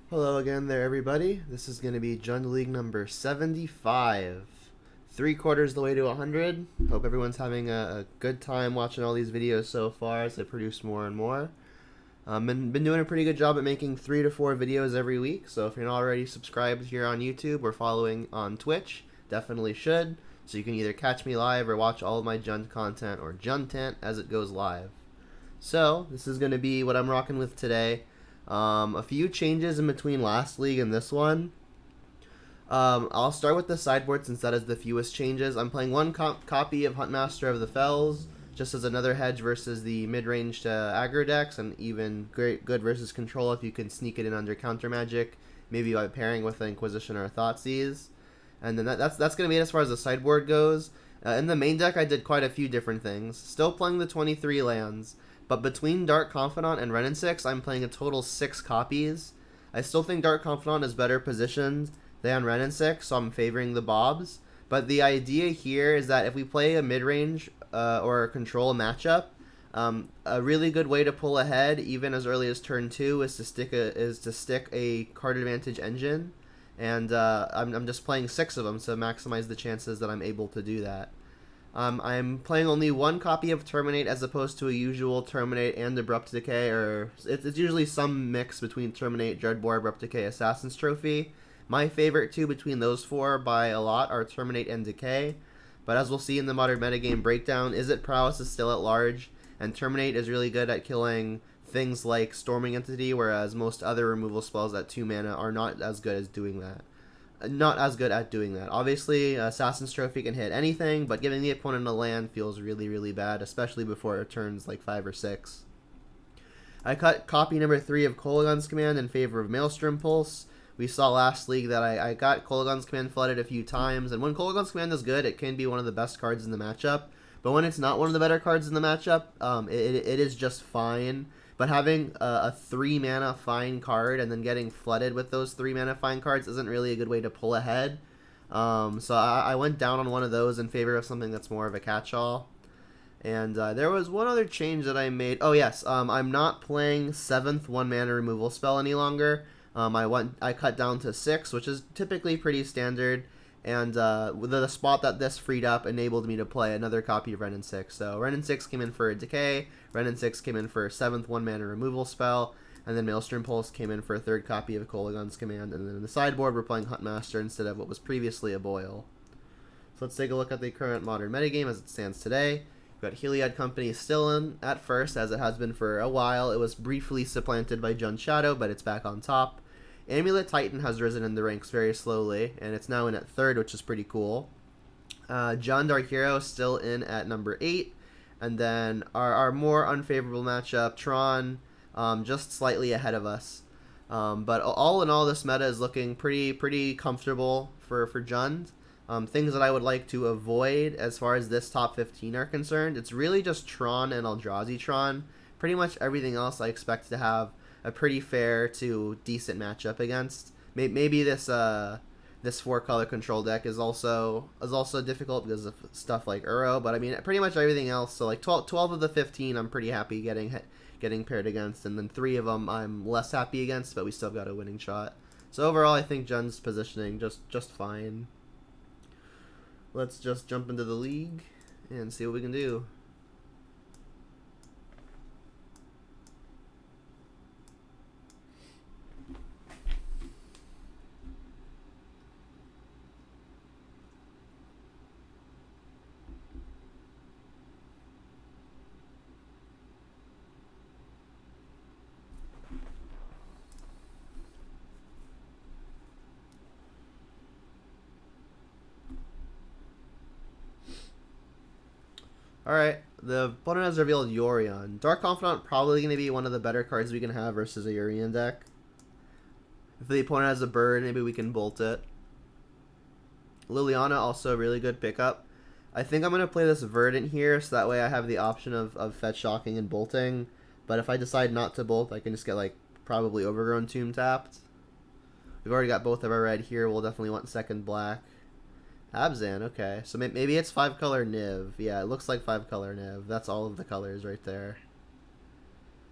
Hello again there, everybody. This is going to be Jund League number 75. 3/4 the way to 100. Hope everyone's having a good time watching all these videos so far as I produce more and more. Been doing a pretty good job at making 3 to 4 videos every week, so if you're not already subscribed here on YouTube or following on Twitch, definitely should, so you can either catch me live or watch all of my Jund content or Juntant as it goes live. So, this is going to be what I'm rocking with today. A few changes in between last league and this one. I'll start with the sideboard since that is the fewest changes. I'm playing one copy of Huntmaster of the Fells, just as another hedge versus the mid-range to aggro decks, and even good versus control if you can sneak it in under counter magic, maybe by pairing with an Inquisition or a Thoughtseize. And then that's going to be it as far as the sideboard goes. In the main deck, I did quite a few different things. Still playing the 23 lands. But between Dark Confidant and Wrenn and 6, I'm playing a total 6 copies. I still think Dark Confidant is better positioned than Wrenn and 6, so I'm favoring the Bobs. But the idea here is that if we play a mid-range or control matchup, a really good way to pull ahead, even as early as turn 2, is to stick a card advantage engine. And I'm just playing 6 of them to maximize the chances that I'm able to do that. I'm playing only one copy of Terminate as opposed to a usual Terminate and Abrupt Decay, or it's usually some mix between Terminate, Dreadbore, Abrupt Decay, Assassin's Trophy. My favorite two between those four by a lot are Terminate and Decay, but as we'll see in the Modern Metagame breakdown, Izzet Prowess is still at large, and Terminate is really good at killing things like Storming Entity, whereas most other removal spells at 2 mana are not as good at doing that. Obviously, Assassin's Trophy can hit anything, but giving the opponent a land feels really, really bad, especially before it turns like 5 or 6. I cut copy number 3 of Kolaghan's Command in favor of Maelstrom Pulse. We saw last league that I got Kolaghan's Command flooded a few times, and when Kolaghan's Command is good, it can be one of the best cards in the matchup. But when it's not one of the better cards in the matchup, it is just fine. But having a 3 mana fine card and then getting flooded with those 3 mana fine cards isn't really a good way to pull ahead. So I went down on one of those in favor of something that's more of a catch-all. And there was one other change that I made. Oh yes, I'm not playing 7th 1 mana removal spell any longer. I cut down to 6, which is typically pretty standard. And the spot that this freed up enabled me to play another copy of Wrenn and 6. So Wrenn and 6 came in for a Decay, Wrenn and 6 came in for a 7th 1 mana removal spell, and then Maelstrom Pulse came in for a 3rd copy of Kolaghan's Command, and then in the sideboard we're playing Huntmaster instead of what was previously a Boil. So let's take a look at the current Modern metagame as it stands today. We've got Heliod Company still in at first, as it has been for a while. It was briefly supplanted by Jund Shadow, but it's back on top. Amulet Titan has risen in the ranks very slowly, and it's now in at 3rd, which is pretty cool. Jund, our hero, still in at number 8. And then our more unfavorable matchup, Tron, just slightly ahead of us. But all in all, this meta is looking pretty comfortable for Jund. Things that I would like to avoid as far as this top 15 are concerned, it's really just Tron and Eldrazi Tron. Pretty much everything else I expect to have a pretty fair to decent matchup against. Maybe this 4-color control deck is also difficult because of stuff like Uro, but I mean pretty much everything else. So like 12 of the 15 I'm pretty happy getting paired against, and then 3 of them I'm less happy against, but we still got a winning shot. So overall, I think Jund's positioning just fine. Let's just jump into the league and see what we can do. Alright, the opponent has revealed Yorion. Dark Confidant probably going to be one of the better cards we can have versus a Yorion deck. If the opponent has a bird, maybe we can bolt it. Liliana, also a really good pickup. I think I'm going to play this Verdant here, so that way I have the option of fetch shocking and bolting. But if I decide not to bolt, I can just get like probably Overgrown Tomb tapped. We've already got both of our red here. We'll definitely want 2nd black. Abzan, okay. So maybe it's 5-color Niv. Yeah, it looks like 5-color Niv. That's all of the colors right there.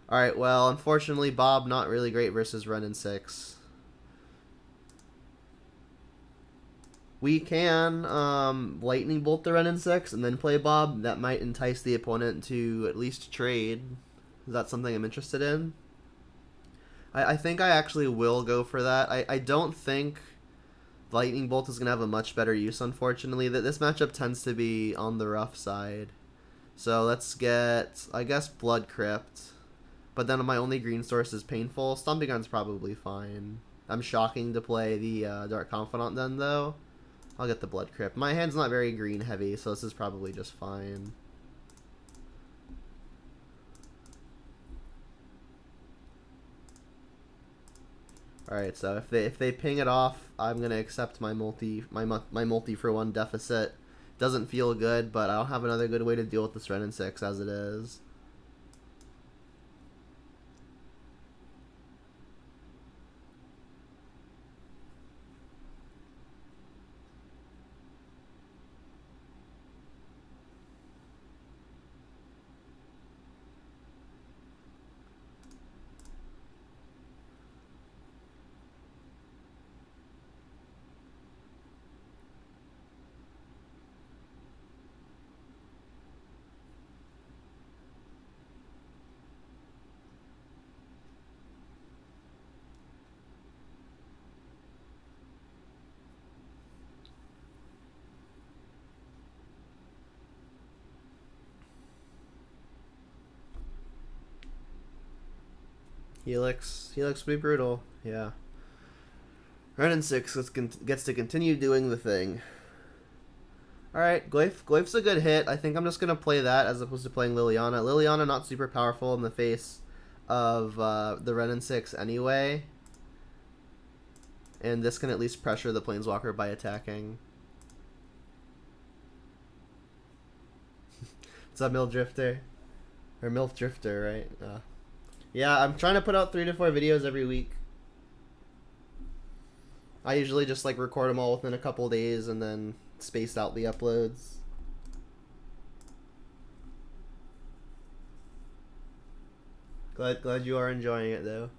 Alright, well, unfortunately, Bob not really great versus Wrenn and 6. We can lightning bolt the Ren and 6 and then play Bob. That might entice the opponent to at least trade. Is that something I'm interested in? I think I actually will go for that. I don't think lightning bolt is going to have a much better use, unfortunately. That this matchup tends to be on the rough side. So let's get, I guess, Blood Crypt. But then my only green source is Painful. Stomping Ground's probably fine. I'm shocking to play the Dark Confidant then, though. I'll get the Blood Crypt. My hand's not very green heavy, so this is probably just fine. Alright, so if they ping it off, I'm gonna accept my multi for one deficit. Doesn't feel good, but I don't have another good way to deal with this Ren and 6 as it is. Helix would be brutal, yeah. Ren and 6 gets to continue doing the thing. Alright, Glyph's a good hit. I think I'm just going to play that as opposed to playing Liliana. Liliana not super powerful in the face of the Ren and 6 anyway. And this can at least pressure the Planeswalker by attacking. What's up, Milf Drifter? Or Milf Drifter, right? Yeah, I'm trying to put out 3 to 4 videos every week. I usually just like record them all within a couple days and then space out the uploads. Glad you are enjoying it though.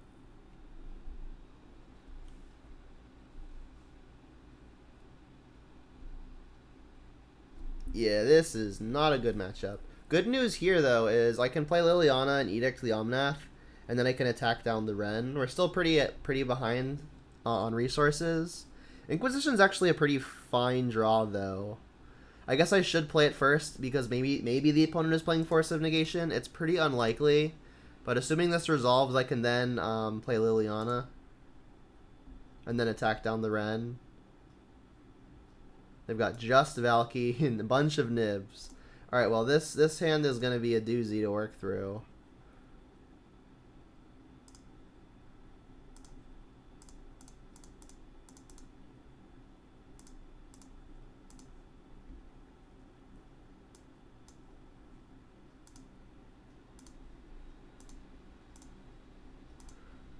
Yeah, this is not a good matchup. Good news here though is I can play Liliana and Edict the Omnath, and then I can attack down the Ren. We're still pretty behind on resources. Inquisition's actually a pretty fine draw, though. I guess I should play it first, because maybe the opponent is playing Force of Negation. It's pretty unlikely. But assuming this resolves, I can then play Liliana. And then attack down the Ren. They've got just Valky and a bunch of nibs. Alright, well, this hand is going to be a doozy to work through.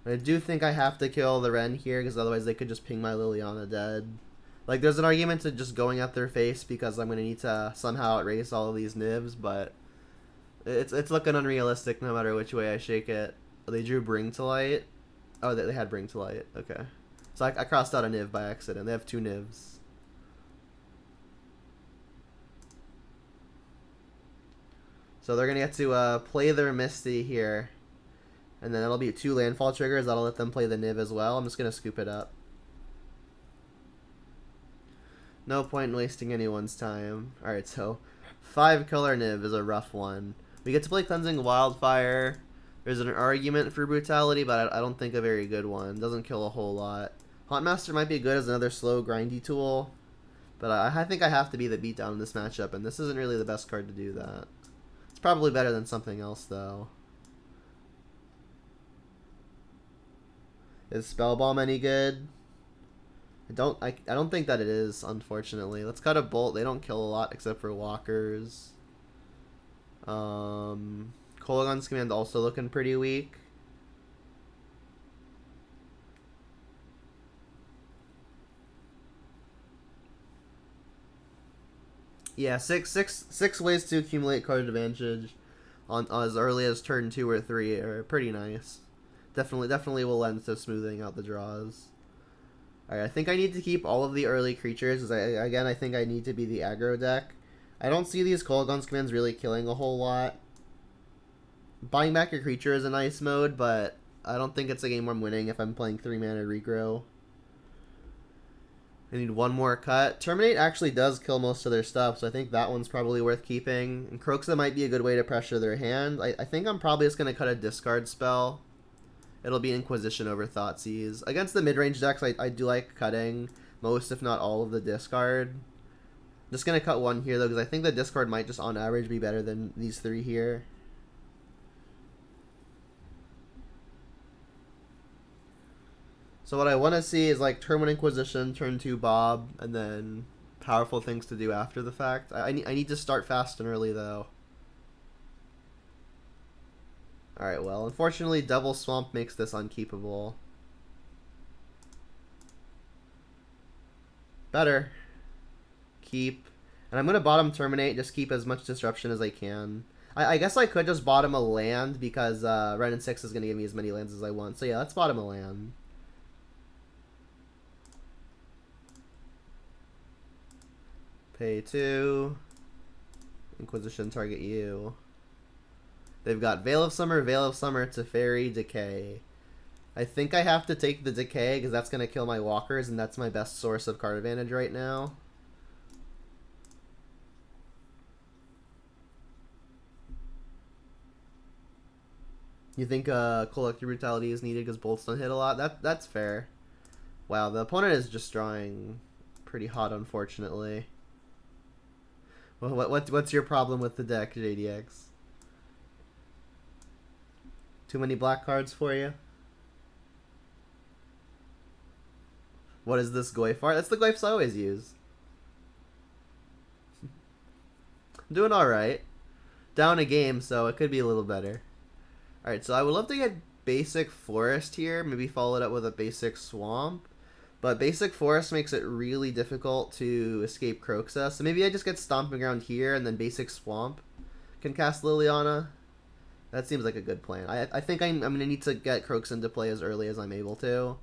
I do think I have to kill the Ren here, because otherwise they could just ping my Liliana dead. Like, there's an argument to just going at their face, because I'm going to need to somehow erase all of these nibs, but it's looking unrealistic no matter which way I shake it. They drew Bring to Light. Oh, they had Bring to Light. Okay. So I crossed out a nib by accident. They have 2 nibs. So they're going to get to play their Misty here. And then it'll be 2 landfall triggers. That'll let them play the Niv as well. I'm just going to scoop it up. No point in wasting anyone's time. Alright, so 5 color Niv is a rough one. We get to play Cleansing Wildfire. There's an argument for Brutality, but I don't think a very good one. Doesn't kill a whole lot. Huntmaster might be good as another slow, grindy tool. But I think I have to be the beatdown in this matchup, and this isn't really the best card to do that. It's probably better than something else, though. Is Spellbomb any good? I don't think that it is, unfortunately. Let's cut a Bolt. They don't kill a lot except for walkers. Kolaghan's Command also looking pretty weak. Yeah, six ways to accumulate card advantage on as early as turn 2 or 3 are pretty nice. Definitely will lend to smoothing out the draws. Alright, I think I need to keep all of the early creatures, because again, I think I need to be the aggro deck. I don't see these Kolaghan's commands really killing a whole lot. Buying back a creature is a nice mode, but I don't think it's a game where I'm winning if I'm playing 3-mana regrow. I need one more cut. Terminate actually does kill most of their stuff, so I think that one's probably worth keeping. And Kroxa might be a good way to pressure their hand. I think I'm probably just going to cut a discard spell. It'll be Inquisition over Thoughtseize. Against the mid-range decks, I do like cutting most, if not all, of the discard. Just going to cut one here, though, because I think the discard might just, on average, be better than these 3 here. So what I want to see is, like, turn 1 Inquisition, turn 2 Bob, and then powerful things to do after the fact. I need to start fast and early, though. Alright, well, unfortunately, Devil Swamp makes this unkeepable. Better. Keep. And I'm going to bottom Terminate, just keep as much disruption as I can. I guess I could just bottom a land, because Ren and 6 is going to give me as many lands as I want. So yeah, let's bottom a land. Pay 2. Inquisition, target you. They've got Veil of Summer, Teferi, Decay. I think I have to take the Decay because that's going to kill my walkers, and that's my best source of card advantage right now. You think Collective Brutality is needed because bolts don't hit a lot? That's fair. Wow, the opponent is just drawing pretty hot, unfortunately. Well, what's your problem with the deck, JDX? Too many black cards for you? What is this Goyf art? That's the Goyfs I always use. I'm doing alright. Down a game, so it could be a little better. Alright, so I would love to get basic Forest here. Maybe follow it up with a basic Swamp. But basic Forest makes it really difficult to escape Kroxa. So maybe I just get Stomping Ground here and then basic Swamp can cast Liliana. That seems like a good plan. I think I'm going to need to get Kroxa into play as early as I'm able to.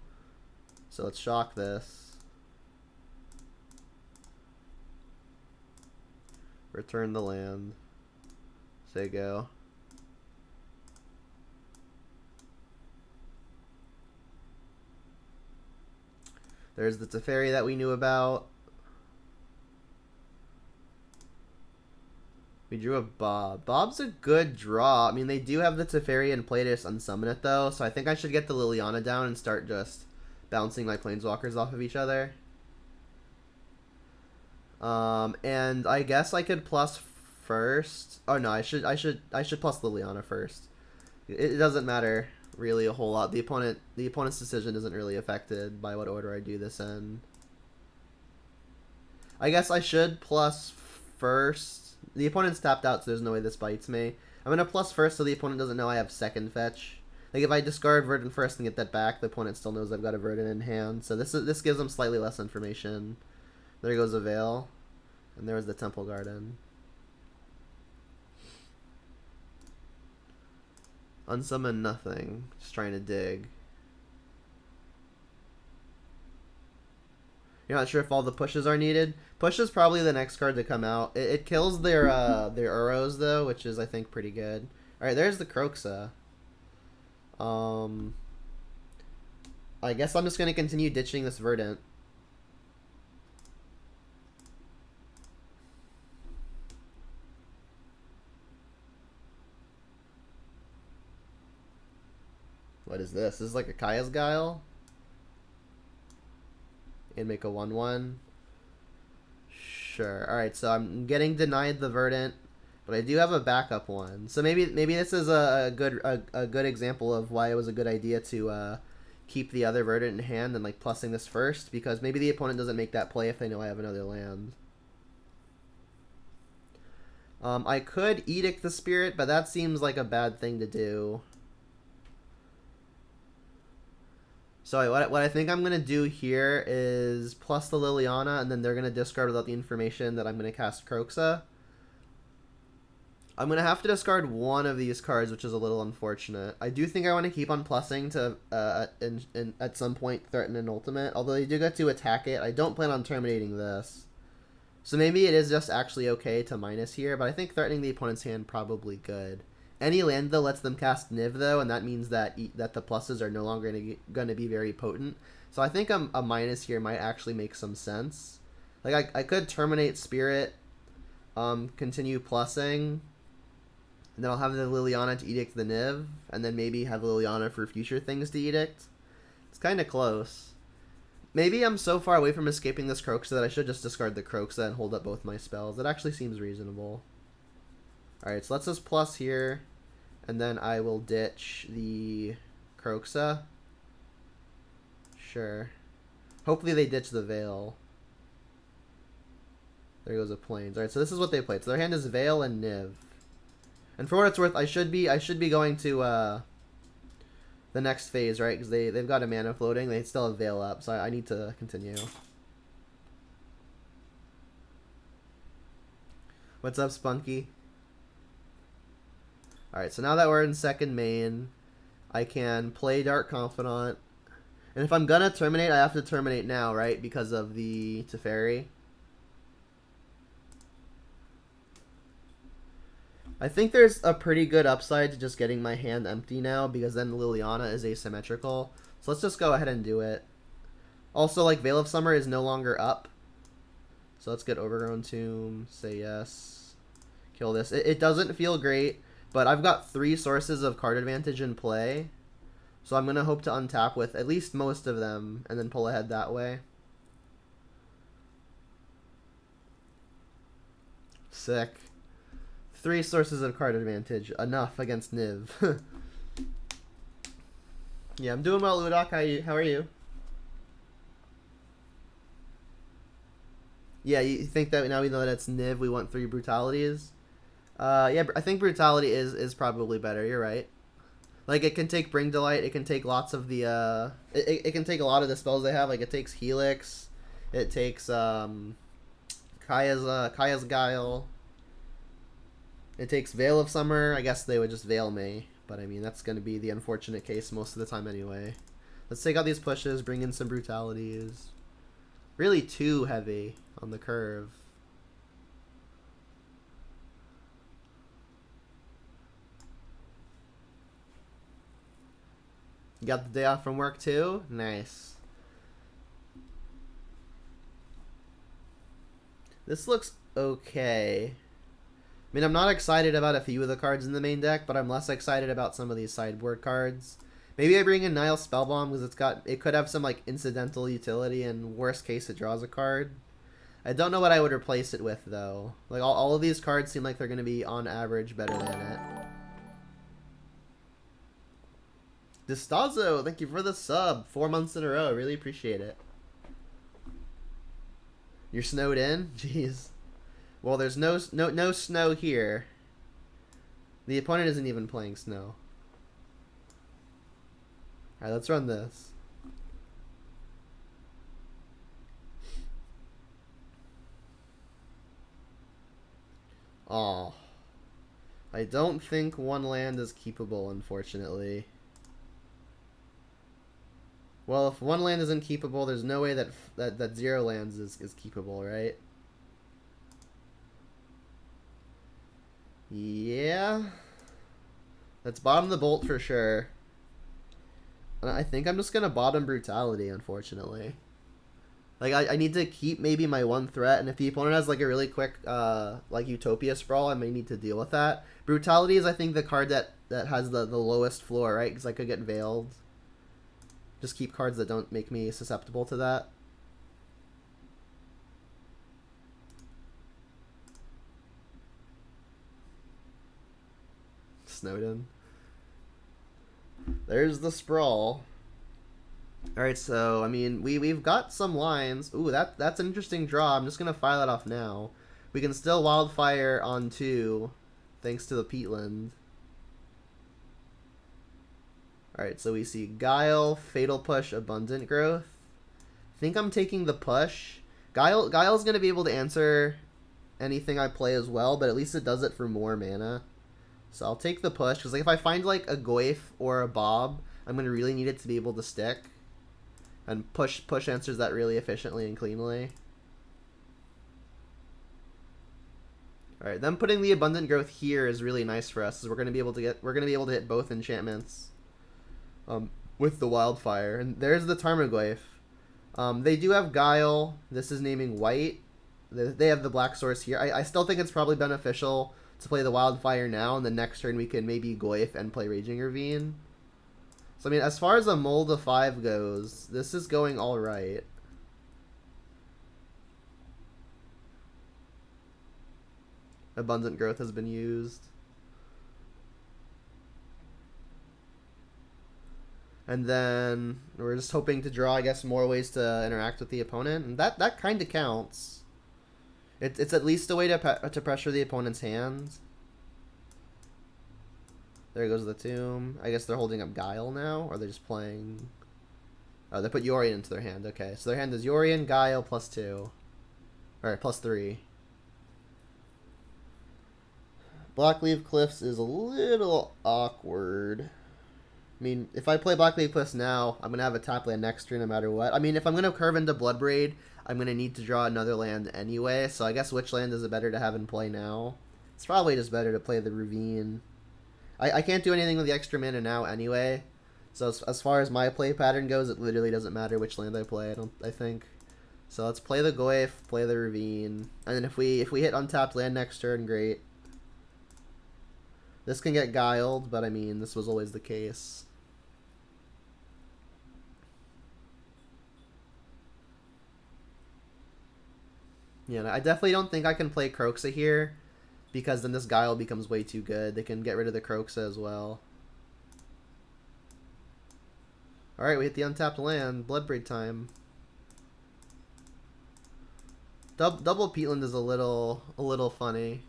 So let's shock this. Return the land. Say go. There's the Teferi that we knew about. We drew a Bob. Bob's a good draw. I mean, they do have the Teferi in play to just unsummon it, though. So I think I should get the Liliana down and start just bouncing my Planeswalkers off of each other. And I guess I could plus first. Oh no, I should plus Liliana first. It doesn't matter really a whole lot. The opponent's decision isn't really affected by what order I do this in. I guess I should plus first. The opponent's tapped out, so there's no way this bites me. I'm gonna plus first so the opponent doesn't know I have second fetch. Like if I discard Verdant first and get that back, the opponent still knows I've got a Verdant in hand. So this gives them slightly less information. There goes a Veil. And there was the Temple Garden. Unsummon nothing. Just trying to dig. You're not sure if all the pushes are needed? Push is probably the next card to come out. It kills their Uros, though, which is, I think, pretty good. Alright, there's the Kroxa. I guess I'm just going to continue ditching this Verdant. What is this? This is like a Kaya's Guile? And make a 1/1. Sure. Alright, so I'm getting denied the Verdant, but I do have a backup one. So maybe this is a good example of why it was a good idea to keep the other Verdant in hand and like plussing this first, because maybe the opponent doesn't make that play if they know I have another land. I could Edict the Spirit, but that seems like a bad thing to do. So what I think I'm going to do here is plus the Liliana, and then they're going to discard without the information that I'm going to cast Kroxa. I'm going to have to discard one of these cards, which is a little unfortunate. I do think I want to keep on plussing to, at some point, threaten an ultimate. Although they do get to attack it. I don't plan on terminating this. So maybe it is just actually okay to minus here, but I think threatening the opponent's hand probably good. Any land, though, lets them cast Niv, though, and that means that the pluses are no longer going to be very potent. So I think a minus here might actually make some sense. Like, I could terminate Spirit, continue plussing, and then I'll have the Liliana to Edict the Niv, and then maybe have Liliana for future things to Edict. It's kind of close. Maybe I'm so far away from escaping this Kroxa that I should just discard the Kroxa and hold up both my spells. That actually seems reasonable. Alright, so let's just plus here, and then I will ditch the Kroxa. Sure. Hopefully they ditch the Veil. There goes a Plains. Alright, so this is what they played. So their hand is Veil and Niv. And for what it's worth, I should be going to the next phase, right? Because they've got a mana floating. They still have Veil up, so I need to continue. What's up, Spunky? Alright, so now that we're in second main, I can play Dark Confidant. And if I'm gonna terminate, I have to terminate now, right? Because of the Teferi. I think there's a pretty good upside to just getting my hand empty now, because then Liliana is asymmetrical. So let's just go ahead and do it. Also, like, Veil of Summer is no longer up. So let's get Overgrown Tomb, say yes, kill this. It doesn't feel great, but I've got 3 sources of card advantage in play. So I'm going to hope to untap with at least most of them, and then pull ahead that way. Sick. 3 sources of card advantage. Enough against Niv. Yeah, I'm doing well, Ludok. How are you? Yeah, you think that now we know that it's Niv, we want 3 brutalities? Yeah, I think brutality is probably better. You're right. Like, it can take Bring Delight. It can take lots of the it can take a lot of the spells they have. Like, it takes Helix. It takes Kaya's Guile. It takes Veil of Summer. I guess they would just Veil me, but I mean that's going to be the unfortunate case most of the time anyway. Let's take out these pushes. Bring in some brutalities. Really too heavy on the curve. You got the day off from work too? Nice. This looks okay. I mean, I'm not excited about a few of the cards in the main deck, but I'm less excited about some of these sideboard cards. Maybe I bring in Nile Spellbomb because it could have some like incidental utility, and worst case it draws a card. I don't know what I would replace it with though. Like all of these cards seem like they're going to be on average better than it. Distazo, thank you for the sub. 4 months in a row. Really appreciate it. You're snowed in? Jeez. Well, there's no snow here. The opponent isn't even playing snow. Alright, let's run this. Aw. I don't think one land is keepable, unfortunately. Well, if one land isn't keepable, there's no way that 0 lands is keepable, right? Yeah. Let's bottom the Bolt for sure. I think I'm just going to bottom Brutality, unfortunately. Like, I need to keep maybe my 1 threat, and if the opponent has, like, a really quick, like, Utopia Sprawl, I may need to deal with that. Brutality is, I think, the card that has the lowest floor, right? Because I could get Veiled. Just keep cards that don't make me susceptible to that. Snowden. There's the Sprawl. Alright, so, I mean, we've got some lines. Ooh, that's an interesting draw. I'm just going to file that off now. We can still Wildfire on 2, thanks to the Peatland. Alright, so we see Guile, Fatal Push, Abundant Growth. I think I'm taking the push. Guile's going to be able to answer anything I play as well, but at least it does it for more mana. So I'll take the push, because like if I find like a Goyf or a Bob, I'm going to really need it to be able to stick. And push answers that really efficiently and cleanly. Alright, them putting the Abundant Growth here is really nice for us, because we're going to be able to hit both enchantments with the Wildfire. And there's the Tarmogoyf. They do have Guile. This is naming white. They have the black source here. I still think it's probably beneficial to play the Wildfire now, and the next turn we can maybe Goyf and play Raging Ravine. So, I mean, as far as a mold of 5 goes, this is going alright. Abundant Growth has been used. And then we're just hoping to draw, I guess, more ways to interact with the opponent. And that kind of counts. It's at least a way to pressure the opponent's hands. There goes the Tomb. I guess they're holding up Guile now, or they're just playing... Oh, they put Yorion into their hand. Okay, so their hand is Yorion, Guile, +2. Alright, +3. Blackleaf Cliffs is a little awkward. I mean, if I play Blackleaf Cliffs now, I'm going to have a tap land next turn no matter what. I mean, if I'm going to curve into Bloodbraid, I'm going to need to draw another land anyway, so I guess which land is it better to have in play now? It's probably just better to play the Ravine. I can't do anything with the extra mana now anyway, so as far as my play pattern goes, it literally doesn't matter which land I play, I think. So let's play the Goyf, play the Ravine, and then if we hit untapped land next turn, great. This can get Guiled, but I mean, this was always the case. Yeah, I definitely don't think I can play Kroxa here, because then this Guile becomes way too good. They can get rid of the Kroxa as well. Alright, we hit the untapped land. Bloodbraid time. Double Peatland is a little funny.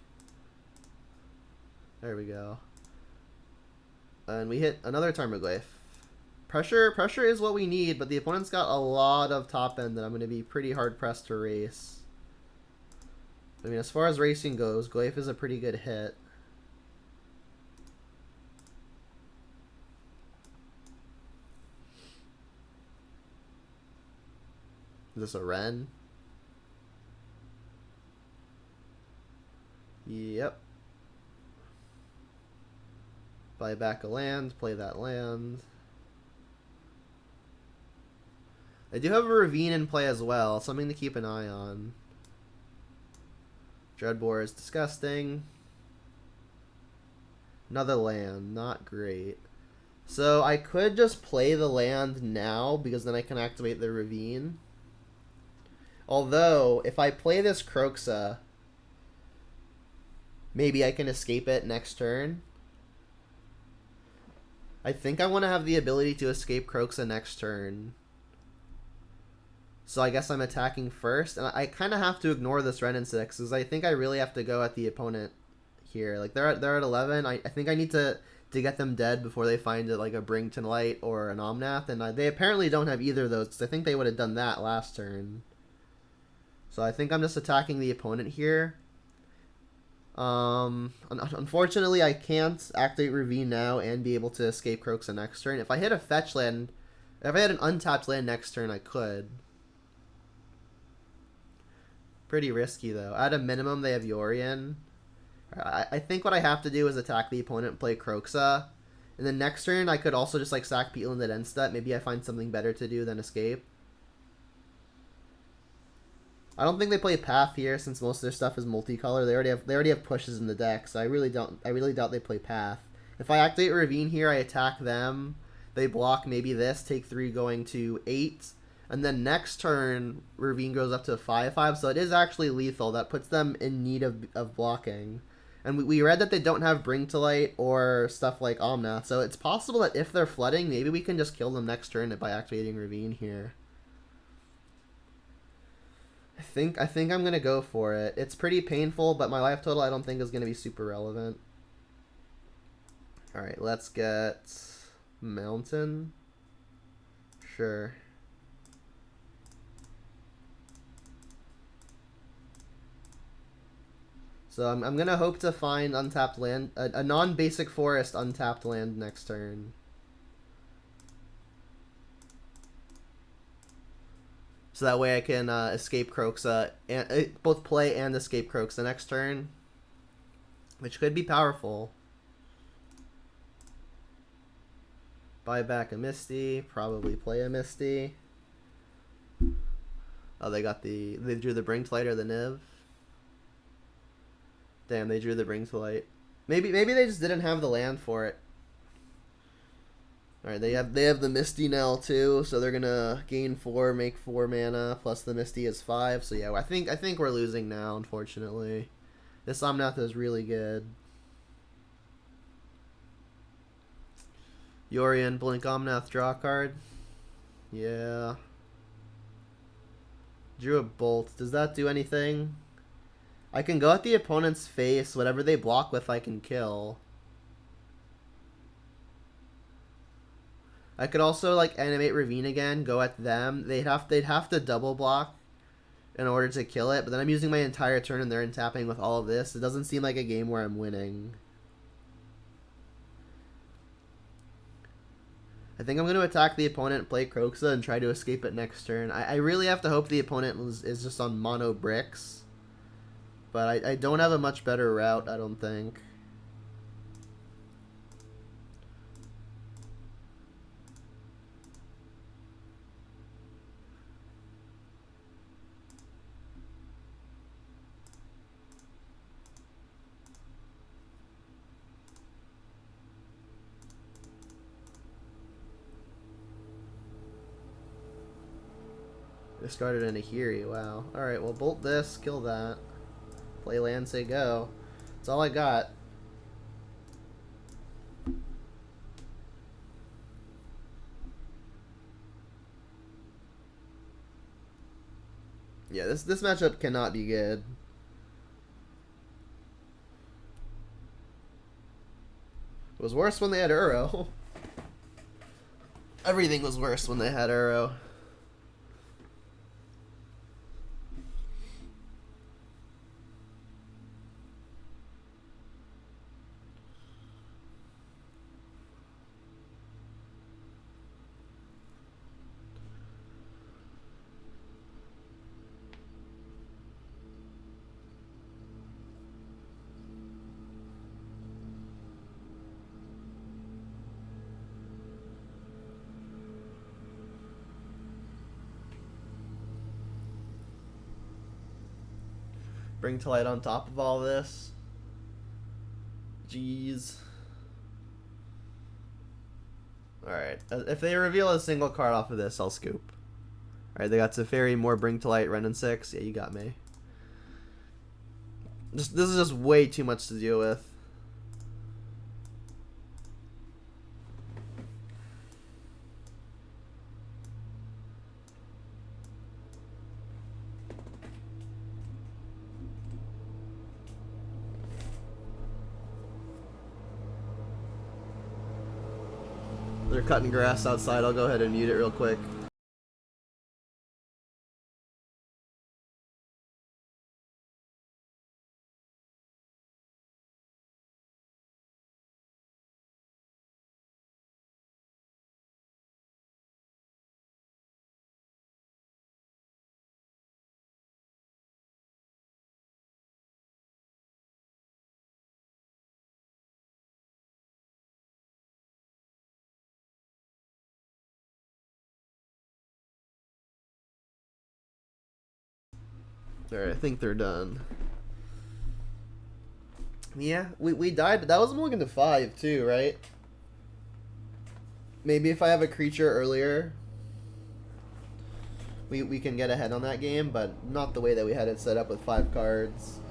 There we go. And we hit another Tarmogoyf. Pressure is what we need, but the opponent's got a lot of top end that I'm going to be pretty hard pressed to race. I mean, as far as racing goes, Goyf is a pretty good hit. Is this a Wren? Yep. Buy back a land, play that land. I do have a Ravine in play as well, something to keep an eye on. Dreadbore is disgusting. Another land, not great. So I could just play the land now, because then I can activate the Ravine. Although, if I play this Kroxa, maybe I can escape it next turn. I think I want to have the ability to escape Kroxa next turn. So I guess I'm attacking first. And I kind of have to ignore this Wrenn and 6, because I think I really have to go at the opponent here. Like, they're at 11. I think I need to get them dead before they find it, like a Bring to Light or an Omnath. And they apparently don't have either of those, because I think they would have done that last turn. So I think I'm just attacking the opponent here. Unfortunately, I can't activate Ravine now and be able to escape Kroxa next turn. If I hit a fetch land, if I had an untapped land next turn, I could. Pretty risky, though. At a minimum, they have Yorion. I think what I have to do is attack the opponent and play Kroxa. And then next turn, I could also just, like, sack Peatland at end step. Maybe I find something better to do than escape. I don't think they play Path here, since most of their stuff is multicolor. They already have pushes in the deck, so I really doubt they play Path. If I activate Ravine here, I attack them. They block maybe this, take 3 going to 8. And then next turn, Ravine goes up to 5/5, so it is actually lethal. That puts them in need of blocking. And we read that they don't have Bring to Light or stuff like Omnath, so it's possible that if they're flooding, maybe we can just kill them next turn by activating Ravine here. I think I'm gonna go for it. It's pretty painful, but my life total I don't think is gonna be super relevant. Alright, let's get Mountain. Sure. So I'm gonna hope to find untapped land, a non-basic forest untapped land next turn. So that way I can escape Kroxa, and both play and escape Kroxa next turn, which could be powerful. Buy back a Misty, probably play a Misty. Oh, they drew the Bring to Light or the Niv. Damn, they drew the Bring to Light. Maybe they just didn't have the land for it. All right, they have the Misty now too, so they're gonna gain 4, make 4 mana, plus the Misty is 5. So yeah, I think we're losing now, unfortunately. This Omnath is really good. Yorion, blink Omnath, draw a card. Yeah. Drew a Bolt. Does that do anything? I can go at the opponent's face. Whatever they block with, I can kill. I could also like animate Ravine again, go at them. They'd have to double block in order to kill it, but then I'm using my entire turn and they're tapping with all of this. It doesn't seem like a game where I'm winning. I think I'm going to attack the opponent, play Kroxa, and try to escape it next turn. I really have to hope the opponent is just on mono bricks. But I don't have a much better route, I don't think. Discarded an Ahiri, wow. Alright, well, bolt this, kill that. Play land, say go. That's all I got. Yeah, this matchup cannot be good. It was worse when they had Uro. Everything was worse when they had Uro. Bring to Light on top of all this. Jeez. Alright, if they reveal a single card off of this, I'll scoop. Alright, they got Teferi, more Bring to Light, Renin 6. Yeah, you got me. This is just way too much to deal with. They're cutting grass outside. I'll go ahead and mute it real quick. Alright, I think they're done. Yeah, we died, but that was Mulligan to 5 too, right? Maybe if I have a creature earlier, we can get ahead on that game, but not the way that we had it set up with 5 cards.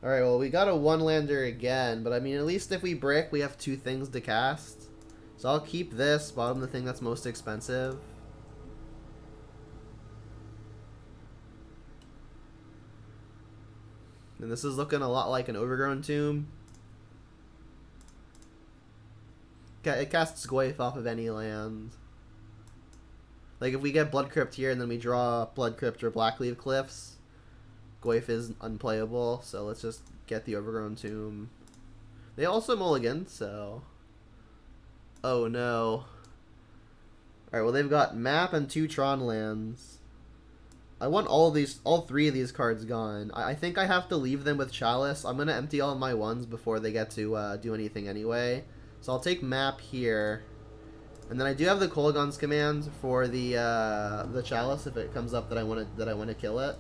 Alright, well, we got a 1-lander again, but I mean, at least if we brick, we have 2 things to cast. So I'll keep this, bottom the thing that's most expensive. And this is looking a lot like an Overgrown Tomb. It casts Goyf off of any land. Like, if we get Blood Crypt here and then we draw Blood Crypt or Blackleaf Cliffs, Goyf is unplayable, so let's just get the Overgrown Tomb. They also mulligan, so... Oh no. Alright, well they've got map and 2 Tron lands. I want all 3 of these cards gone. I think I have to leave them with Chalice. I'm gonna empty all of my ones before they get to do anything anyway. So I'll take map here. And then I do have the Kolaghan's command for the Chalice if it comes up that I want to kill it.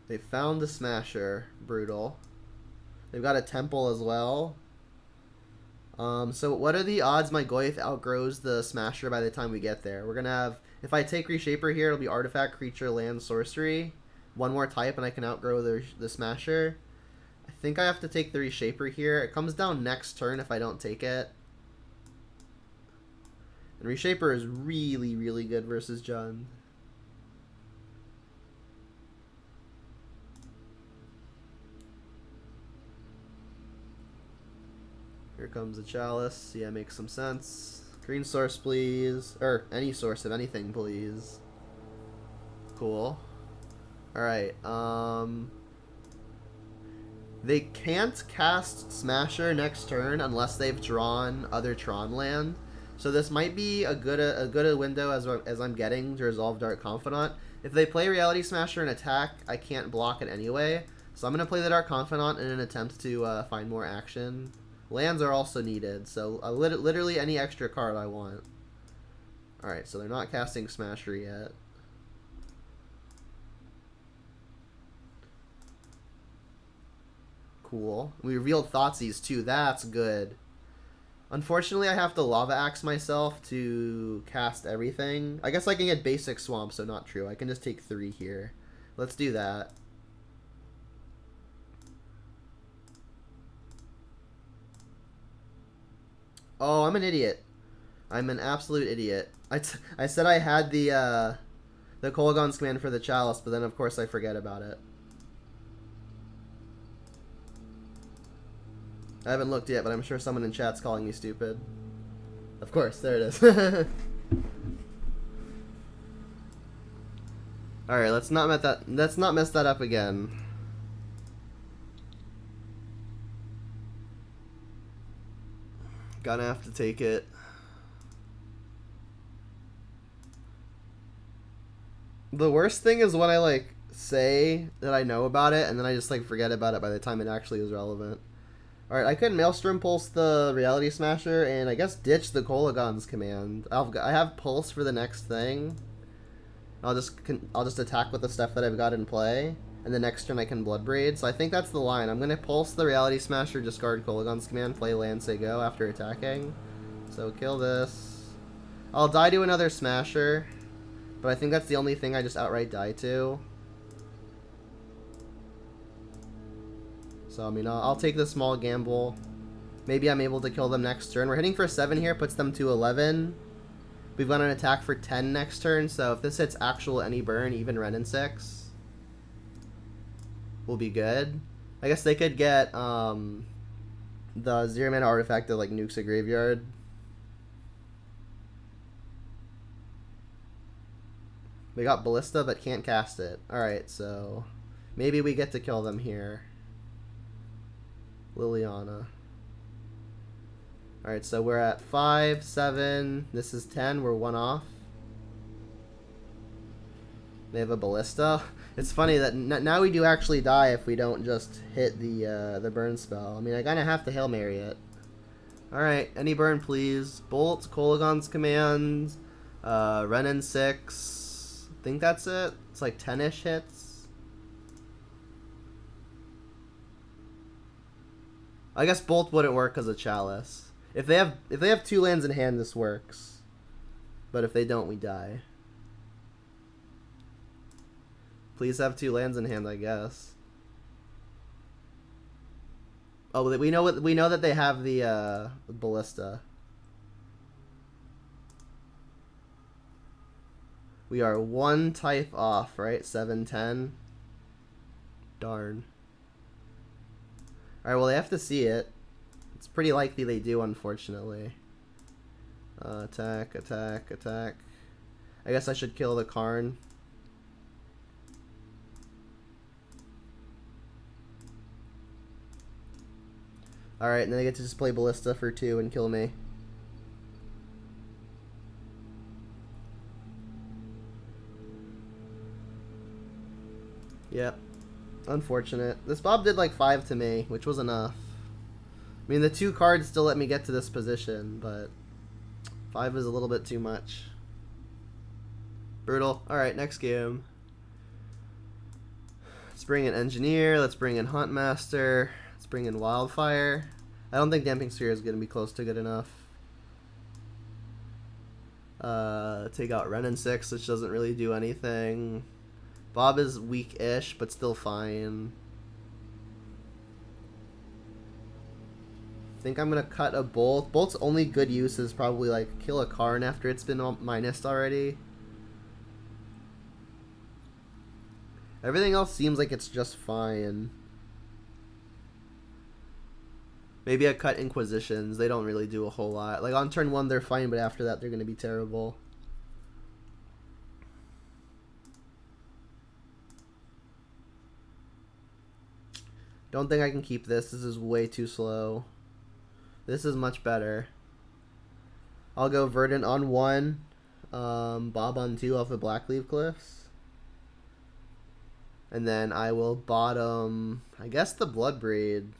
They found the Smasher. Brutal. They've got a Temple as well. So what are the odds my Goyf outgrows the Smasher by the time we get there? We're going to have... If I take Reshaper here, it'll be Artifact, Creature, Land, Sorcery. One more type and I can outgrow the Smasher. I think I have to take the Reshaper here. It comes down next turn if I don't take it. And Reshaper is really, really good versus Jund. Here comes the Chalice. Yeah, makes some sense. Green source, please. Or any source of anything, please. Cool. Alright, they can't cast Smasher next turn unless they've drawn other Tron land. So this might be a good window as I'm getting to resolve Dark Confidant. If they play Reality Smasher and attack, I can't block it anyway. So I'm going to play the Dark Confidant in an attempt to find more action. Lands are also needed, so literally any extra card I want. Alright, so they're not casting Smasher yet. Cool. We revealed Thoughtseize too, that's good. Unfortunately, I have to Lava Axe myself to cast everything. I guess I can get basic Swamp, so not true. I can just take 3 here. Let's do that. Oh, I'm an idiot. I'm an absolute idiot. I said I had the Kolaghan's command for the Chalice, but then of course I forget about it. I haven't looked yet, but I'm sure someone in chat's calling me stupid. Of course, there it is. Alright, let's not mess that up again. Gonna have to take it. The worst thing is when I like say that I know about it and then I just like forget about it by the time it actually is relevant. Alright, I could Maelstrom Pulse the Reality Smasher and I guess ditch the Kolaghan's command. I have Pulse for the next thing. I'll just attack with the stuff that I've got in play. And the next turn I can Bloodbraid. So I think that's the line. I'm going to Pulse the Reality Smasher, discard Kolaghan's command, play land, say go after attacking. So kill this. I'll die to another Smasher. But I think that's the only thing I just outright die to. So, I mean, I'll take the small gamble. Maybe I'm able to kill them next turn. We're hitting for 7 here, puts them to 11. We've got an attack for 10 next turn, so if this hits actual any burn, even Renin 6, will be good. I guess they could get the 0-mana artifact that like nukes a graveyard. We got Ballista, but can't cast it. Alright, so maybe we get to kill them here. Liliana. Alright, so we're at 5, 7, this is 10, we're 1 off. They have a Ballista. It's funny that now we do actually die if we don't just hit the burn spell. I mean, I kind of have to Hail Mary it. Alright, any burn please. Bolt, Kolaghan's command, Renin 6. I think that's it. It's like 10-ish hits. I guess Bolt wouldn't work because of Chalice. If they have 2 lands in hand, this works. But if they don't, we die. Please have 2 lands in hand, I guess. Oh, we know that they have the ballista. We are one type off, right? 7-10. Darn. Alright, well, they have to see it. It's pretty likely they do, unfortunately. Attack, attack, attack. I guess I should kill the Karn. Alright, and then I get to just play Ballista for 2 and kill me. Yep. Unfortunate. This Bob did like 5 to me, which was enough. I mean, the 2 cards still let me get to this position, but 5 is a little bit too much. Brutal. Alright, next game. Let's bring in Engineer. Let's bring in Huntmaster. Let's bring in Wildfire. I don't think Damping Sphere is going to be close to good enough. Take out Ren and 6, which doesn't really do anything. Bob is weak-ish, but still fine. I think I'm going to cut a Bolt. Bolt's only good use is probably like kill a Karn after it's been minused already. Everything else seems like it's just fine. Maybe I cut Inquisitions. They don't really do a whole lot. Like on turn 1 they're fine, but after that they're going to be terrible. Don't think I can keep this. This is way too slow. This is much better. I'll go Verdant on 1. Bob on 2 off the Blackleaf Cliffs. And then I will bottom, I guess, the Bloodbraid.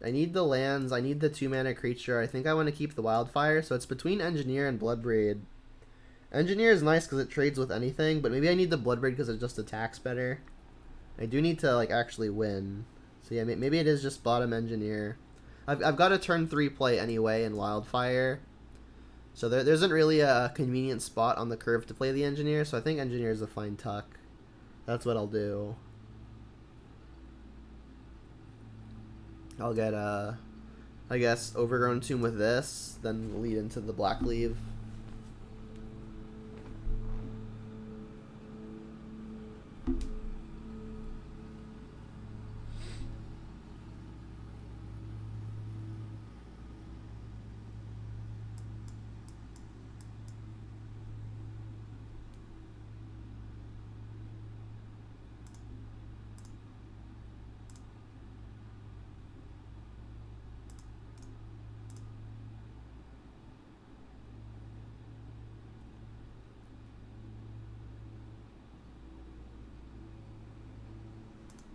I need the lands. I need the 2-mana creature. I think I want to keep the Wildfire. So it's between Engineer and Bloodbraid. Engineer is nice because it trades with anything, but maybe I need the Bloodbraid because it just attacks better. I do need to like actually win. So yeah, maybe it is just bottom Engineer. I've got a turn 3 play anyway in Wildfire. So there isn't really a convenient spot on the curve to play the Engineer, so I think Engineer is a fine tuck. That's what I'll do. I'll get, I guess, Overgrown Tomb with this, then lead into the Blackleaf.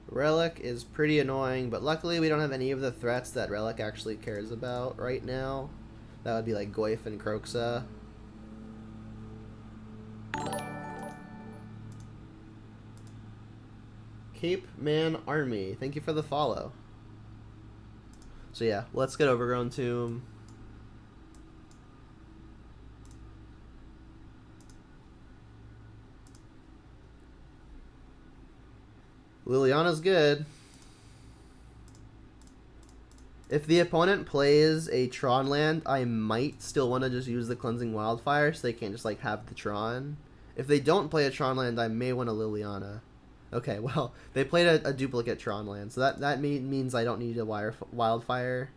Relic is pretty annoying, but luckily we don't have any of the threats that Relic actually cares about right now. That would be like Goyf and Kroxa. Cape Man Army, thank you for the follow. So yeah, let's get Overgrown Tomb. Liliana's good. If the opponent plays a Tron land, I might still want to just use the Cleansing Wildfire so they can't just like have the Tron. If they don't play a Tron land, I may want a Liliana. Okay, well, they played a duplicate Tron land, so that means I don't need a Wildfire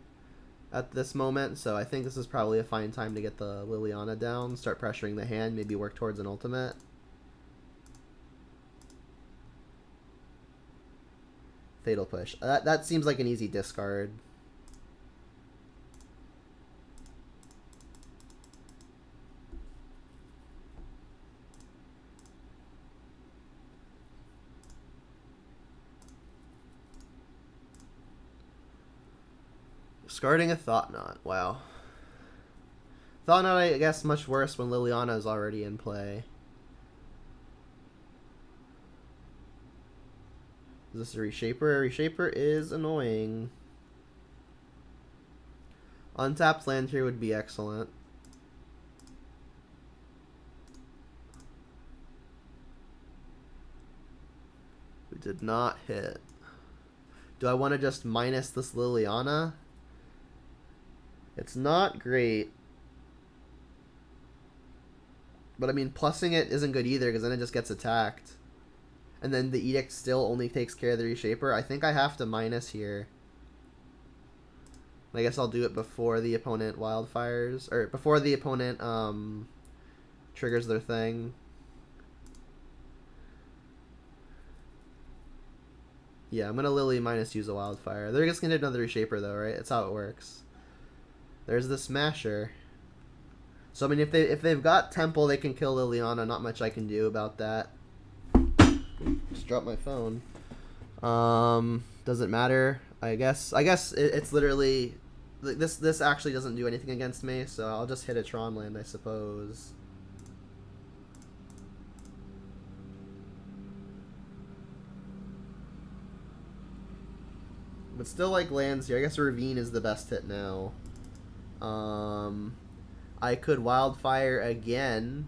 at this moment, so I think this is probably a fine time to get the Liliana down, start pressuring the hand, maybe work towards an ultimate. Fatal Push. That seems like an easy discard. Discarding a Thought Knot. Wow. Thought Knot, I guess, much worse when Liliana is already in play. Is this a Reshaper? A Reshaper is annoying. Untapped land here would be excellent. We did not hit. Do I want to just minus this Liliana? It's not great. But I mean, plussing it isn't good either, because then it just gets attacked. And then the Edict still only takes care of the Reshaper. I think I have to minus here. I guess I'll do it before the opponent wildfires, or before the opponent triggers their thing. Yeah, I'm gonna Lily minus use a wildfire. They're just gonna hit another Reshaper though, right? That's how it works. There's the Smasher. So I mean, if they've got Temple, they can kill Liliana. Not much I can do about that. Just dropped my phone. Doesn't matter. I guess it's literally this actually doesn't do anything against me, so I'll just hit a Tron land, I suppose. But still like lands here. I guess Ravine is the best hit now. I could Wildfire again.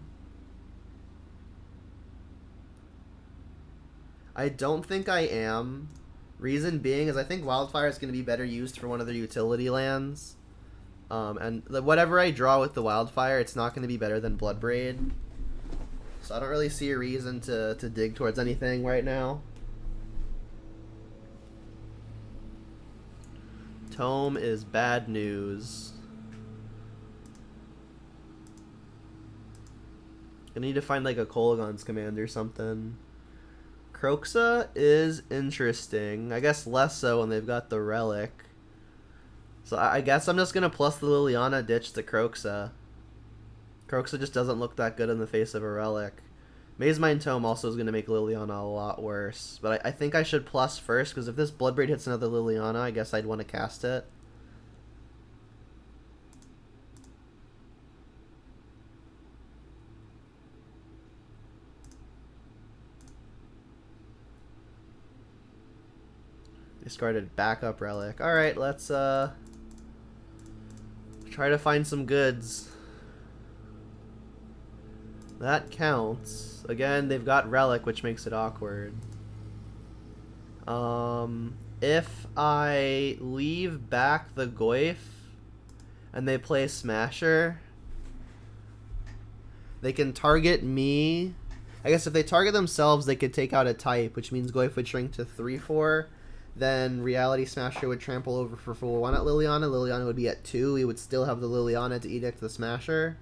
I don't think I am. Reason being is I think Wildfire is going to be better used for one of their utility lands. And whatever I draw with the Wildfire, it's not going to be better than Bloodbraid. So I don't really see a reason to dig towards anything right now. Tome is bad news. I need to find like a Kolaghan's Command or something. Kroxa is interesting. I guess less so when they've got the Relic. So I guess I'm just going to plus the Liliana, ditch the Kroxa. Kroxa just doesn't look that good in the face of a Relic. Mazemind Tome also is going to make Liliana a lot worse. But I think I should plus first, because if this Bloodbraid hits another Liliana, I guess I'd want to cast it. Discarded backup Relic. Alright, let's try to find some goods. That counts. Again, they've got Relic, which makes it awkward. If I leave back the Goyf and they play Smasher, they can target me. I guess if they target themselves, they could take out a type, which means Goyf would shrink to 3/4. Then Reality Smasher would trample over for 4/1 at Liliana. Liliana would be at 2. We would still have the Liliana to Edict the Smasher.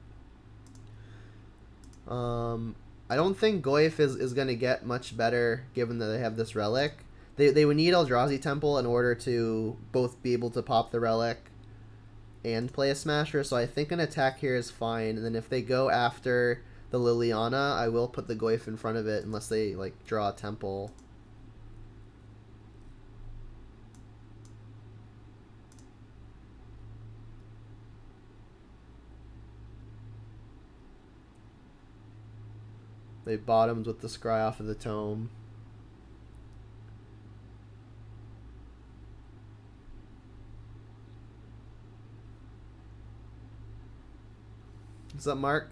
I don't think Goyf is going to get much better given that they have this Relic. They would need Eldrazi Temple in order to both be able to pop the Relic and play a Smasher, so I think an attack here is fine. And then if they go after the Liliana, I will put the Goyf in front of it unless they like draw a Temple. They bottomed with the scry off of the Tome. What's up, Mark?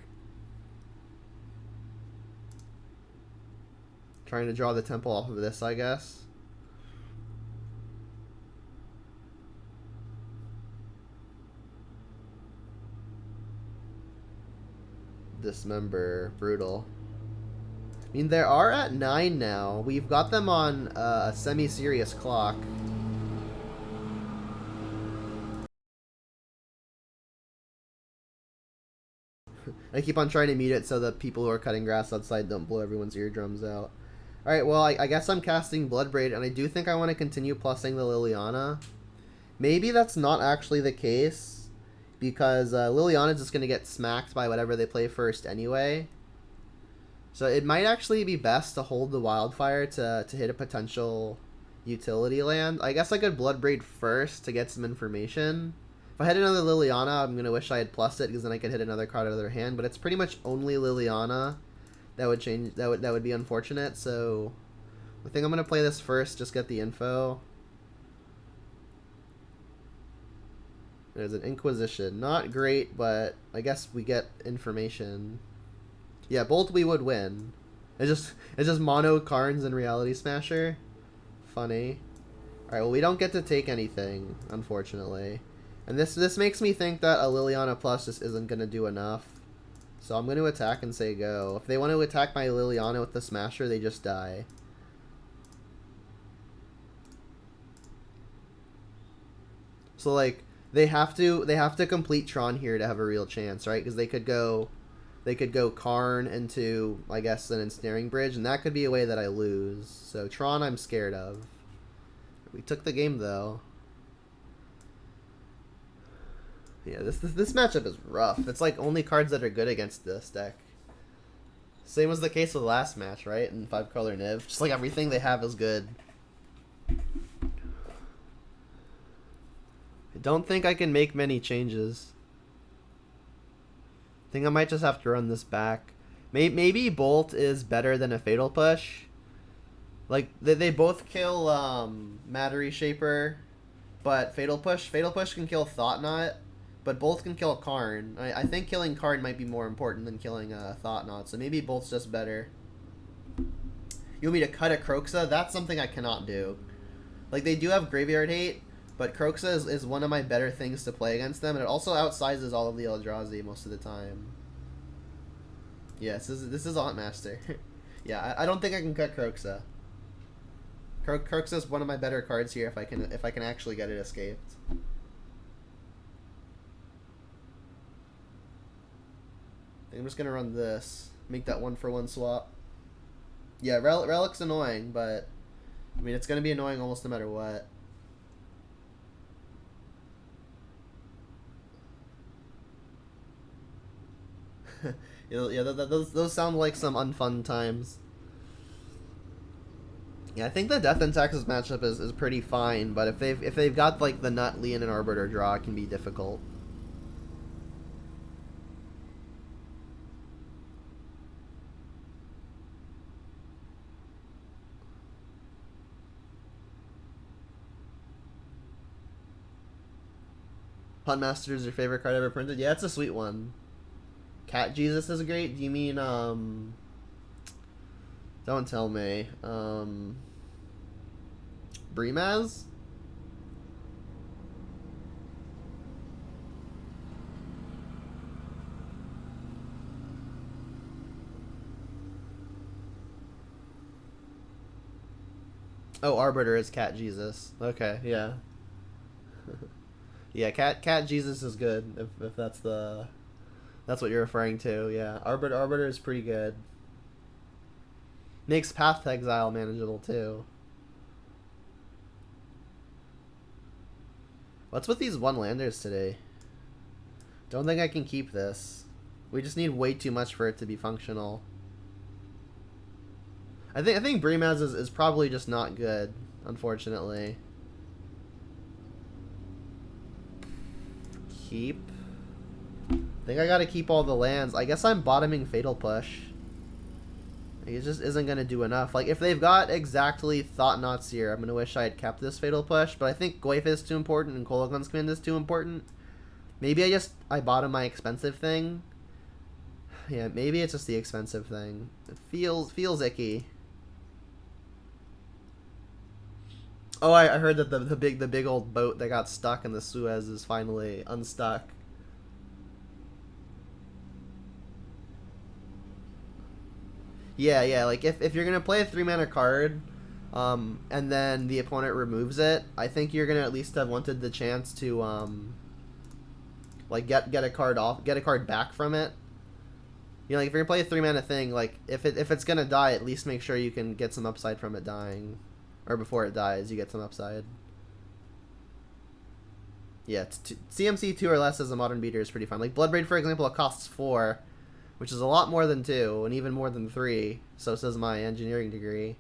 Trying to draw the Temple off of this, I guess. Dismember. Brutal. I mean, they are at 9 now. We've got them on a semi-serious clock. I keep on trying to mute it so that people who are cutting grass outside don't blow everyone's eardrums out. Alright, well, I guess I'm casting Bloodbraid, and I do think I want to continue plussing the Liliana. Maybe that's not actually the case, because Liliana's just going to get smacked by whatever they play first anyway. So it might actually be best to hold the Wildfire to hit a potential utility land. I guess I could Bloodbraid first to get some information. If I had another Liliana, I'm going to wish I had plussed it, because then I could hit another card out of their hand. But it's pretty much only Liliana that would change. That would be unfortunate. So I think I'm going to play this first, just get the info. There's an Inquisition. Not great, but I guess we get information. Yeah, both we would win. It's just mono Karns and Reality Smasher. Funny. Alright, well, we don't get to take anything, unfortunately. And this makes me think that a Liliana Plus just isn't going to do enough. So I'm going to attack and say go. If they want to attack my Liliana with the Smasher, they just die. So, like, they have to complete Tron here to have a real chance, right? Because they could go Karn into, I guess, an Ensnaring Bridge, and that could be a way that I lose. So Tron I'm scared of. We took the game, though. Yeah, this matchup is rough. It's like only cards that are good against this deck. Same was the case with last match, right? In 5-color Niv. Just like everything they have is good. I don't think I can make many changes. I think I might just have to run this back. Maybe Bolt is better than a Fatal Push. Like, they both kill Mattery Shaper, but Fatal Push can kill Thought-Knot, but both can kill Karn. I think killing Karn might be more important than killing Thought-Knot, so maybe Bolt's just better. You want me to cut a Kroxa? That's something I cannot do. Like, they do have Graveyard Hate, but Kroxa is one of my better things to play against them, and it also outsizes all of the Eldrazi most of the time. Yes, this is Aunt Master. Yeah, I don't think I can cut Kroxa. Kroxa is one of my better cards here if I can actually get it escaped. I think I'm just gonna run this, make that 1-for-1 swap. Yeah, Relic's annoying, but I mean it's gonna be annoying almost no matter what. Yeah, those sound like some unfun times. Yeah, I think the Death and Taxes matchup is pretty fine, but if they've got like the Nut, Leon, and Arbiter draw, it can be difficult. Huntmaster is your favorite card ever printed? Yeah, it's a sweet one. Cat Jesus is great. Do you mean Don't tell me. Brimaz? Oh, Arbiter is Cat Jesus. Okay, yeah. Yeah, Cat Jesus is good if that's what you're referring to. Yeah, Arbiter is pretty good. Makes Path to Exile manageable too. What's with these one-landers today? Don't think I can keep this. We just need way too much for it to be functional. I think Brimaz is probably just not good, unfortunately. Keep. I think I gotta keep all the lands. I guess I'm bottoming Fatal Push. It just isn't gonna do enough. Like, if they've got exactly Thought-Knot Seer, I'm gonna wish I had kept this Fatal Push, but I think Goyf is too important and Kolaghan's Command is too important. Maybe I bottom my expensive thing. Yeah, maybe it's just the expensive thing. It feels icky. Oh, I heard that the big old boat that got stuck in the Suez is finally unstuck. Yeah, like if you're gonna play a 3-mana card, and then the opponent removes it, I think you're gonna at least have wanted the chance to like get a card back from it. You know, like if you're gonna play a 3-mana thing, like if it's gonna die, at least make sure you can get some upside from it dying, or before it dies, you get some upside. Yeah, CMC 2 or less as a modern beater is pretty fun. Like Bloodbraid, for example, it costs 4. Which is a lot more than 2, and even more than 3. So says my engineering degree.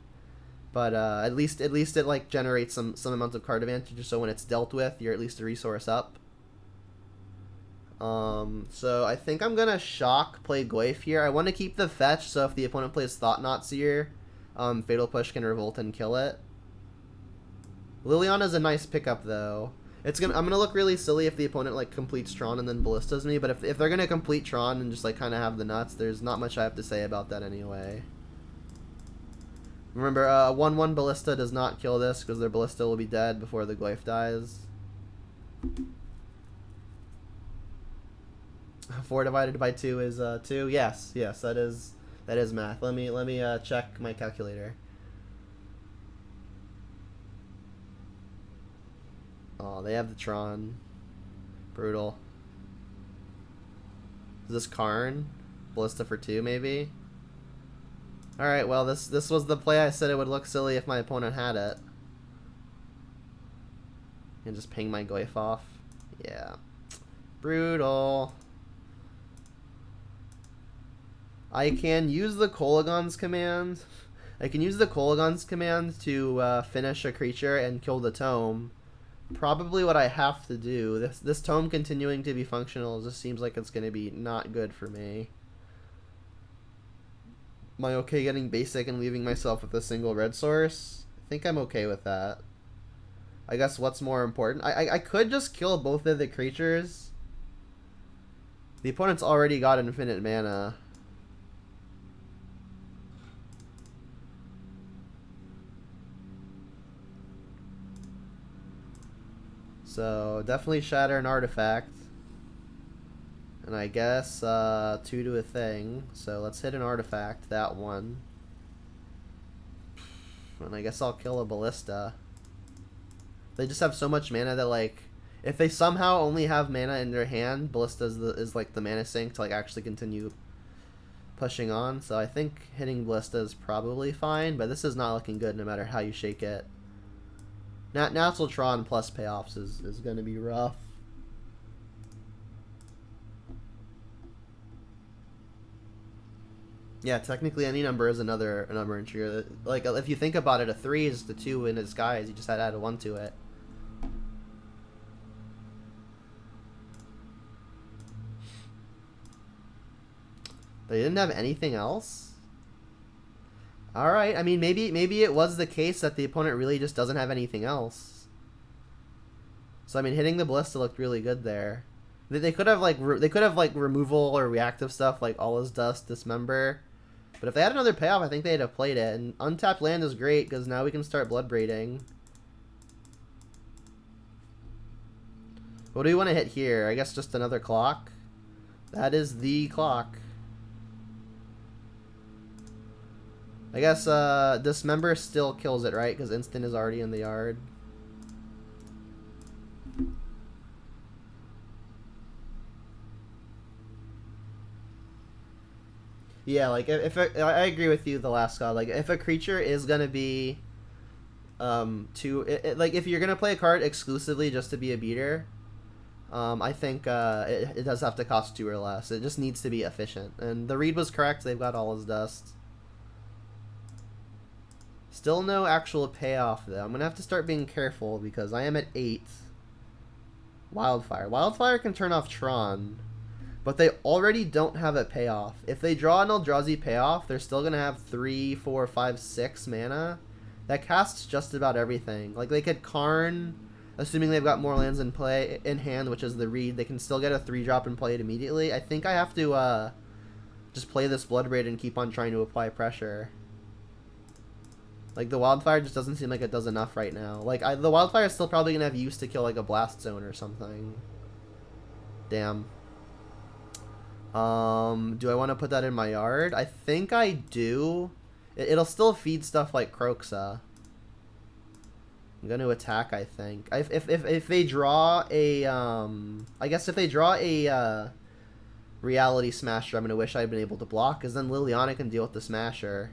But at least it like generates some amount of card advantage, so when it's dealt with, you're at least a resource up. So I think I'm gonna play Goyf here. I want to keep the fetch, so if the opponent plays Thought-Knot Seer, Fatal Push can revolt and kill it. Liliana's a nice pickup though. I'm gonna look really silly if the opponent like completes Tron and then ballistas me, but if they're gonna complete Tron and just like kind of have the nuts, there's not much I have to say about that anyway. Remember, 1/1 Ballista does not kill this because their Ballista will be dead before the Glyph dies. 4 divided by 2 is 2. Yes, that is math. Let me check my calculator. Oh, they have the Tron. Brutal. Is this Karn? Ballista for 2, maybe? Alright, well, this was the play I said it would look silly if my opponent had it. And just ping my Glyph off. Yeah. Brutal. I can use the Kolaghan's command. I can use the Kolaghan's command to finish a creature and kill the tome. Probably what I have to do. This tome continuing to be functional just seems like it's going to be not good for me. Am I okay getting basic and leaving myself with a single red source? I think I'm okay with that. I guess what's more important? I could just kill both of the creatures. The opponent's already got infinite mana. So definitely shatter an artifact. And I guess 2 to a thing. So let's hit an artifact, that one. And I guess I'll kill a Ballista. They just have so much mana that, like, if they somehow only have mana in their hand, Ballista is like the mana sink to like actually continue pushing on. So I think hitting Ballista is probably fine, but this is not looking good no matter how you shake it. Natural Tron plus payoffs is going to be rough. Yeah, technically any number is another number in trigger. Like, if you think about it, a 3 is the 2 in disguise. You just had to add a 1 to it. They didn't have anything else? Alright, I mean, maybe it was the case that the opponent really just doesn't have anything else. So, I mean, hitting the Ballista looked really good there. They could have, like, removal or reactive stuff, like All Is Dust, Dismember. But if they had another payoff, I think they'd have played it. And untapped land is great, because now we can start Bloodbraiding. What do we want to hit here? I guess just another clock. That is the clock. I guess Dismember still kills it, right? Because instant is already in the yard. Yeah, like I agree with you, the last god. Like if a creature is gonna be, like if you're gonna play a card exclusively just to be a beater, I think it does have to cost 2 or less. It just needs to be efficient. And the read was correct. They've got All His Dust. Still no actual payoff though. I'm gonna have to start being careful because I am at 8. Wildfire. Wildfire can turn off Tron. But they already don't have a payoff. If they draw an Eldrazi payoff, they're still going to have 3, 4, 5, 6 mana. That casts just about everything. Like, they could Karn, assuming they've got more lands in hand, which is the read. They can still get a 3-drop and play it immediately. I think I have to just play this Bloodbraid and keep on trying to apply pressure. Like, the Wildfire just doesn't seem like it does enough right now. Like, the Wildfire is still probably going to have use to kill, like, a Blast Zone or something. Damn. Do I want to put that in my yard? I think I do. It'll still feed stuff like Kroxa. I'm going to attack, I think. If they draw a, I guess if they draw a, Reality Smasher, I'm going to wish I'd been able to block, because then Liliana can deal with the Smasher.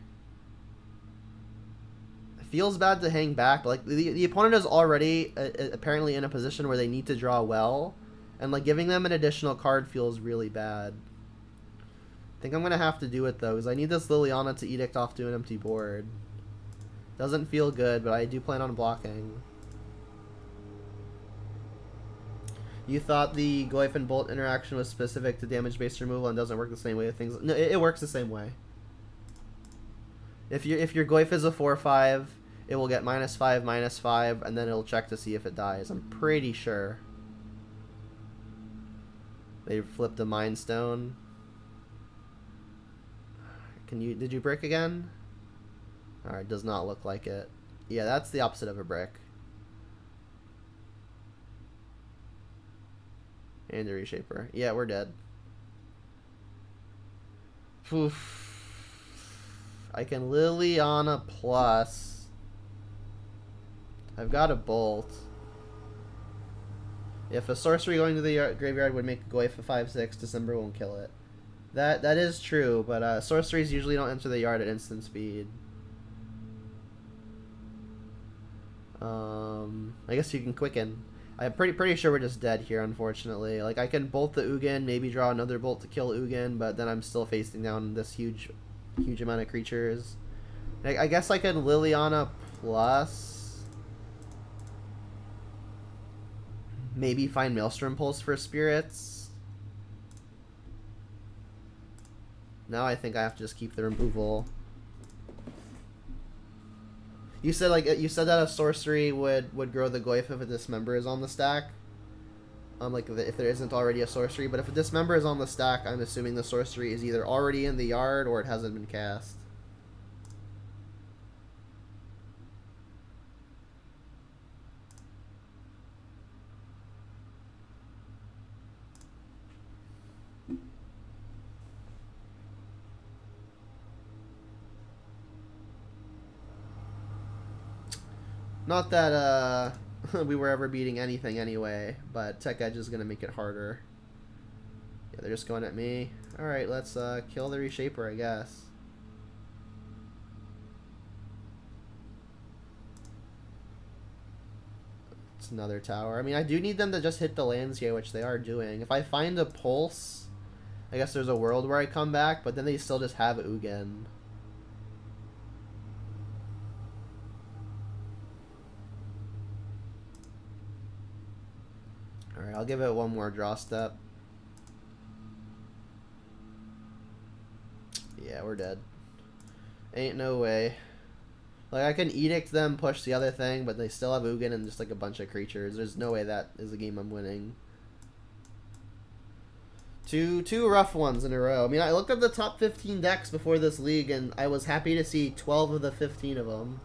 It feels bad to hang back, but, like, the opponent is already, apparently in a position where they need to draw well, and, like, giving them an additional card feels really bad. I think I'm going to have to do it, though, because I need this Liliana to Edict off to an empty board. Doesn't feel good, but I do plan on blocking. You thought the Glyph and Bolt interaction was specific to damage-based removal and doesn't work the same way with things... No, it works the same way. If your Glyph is a 4/5, it will get -5, -5, and then it'll check to see if it dies. I'm pretty sure. They flipped a Mind Stone. Did you brick again? Alright, does not look like it. Yeah, that's the opposite of a brick. And a reshaper. Yeah, we're dead. Oof. I can Liliana plus. I've got a bolt. If a sorcery going to the graveyard would make a Goyf a 5/6, December won't kill it. That is true, but sorceries usually don't enter the yard at instant speed. I guess you can quicken. I'm pretty sure we're just dead here, unfortunately. Like, I can bolt the Ugin, maybe draw another bolt to kill Ugin, but then I'm still facing down this huge amount of creatures. I guess I can Liliana plus. Maybe find Maelstrom Pulse for spirits. Now I think I have to just keep the removal. You said that a sorcery would grow the Goyf if a dismember is on the stack. Like if there isn't already a sorcery, but if a dismember is on the stack, I'm assuming the sorcery is either already in the yard or it hasn't been cast. Not that we were ever beating anything anyway, but Tech Edge is gonna make it harder. Yeah, they're just going at me. Alright, let's kill the Reshaper, I guess. It's another tower. I mean, I do need them to just hit the lands here, which they are doing. If I find a Pulse, I guess there's a world where I come back, but then they still just have Ugin. Alright, I'll give it one more draw step. Yeah, we're dead. Ain't no way. Like, I can Edict them, push the other thing, but they still have Ugin and just like a bunch of creatures. There's no way that is a game I'm winning. Two rough ones in a row. I mean, I looked at the top 15 decks before this league, and I was happy to see 12 of the 15 of them.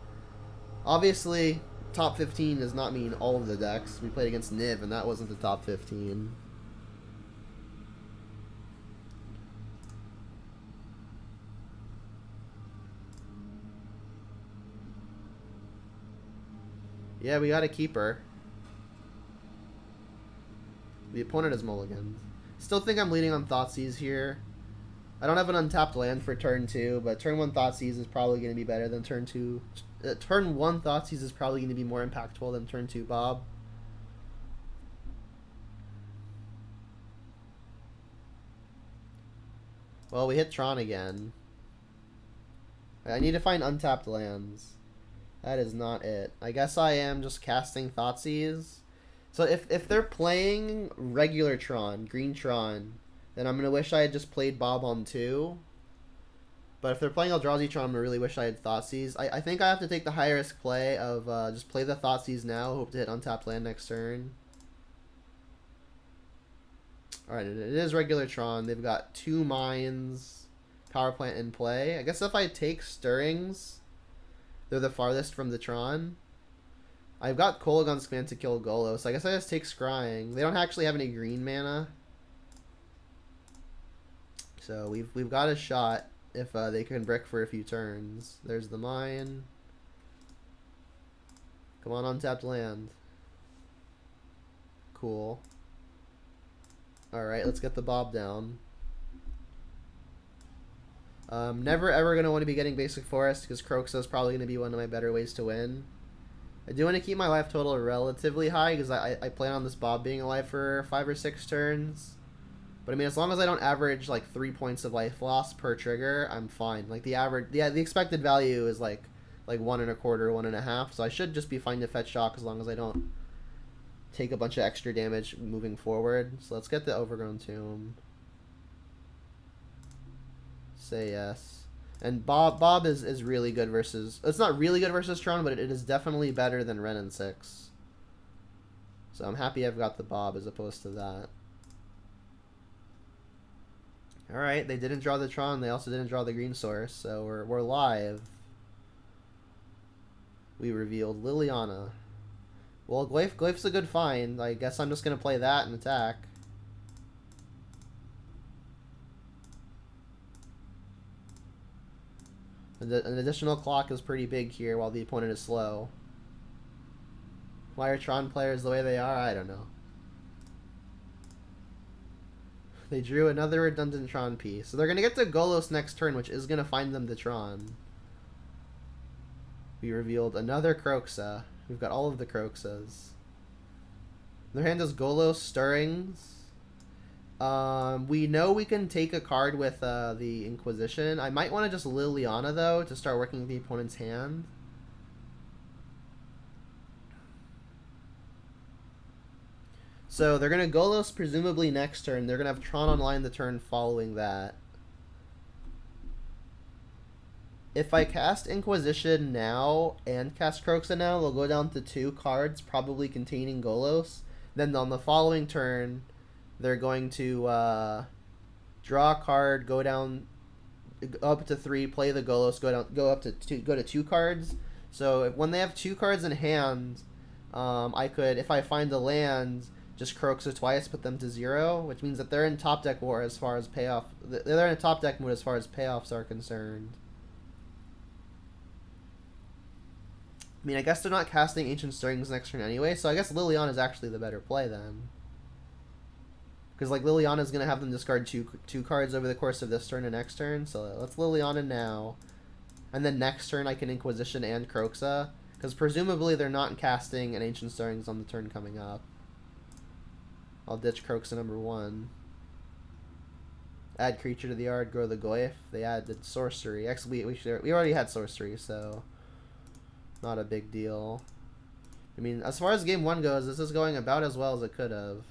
Obviously, top 15 does not mean all of the decks. We played against Niv, and that wasn't the top 15. Yeah, we got a keeper. The opponent is mulligans. Still think I'm leading on Thoughtseize here. I don't have an untapped land for turn 2, but turn 1 Thoughtseize is probably going to be better than turn 2. Turn 1 Thoughtseize is probably going to be more impactful than turn 2 Bob. Well, we hit Tron again. I need to find untapped lands. That is not it. I guess I am just casting Thoughtseize. So if they're playing regular Tron, green Tron, then I'm going to wish I had just played Bob on 2. But if they're playing Eldrazi Tron, I'm going to really wish I had Thoughtseize. I think I have to take the high risk play of just play the Thoughtseize now, hope to hit untapped land next turn. Alright, it is regular Tron. They've got 2 mines, power plant in play. I guess if I take Stirrings, they're the farthest from the Tron. I've got Kolaghan's Command to kill Golo, so I guess I just take Scrying. They don't actually have any green mana. So we've got a shot if they can brick for a few turns. There's the mine. Come on, untapped land. Cool. Alright, let's get the Bob down. Never ever going to want to be getting Basic Forest because Croxa is probably going to be one of my better ways to win. I do want to keep my life total relatively high because I plan on this Bob being alive for 5 or 6 turns. But I mean, as long as I don't average like 3 points of life loss per trigger, I'm fine. Like the expected value is like 1.25, 1.5. So I should just be fine to fetch shock as long as I don't take a bunch of extra damage moving forward. So let's get the Overgrown Tomb. Say yes. And Bob is really good versus... It's not really good versus Tron, but it is definitely better than Ren and 6. So I'm happy I've got the Bob as opposed to that. Alright, they didn't draw the Tron. They also didn't draw the green source. So we're live. We revealed Liliana. Well, Glyph's a good find. I guess I'm just going to play that and attack. An additional clock is pretty big here while the opponent is slow. Why are Tron players the way they are? I don't know. They drew another redundant Tron piece. So they're going to get to Golos next turn, which is going to find them to Tron. We revealed another Kroxa. We've got all of the Kroxas. Their hand is Golos Stirrings. We know we can take a card with the Inquisition. I might want to just Liliana, though, to start working the opponent's hand. So they're going to Golos presumably next turn. They're going to have Tron online the turn following that. If I cast Inquisition now and cast Kroxa now, they'll go down to 2 cards, probably containing Golos. Then on the following turn, they're going to draw a card, go down up to 3, play the Golos, go up to 2 cards. So when they have 2 cards in hand, I could, if I find a land, just Kroxa twice, put them to 0, which means that they're in top deck war as far as payoff. They're in a top deck mode as far as payoffs are concerned. I mean, I guess they're not casting Ancient Stirrings next turn anyway, so I guess Liliana is actually the better play then. Because, like, Liliana is going to have them discard two cards over the course of this turn and next turn, so let's Liliana now. And then next turn I can Inquisition and Kroxa, because presumably they're not casting an Ancient Stirrings on the turn coming up. I'll ditch Kroxa number 1. Add creature to the yard, grow the Goyf. They added sorcery. Actually, we already had sorcery, so not a big deal. I mean, as far as game 1 goes, this is going about as well as it could have.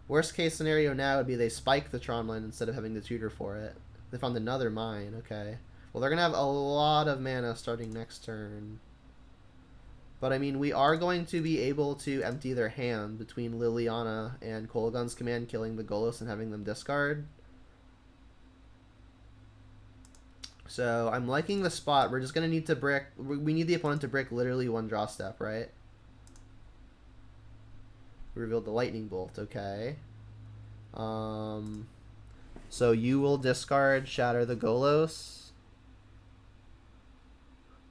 Worst case scenario now would be they spike the Tron line instead of having to tutor for it. They found another mine, okay. Well, they're going to have a lot of mana starting next turn. But, I mean, we are going to be able to empty their hand between Liliana and Kolaghan's Command killing the Golos and having them discard. So, I'm liking the spot. We're just going to need to brick... We need the opponent to brick literally 1 draw step, right? We revealed the Lightning Bolt, okay. So, you will discard Shatter the Golos.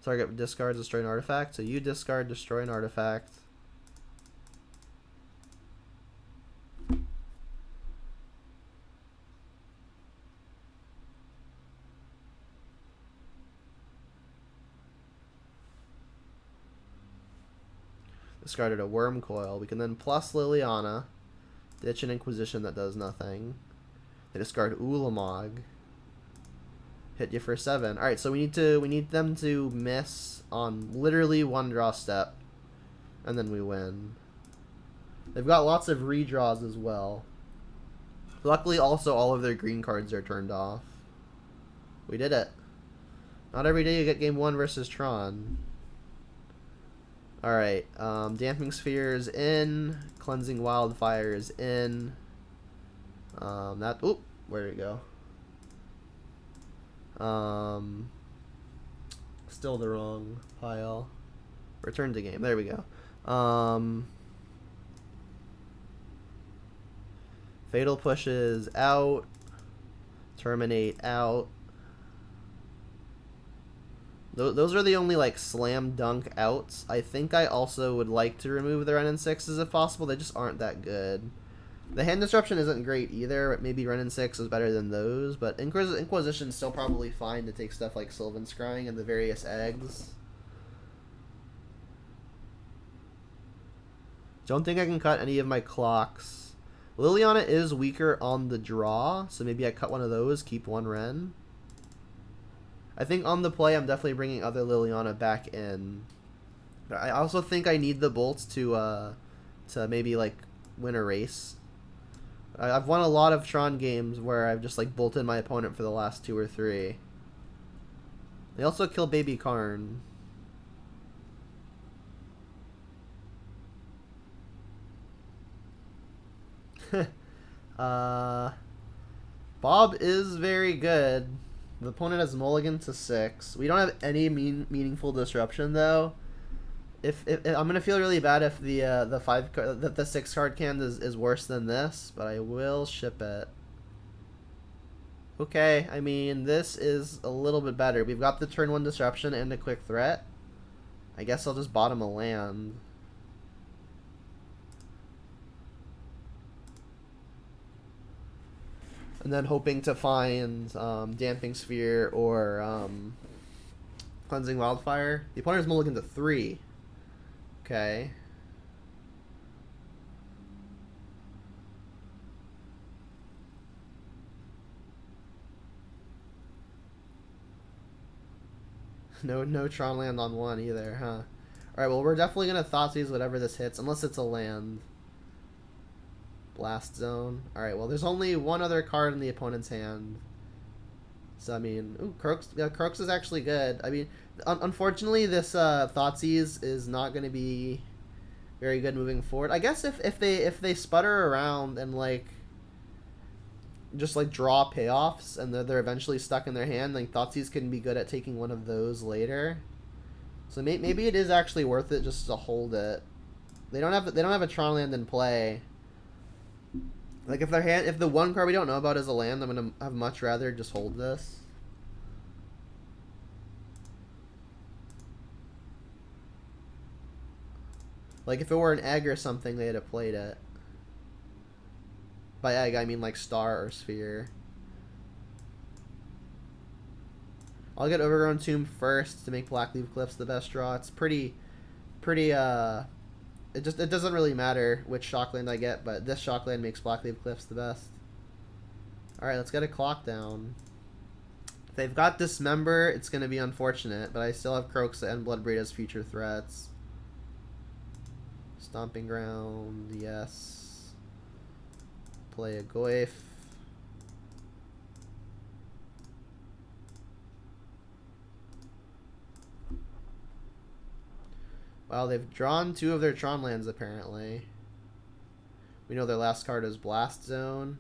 Target discards, destroy an artifact. So, you discard, destroy an artifact. Discarded a Worm Coil. We can then plus Liliana. Ditch an Inquisition that does nothing. They discard Ulamog. Hit you for 7. Alright, so we need them to miss on literally 1 draw step. And then we win. They've got lots of redraws as well. Luckily, also, all of their green cards are turned off. We did it. Not every day you get game 1 versus Tron. Alright, Damping Sphere is in. Cleansing Wildfire is in. Oop, where'd it go? Still the wrong pile. Return to game. There we go. Fatal Pushes out. Terminate out. Those are the only, like, slam dunk outs. I think I also would like to remove the Ren and 6s if possible. They just aren't that good. The hand disruption isn't great either. Maybe Ren and 6 is better than those. But Inquisition's still probably fine to take stuff like Sylvan Scrying and the various eggs. Don't think I can cut any of my clocks. Liliana is weaker on the draw, so maybe I cut one of those, keep 1 Ren. I think on the play, I'm definitely bringing other Liliana back in. But I also think I need the bolts to maybe, like, win a race. I've won a lot of Tron games where I've just, like, bolted my opponent for the last 2 or 3. They also kill Baby Karn. Bob is very good. The opponent has mulligan to 6. We don't have any meaningful disruption, though. If I'm gonna feel really bad if the 6 card can is worse than this, but I will ship it. Okay, I mean, this is a little bit better. We've got the turn 1 disruption and a quick threat. I guess I'll just bottom a land. And then hoping to find Damping Sphere or Cleansing Wildfire. The opponent is mulligan to 3. Okay. No Tron land on 1 either, huh? Alright, well, we're definitely going to Thoughtseize whatever this hits, unless it's a land. Blast Zone. Alright, well, there's only one other card in the opponent's hand. So, I mean, ooh, Croaks is actually good. I mean, unfortunately, this Thoughtseize is not going to be very good moving forward. I guess if they sputter around and, like, just like draw payoffs and they're eventually stuck in their hand, like Thoughtseize can be good at taking one of those later. So maybe it is actually worth it just to hold it. They don't have a Tron land in play. Like if the one card we don't know about is a land, I'm gonna have much rather just hold this. Like if it were an egg or something, they'd have played it. By egg, I mean like star or sphere. I'll get Overgrown Tomb first to make Blackleaf Cliffs the best draw. It's pretty, it doesn't really matter which Shockland I get, but this Shockland makes Blackleaf Cliffs the best. Alright, let's get a clock down. If they've got Dismember, it's going to be unfortunate, but I still have Kroxa and Bloodbraid as future threats. Stomping Ground, yes. Play a Goyf. Wow, they've drawn 2 of their Tron lands apparently. We know their last card is Blast Zone.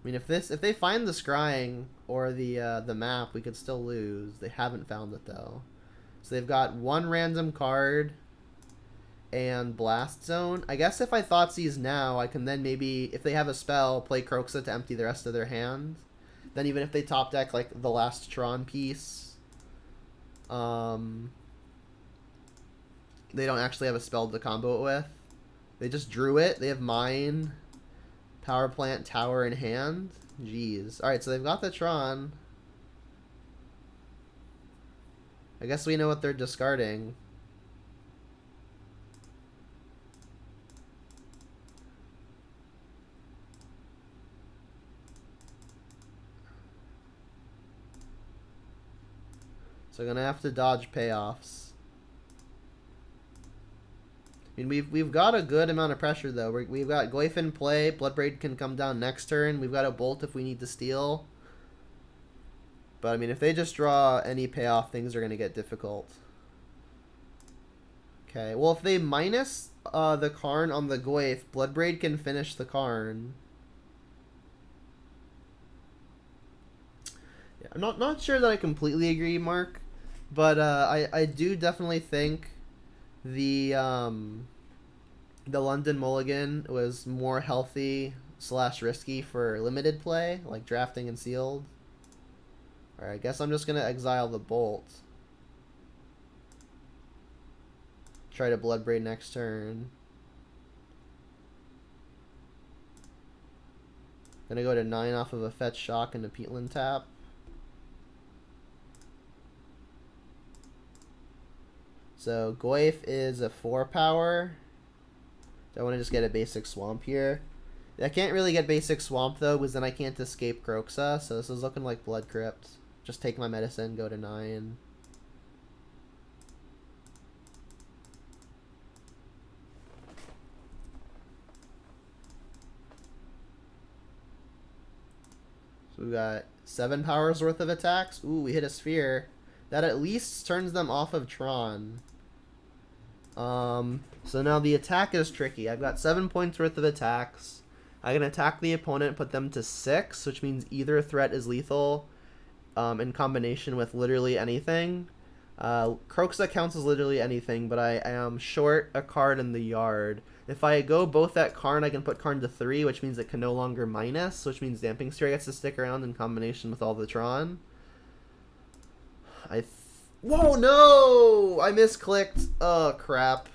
I mean, if they find the Scrying or the map, we could still lose. They haven't found it though. So they've got 1 random card and Blast Zone. I guess if I Thoughtseize now, I can then maybe, if they have a spell, play Kroxa to empty the rest of their hand. Then even if they top deck like the last Tron piece, they don't actually have a spell to combo it with. They just drew it. They have Mine, Power Plant, Tower in hand. Jeez. Alright, so they've got the Tron. I guess we know what they're discarding. So I'm gonna have to dodge payoffs. I mean, we've got a good amount of pressure though. We've got Goyf in play. Bloodbraid can come down next turn. We've got a Bolt if we need to steal. But I mean, if they just draw any payoff, things are gonna get difficult. Okay. Well, if they minus the Karn on the Goyf, Bloodbraid can finish the Karn. Yeah, I'm not sure that I completely agree, Mark. But I do definitely think the London Mulligan was more healthy / risky for limited play, like drafting and sealed. Alright, I guess I'm just going to exile the Bolt. Try to Bloodbraid next turn. Gonna go to 9 off of a Fetch Shock and a Peatland tap. So Goyf is a 4 power. So I want to just get a basic Swamp here. I can't really get basic Swamp though, because then I can't escape Kroxa. So this is looking like Blood Crypt. Just take my medicine, go to 9. So we got 7 powers worth of attacks. Ooh, we hit a sphere. That at least turns them off of Tron. So now the attack is tricky. I've got 7 points worth of attacks. I can attack the opponent, put them to 6, which means either threat is lethal in combination with literally anything. Kroxa counts as literally anything, but I am short a card in the yard. If I go both at Karn, I can put Karn to 3, which means it can no longer minus, which means Damping Sphere gets to stick around in combination with all the Tron. Whoa, no! I misclicked. Oh, crap.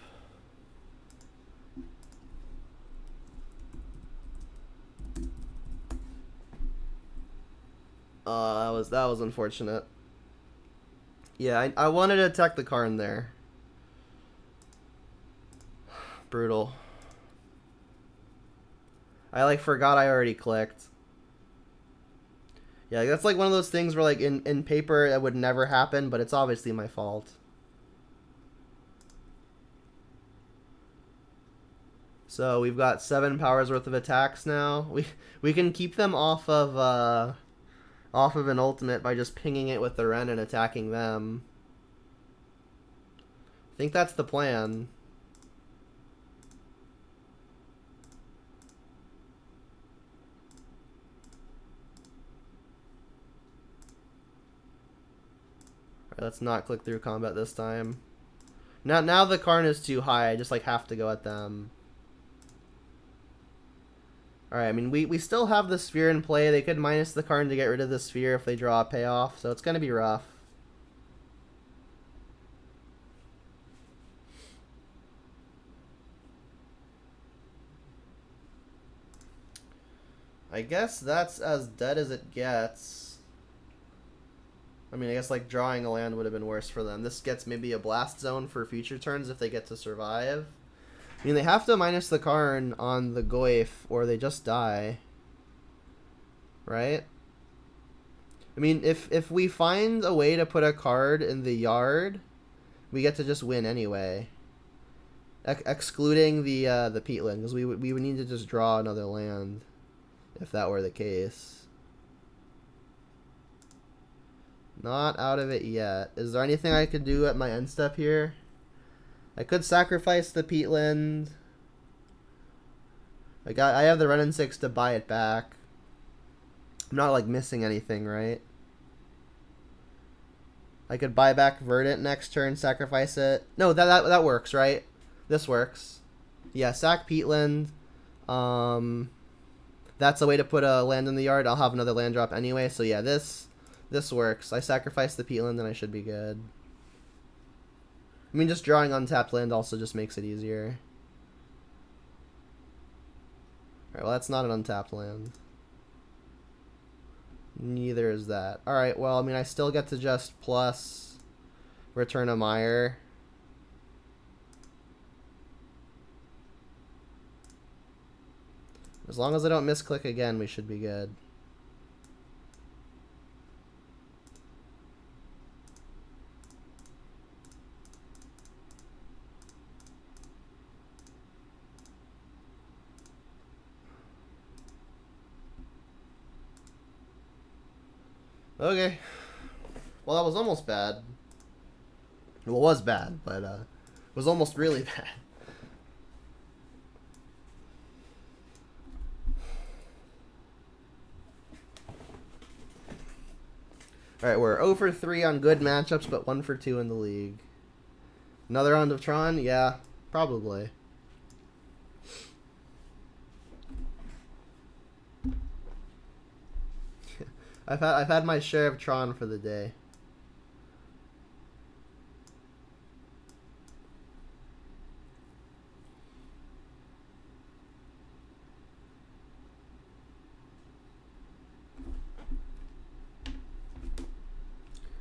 That was unfortunate. Yeah, I wanted to attack the Karn there. Brutal. I forgot I already clicked. Yeah, that's like one of those things where in paper that would never happen, but it's obviously my fault. So we've got 7 powers worth of attacks now. We can keep them off of an ultimate by just pinging it with the Ren and attacking them. I think that's the plan. Alright, let's not click through combat this time. Now the Karn is too high. I just have to go at them. Alright, I mean, we still have the sphere in play. They could minus the Karn to get rid of the sphere if they draw a payoff, so it's going to be rough. I guess that's as dead as it gets. I mean, I guess drawing a land would have been worse for them. This gets maybe a blast zone for future turns if they get to survive. I mean, they have to minus the Karn on the Goyf, or they just die. Right? I mean, if we find a way to put a card in the yard, we get to just win anyway. Excluding the peatland, because we would need to just draw another land, if that were the case. Not out of it yet. Is there anything I could do at my end step here? I could sacrifice the peatland. I have the Ren and 6 to buy it back. I'm not missing anything, right? I could buy back Verdant next turn, sacrifice it. No, that works, right? This works. Yeah, sack peatland. That's a way to put a land in the yard. I'll have another land drop anyway, so yeah, this works. I sacrifice the peatland and I should be good. I mean, just drawing untapped land also just makes it easier. Alright, well, that's not an untapped land. Neither is that. Alright, well, I mean, I still get to just plus return a Mire. As long as I don't misclick again, we should be good. Okay. Well, that was almost bad. Well, it was bad, but it was almost really bad. Alright, we're 0 for 3 on good matchups, but 1 for 2 in the league. Another round of Tron? Yeah, probably. I've had my share of Tron for the day.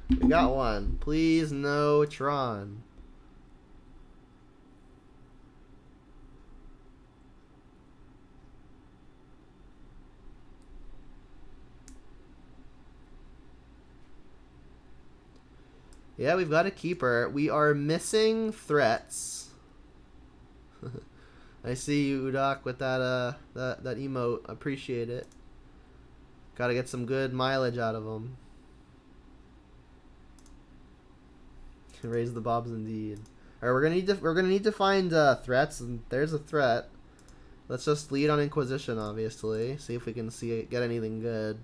We got one. Please no Tron. Yeah, we've got a keeper. We are missing threats. I see you, Udoc, with that emote. Appreciate it. Gotta get some good mileage out of them. Raise the bobs indeed. Alright, we're gonna need to find threats, and there's a threat. Let's just lead on Inquisition, obviously. See if we can get anything good.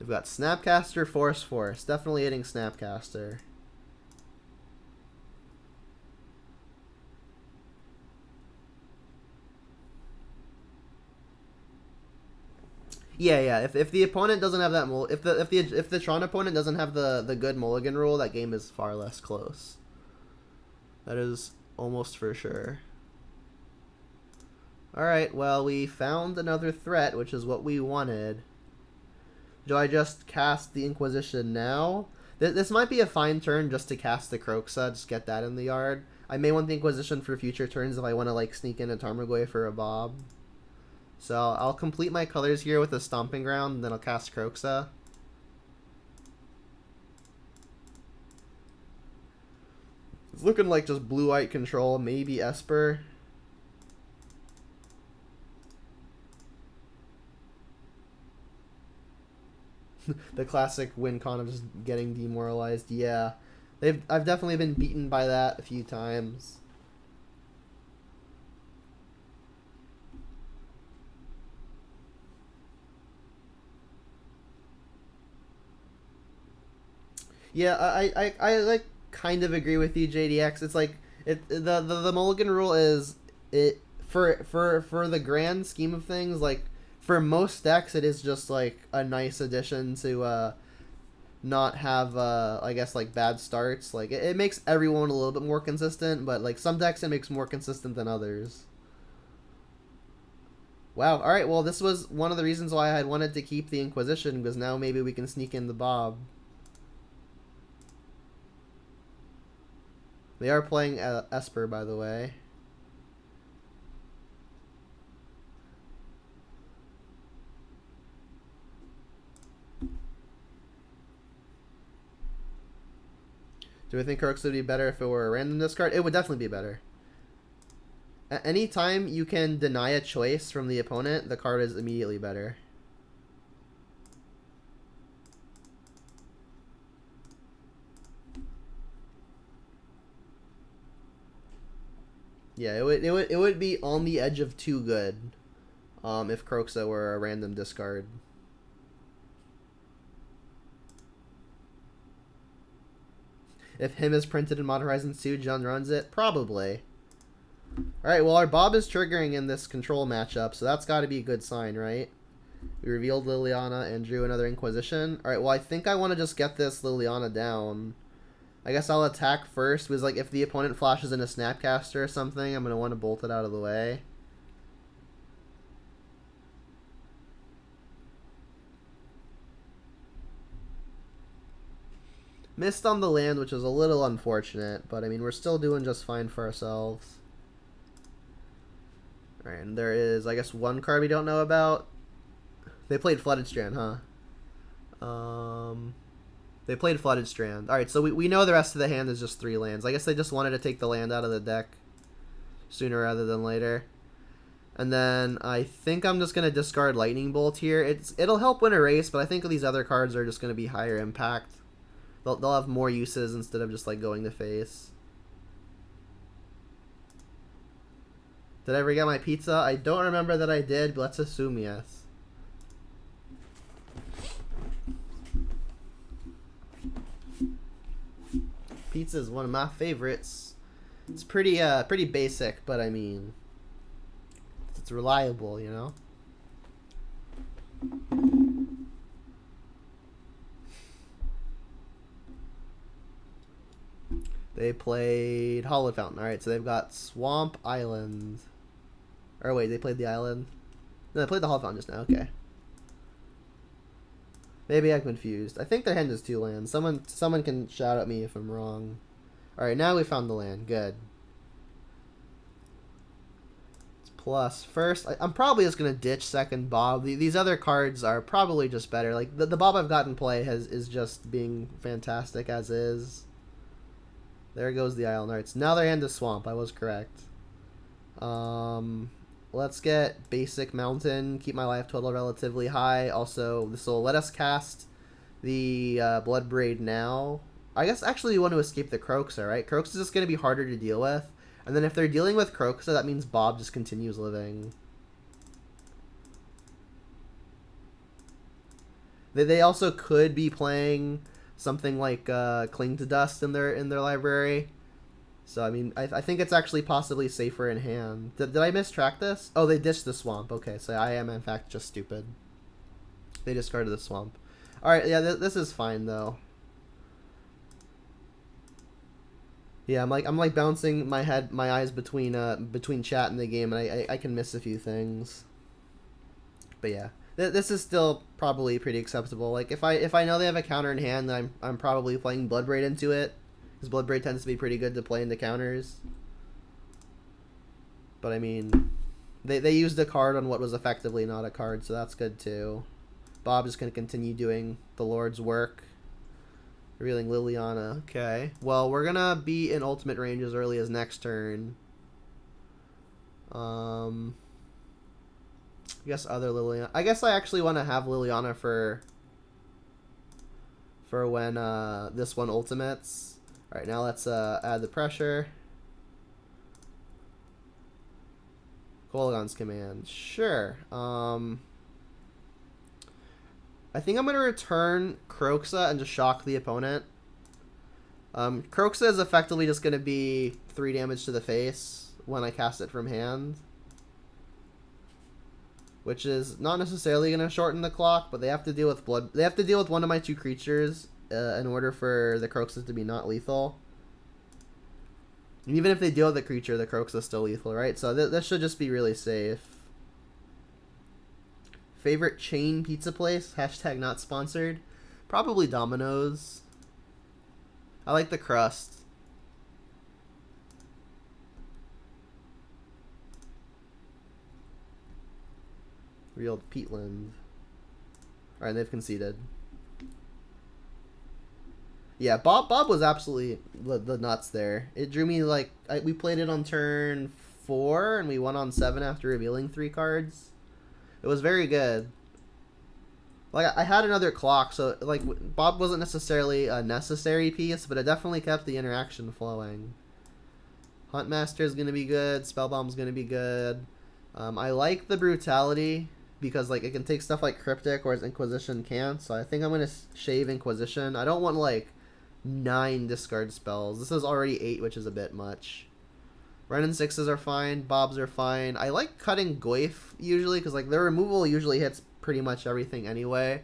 We've got Snapcaster, Force. Definitely hitting Snapcaster. Yeah. If the opponent doesn't have that if the Tron opponent doesn't have the good mulligan rule, that game is far less close. That is almost for sure. All right. Well, we found another threat, which is what we wanted. Do I just cast the Inquisition now? This might be a fine turn just to cast the Kroxa, just get that in the yard. I may want the Inquisition for future turns if I want to like sneak in a Tarmogoyf for a Bob. So I'll complete my colors here with a Stomping Ground, and then I'll cast Kroxa. It's looking like just blue-white control, maybe Esper. The classic win con of just getting demoralized. Yeah, I've definitely been beaten by that a few times. Yeah, I like kind of agree with you, JDX. It's like the mulligan rule is it for the grand scheme of things, like for most decks it is just like a nice addition to not have I guess like bad starts. Like it makes everyone a little bit more consistent, but like some decks it makes more consistent than others. Wow, alright, well this was one of the reasons why I had wanted to keep the Inquisition, because now maybe we can sneak in the Bob. They are playing Esper, by the way. Do I think Kroxa would be better if it were a random discard? It would definitely be better. Anytime you can deny a choice from the opponent, the card is immediately better. Yeah, it would be on the edge of too good, if Kroxa were a random discard. If him is printed in Modern Horizons 2, John runs it? Probably. Alright, well our Bob is triggering in this control matchup, so that's got to be a good sign, right? We revealed Liliana and drew another Inquisition. Alright, well I think I want to just get this Liliana down. I guess I'll attack first, because like if the opponent flashes in a Snapcaster or something, I'm going to want to bolt it out of the way. Missed on the land, which is a little unfortunate, but I mean, we're still doing just fine for ourselves. Alright, and there is, I guess, one card we don't know about. They played Flooded Strand, huh? They played Flooded Strand. Alright, so we know the rest of the hand is just 3 lands. I guess they just wanted to take the land out of the deck sooner rather than later. And then I think I'm just going to discard Lightning Bolt here. It'll help win a race, but I think these other cards are just going to be higher impact. They'll have more uses instead of just like going to face. Did I ever get my pizza? I don't remember that I did, but let's assume yes. Pizza is one of my favorites. It's pretty basic, but I mean, it's reliable, you know? They played Hollowed Fountain. Alright, so they've got Swamp Island. Or wait, they played the island? No, they played the Hollowed Fountain just now. Okay. Maybe I'm confused. I think their hand is 2 lands. Someone can shout at me if I'm wrong. Alright, now we found the land. Good. It's plus. First, I'm probably just going to ditch second Bob. These other cards are probably just better. Like, the Bob I've got in play is just being fantastic as is. There goes the Island Arts. Now their hand is Swamp. I was correct. Let's get Basic Mountain. Keep my life total relatively high. Also, this will let us cast the Blood Braid now. I guess actually you want to escape the Kroxa, right? Kroxa is just going to be harder to deal with. And then if they're dealing with Kroxa, that means Bob just continues living. They also could be playing something like Cling to Dust in their library. So I mean, I think it's actually possibly safer in hand. Did I mistrack this? Oh, they ditched the swamp. Okay, so I am in fact just stupid. They discarded the swamp. All right, yeah, this is fine though. Yeah, I'm like bouncing my eyes between chat and the game, and I can miss a few things. But yeah, this is still probably pretty acceptable. Like if I know they have a counter in hand, then I'm probably playing Bloodbraid into it, because Bloodbraid tends to be pretty good to play into counters. But I mean, they used a card on what was effectively not a card, so that's good too. Bob is going to continue doing the Lord's work. Revealing Liliana. Okay. Well, we're going to be in ultimate range as early as next turn. I guess other Liliana. I guess I actually want to have Liliana for when this one ultimates. Alright, now let's add the pressure. Kolaghan's Command. Sure. I think I'm going to return Kroxa and just shock the opponent. Kroxa is effectively just going to be 3 damage to the face when I cast it from hand. Which is not necessarily going to shorten the clock, but they have to deal with They have to deal with one of my 2 creatures in order for the Kroxa to be not lethal. And even if they deal with the creature, the Kroxa is still lethal, right? So this should just be really safe. Favorite chain pizza place? Hashtag not sponsored. Probably Domino's. I like the crust. Reeled Peatland. Alright, they've conceded. Yeah, Bob was absolutely the nuts there. It drew me like... we played it on turn 4, and we won on 7 after revealing 3 cards. It was very good. Like, I had another clock, so, like, Bob wasn't necessarily a necessary piece, but it definitely kept the interaction flowing. Huntmaster is going to be good. Spellbomb's going to be good. I like the Brutality, because, like, it can take stuff like Cryptic, whereas Inquisition can't, so I think I'm going to shave Inquisition. I don't want, like, 9 discard spells. This is already 8, which is a bit much. Ren and 6s are fine. Bobs are fine. I like cutting Goyf usually because like their removal usually hits pretty much everything anyway.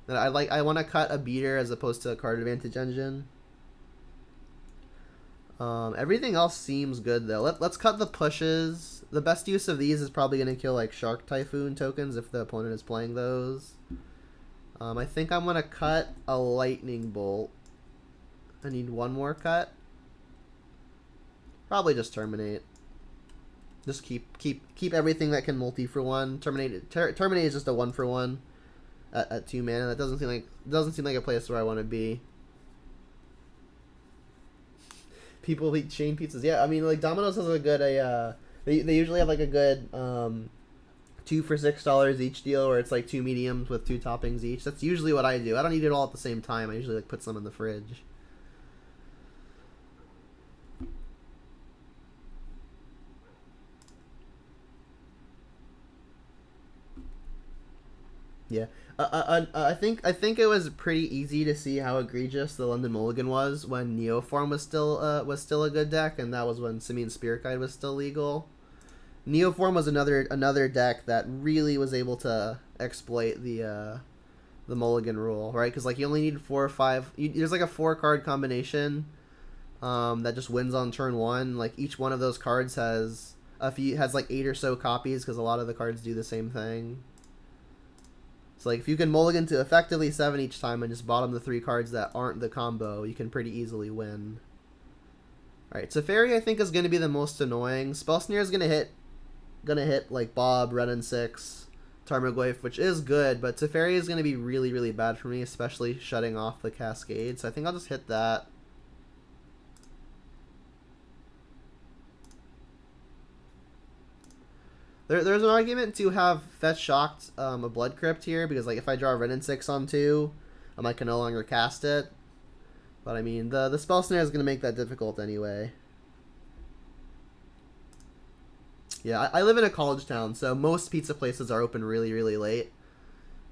And I want to cut a beater as opposed to a card advantage engine. Everything else seems good though. Let's cut the pushes. The best use of these is probably going to kill like Shark Typhoon tokens if the opponent is playing those. I think I'm going to cut a Lightning Bolt. I need one more cut. Probably just terminate. Just keep everything that can multi for 1. Terminate is just a 1 for 1 at 2 mana. That doesn't seem like a place where I want to be. People eat chain pizzas. Yeah, I mean like Domino's has a good they usually have like a good 2 for $6 each deal where it's like 2 mediums with 2 toppings each. That's usually what I do. I don't eat it all at the same time. I usually like put some in the fridge. Yeah, I think it was pretty easy to see how egregious the London Mulligan was when Neoform was still a good deck, and that was when Simian Spirit Guide was still legal. Neoform was another deck that really was able to exploit the Mulligan rule, right? Because like you only need 4 or 5. There's like a 4-card combination that just wins on turn 1. Like each one of those cards has like 8 or so copies because a lot of the cards do the same thing. So like if you can mulligan to effectively 7 each time and just bottom the 3 cards that aren't the combo, you can pretty easily win. Alright, Teferi I think is going to be the most annoying. Spellsnare is going to hit like Bob, Red and 6, Tarmogoyf, which is good, but Teferi is going to be really, really bad for me, especially shutting off the Cascade. So I think I'll just hit that. There's an argument to have Fetch Shocked a Blood Crypt here, because like if I draw Ren and 6 on 2, I can no longer cast it. But I mean, the Spell Snare is going to make that difficult anyway. Yeah, I live in a college town, so most pizza places are open really, really late.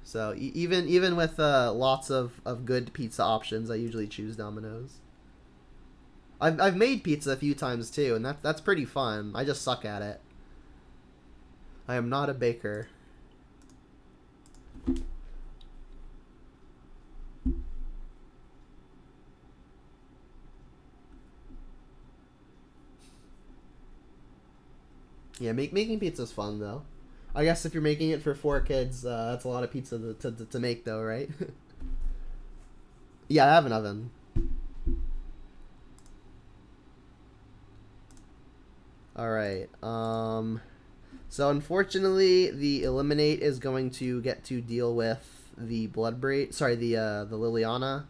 So even with lots of good pizza options, I usually choose Domino's. I've made pizza a few times too, and that's pretty fun. I just suck at it. I am not a baker. Yeah, making pizza's fun though. I guess if you're making it for 4 kids, that's a lot of pizza to make though, right? Yeah, I have an oven. All right. So unfortunately, the eliminate is going to get to deal with the Bloodbraid. Sorry, the Liliana.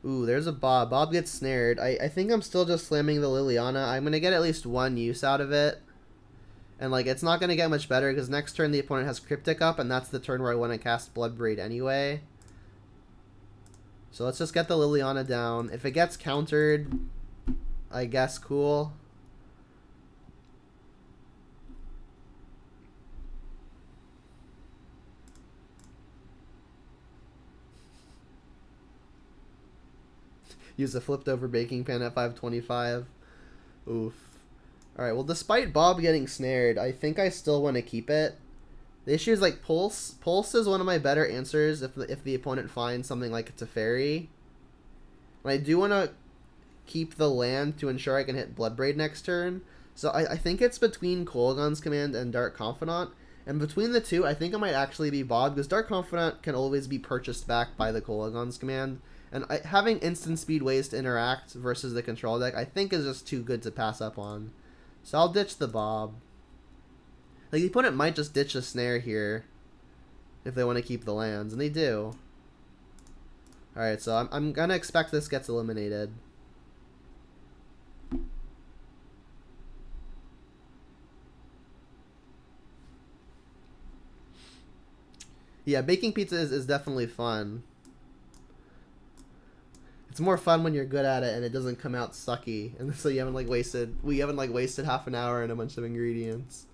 Ooh, there's a Bob. Bob gets snared. I think I'm still just slamming the Liliana. I'm gonna get at least 1 use out of it. And like it's not gonna get much better because next turn the opponent has Cryptic up, and that's the turn where I want to cast Bloodbraid anyway. So let's just get the Liliana down. If it gets countered, I guess cool. Use a flipped over baking pan at 525. Oof. Alright, well despite Bob getting snared, I think I still want to keep it. The issue is like Pulse. Pulse is one of my better answers if the opponent finds something like a Teferi. And I do want to keep the land to ensure I can hit Bloodbraid next turn. So I think it's between Kolaghan's Command and Dark Confidant. And between the two, I think it might actually be Bob, because Dark Confidant can always be purchased back by the Kolaghan's Command. And having instant speed ways to interact versus the control deck, I think is just too good to pass up on. So I'll ditch the Bob. Like, the opponent might just ditch a snare here if they want to keep the lands, and they do. Alright, so I'm gonna expect this gets eliminated. Yeah, baking pizza is definitely fun. It's more fun when you're good at it and it doesn't come out sucky, and so you haven't like wasted half an hour and a bunch of ingredients.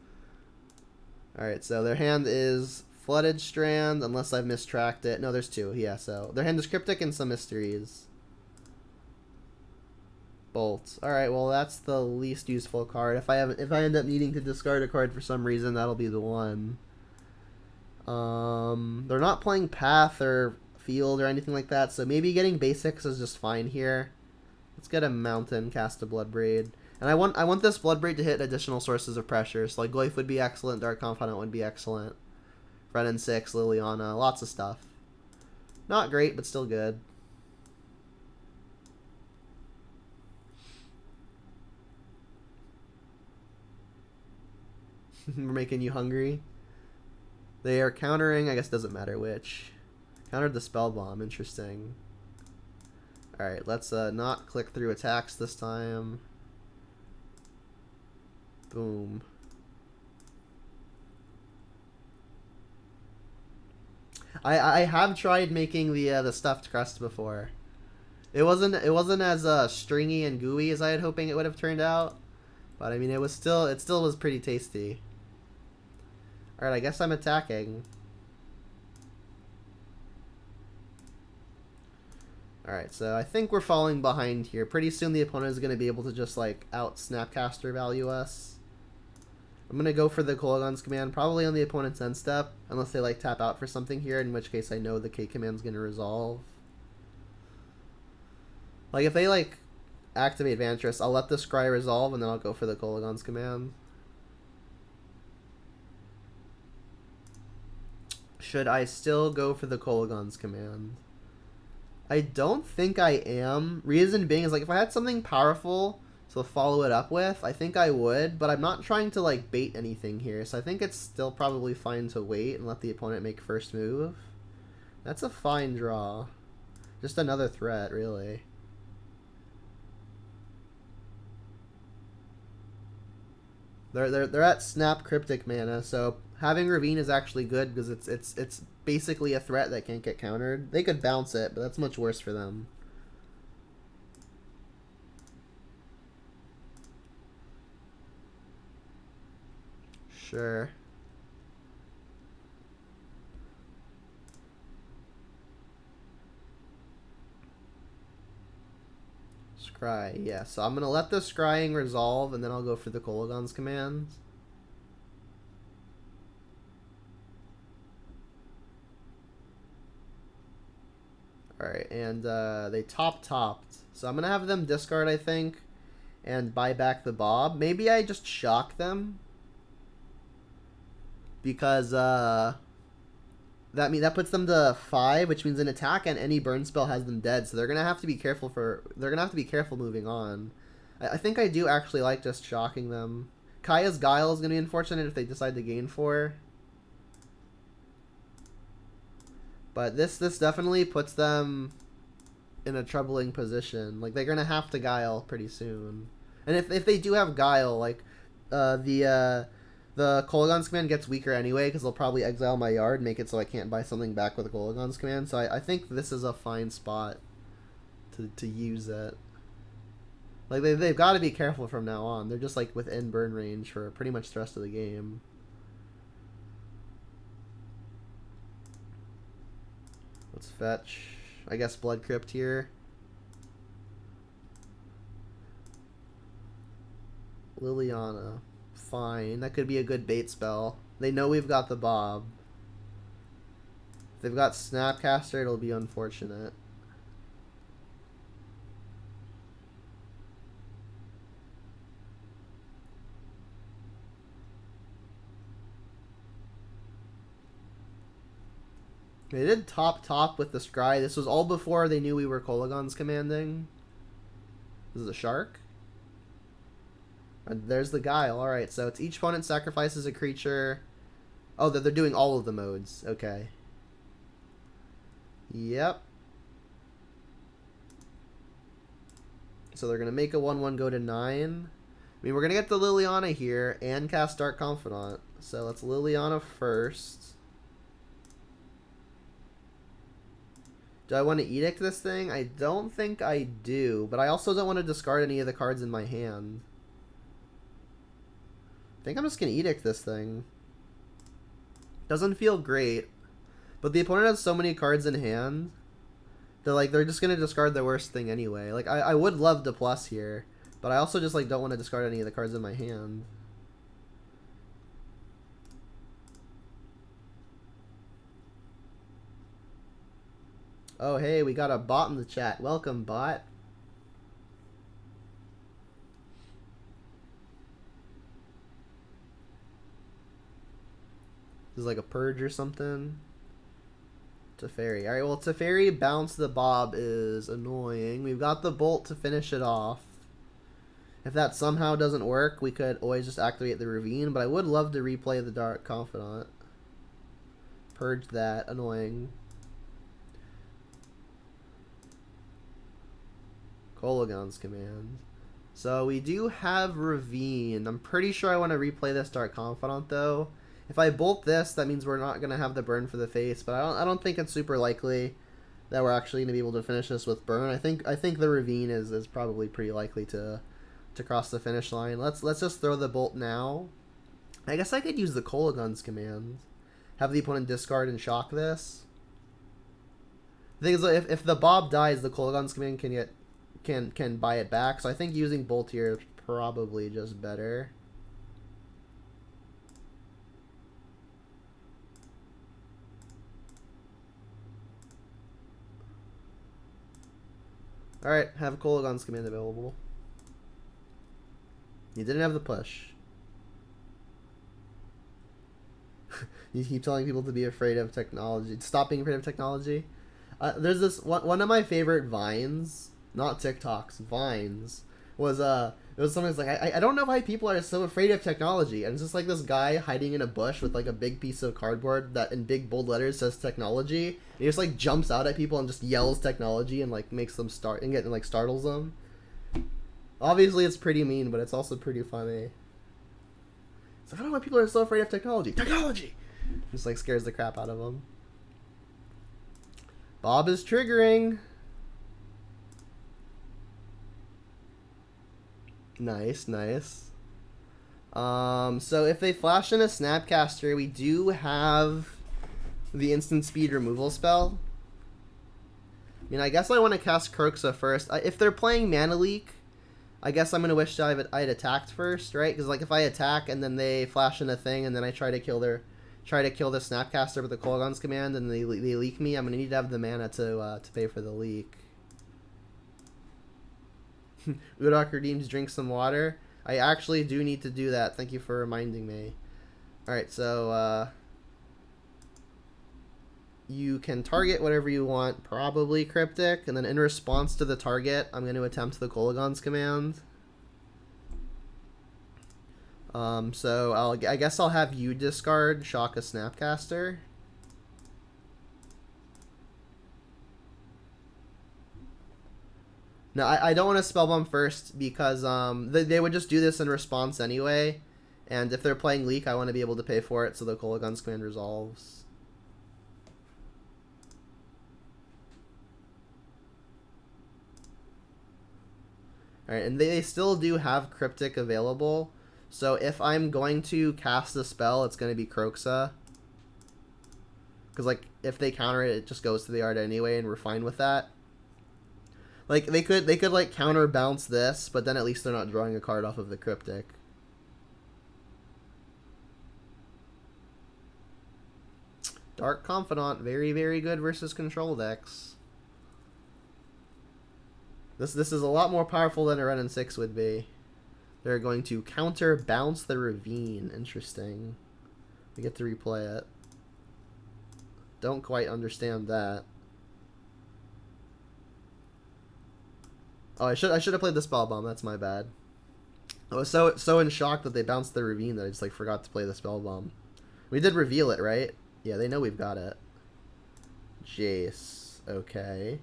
Alright, so their hand is Flooded Strand, unless I've mistracked it. No, there's 2. Yeah, so their hand is Cryptic and some Mysteries. Bolt. Alright, well that's the least useful card. If I end up needing to discard a card for some reason, that'll be the one. They're not playing Path or Field or anything like that, so maybe getting basics is just fine here. Let's get a Mountain, cast a Bloodbraid. And I want this Bloodbraid to hit additional sources of pressure. So like Glyph would be excellent, Dark Confidant would be excellent. Red and 6, Liliana, lots of stuff. Not great, but still good. We're making you hungry. They are countering, I guess doesn't matter which. Countered the Spell Bomb, interesting. Alright, let's not click through attacks this time. Boom. I have tried making the stuffed crust before. It wasn't as stringy and gooey as I had hoping it would have turned out, but I mean it still was pretty tasty. All right, I guess I'm attacking. All right, so I think we're falling behind here. Pretty soon the opponent is going to be able to just like out Snapcaster value us. I'm going to go for the Kolaghan's Command, probably on the opponent's end step, unless they like tap out for something here, in which case I know the K command's going to resolve. Like if they like activate Vantress, I'll let the Scry resolve and then I'll go for the Kolaghan's Command. Should I still go for the Kolaghan's Command? I don't think I am. Reason being is like if I had something powerful to follow it up with, I think I would, but I'm not trying to like bait anything here, so I think it's still probably fine to wait and let the opponent make first move. That's a fine draw. Just another threat, really. They're at Snap Cryptic mana, so having Ravine is actually good because it's basically a threat that can't get countered. They could bounce it, but that's much worse for them. sure. Scry, yeah. So I'm gonna let the scrying resolve, and then I'll go for the Kolaghan's commands. Alright, and they topped. So I'm gonna have them discard, I think, and buy back the Bob. Maybe I just shock them. Because that puts them to 5, which means an attack and any burn spell has them dead. So they're gonna have to be careful moving on. I think I do actually like just shocking them. Kaya's Guile is gonna be unfortunate if they decide to gain 4. But this definitely puts them in a troubling position. Like, they're gonna have to Guile pretty soon. And if they do have Guile, like the Kolaghan's command gets weaker anyway, because they'll probably exile my yard, make it so I can't buy something back with the Kolaghan's command. So I think this is a fine spot to use it. Like, they've got to be careful from now on. They're just, like, within burn range for pretty much the rest of the game. Let's fetch, I guess, Blood Crypt here. Liliana. Fine. That could be a good bait spell. They know we've got the Bob. If they've got Snapcaster, it'll be unfortunate. They did top with the Scry. This was all before they knew we were Kolaghan's commanding. This is a shark. And there's the Guile. Alright, so it's each opponent sacrifices a creature. Oh, they're doing all of the modes. Okay. Yep. So they're going to make a 1/1 go to 9. I mean, we're going to get the Liliana here and cast Dark Confidant. So let's Liliana first. Do I want to Edict this thing? I don't think I do, but I also don't want to discard any of the cards in my hand. I think I'm just going to Edict this thing. Doesn't feel great, but the opponent has so many cards in hand. They're just going to discard the worst thing anyway. Like, I would love to plus here, but I also just, like, don't want to discard any of the cards in my hand. Oh, hey, we got a bot in the chat. Welcome, bot. This is like a purge or something. Teferi. Alright, well, Teferi bounce the Bob is annoying. We've got the Bolt to finish it off. If that somehow doesn't work, we could always just activate the Ravine, but I would love to replay the Dark Confidant. Purge that. Annoying. Kolaghan's command. So we do have Ravine. I'm pretty sure I want to replay this Dark Confidant, though. If I bolt this, that means we're not going to have the burn for the face, but I don't think it's super likely that we're actually going to be able to finish this with burn. I think the Ravine is probably pretty likely to cross the finish line. Let's just throw the bolt now. I guess I could use the Kolaghan's command. Have the opponent discard and shock this. The thing is, if the Bob dies, the Kolaghan's command can buy it back. So I think using bolt here is probably just better. Alright, have a Kolaghan's command available. You didn't have the push. You keep telling people to be afraid of technology. Stop being afraid of technology. There's this one of my favorite Vines, not TikToks, Vines, was it was something that's like, I don't know why people are so afraid of technology. And it's just like this guy hiding in a bush with like a big piece of cardboard that in big bold letters says technology. And he just like jumps out at people and just yells technology and like makes them start and like startles them. Obviously it's pretty mean, but it's also pretty funny. It's like, I don't know why people are so afraid of technology. Technology! Just like scares the crap out of them. Bob is triggering. Nice, nice. So if they flash in a Snapcaster, we do have the instant speed removal spell. I mean, I guess I want to cast Kroxa first. If they're playing Mana Leak, I guess I'm going to wish I'd attacked first, right? Because like if I attack and then they flash in a thing and then I try to kill the Snapcaster with the Kolaghan's command and they leak me, I'm going to need to have the mana to pay for the leak. Udok redeems drink some water. I actually do need to do that. Thank you for reminding me. Alright, so you can target whatever you want, probably Cryptic, and then in response to the target, I'm going to attempt the Kolaghan's command. So I guess I'll have you discard Shock a Snapcaster. No, I don't want to Spellbomb first because they would just do this in response anyway, and if they're playing Leak, I want to be able to pay for it so the Kolaghan's command resolves. Alright, and they still do have Cryptic available. So if I'm going to cast a spell, it's going to be Kroxa. Because, like, if they counter it, it just goes to the yard anyway, and we're fine with that. Like, they could like, counterbalance this, but then at least they're not drawing a card off of the Cryptic. Dark Confidant, very, very good versus control decks. This is a lot more powerful than a Ren and 6 would be. They're going to counterbalance the Ravine. Interesting. We get to replay it. Don't quite understand that. Oh, I should have played the Spellbomb. That's my bad. I was so in shock that they bounced the Ravine that I just like forgot to play the Spellbomb. We did reveal it, right? Yeah, they know we've got it. Jace. Okay.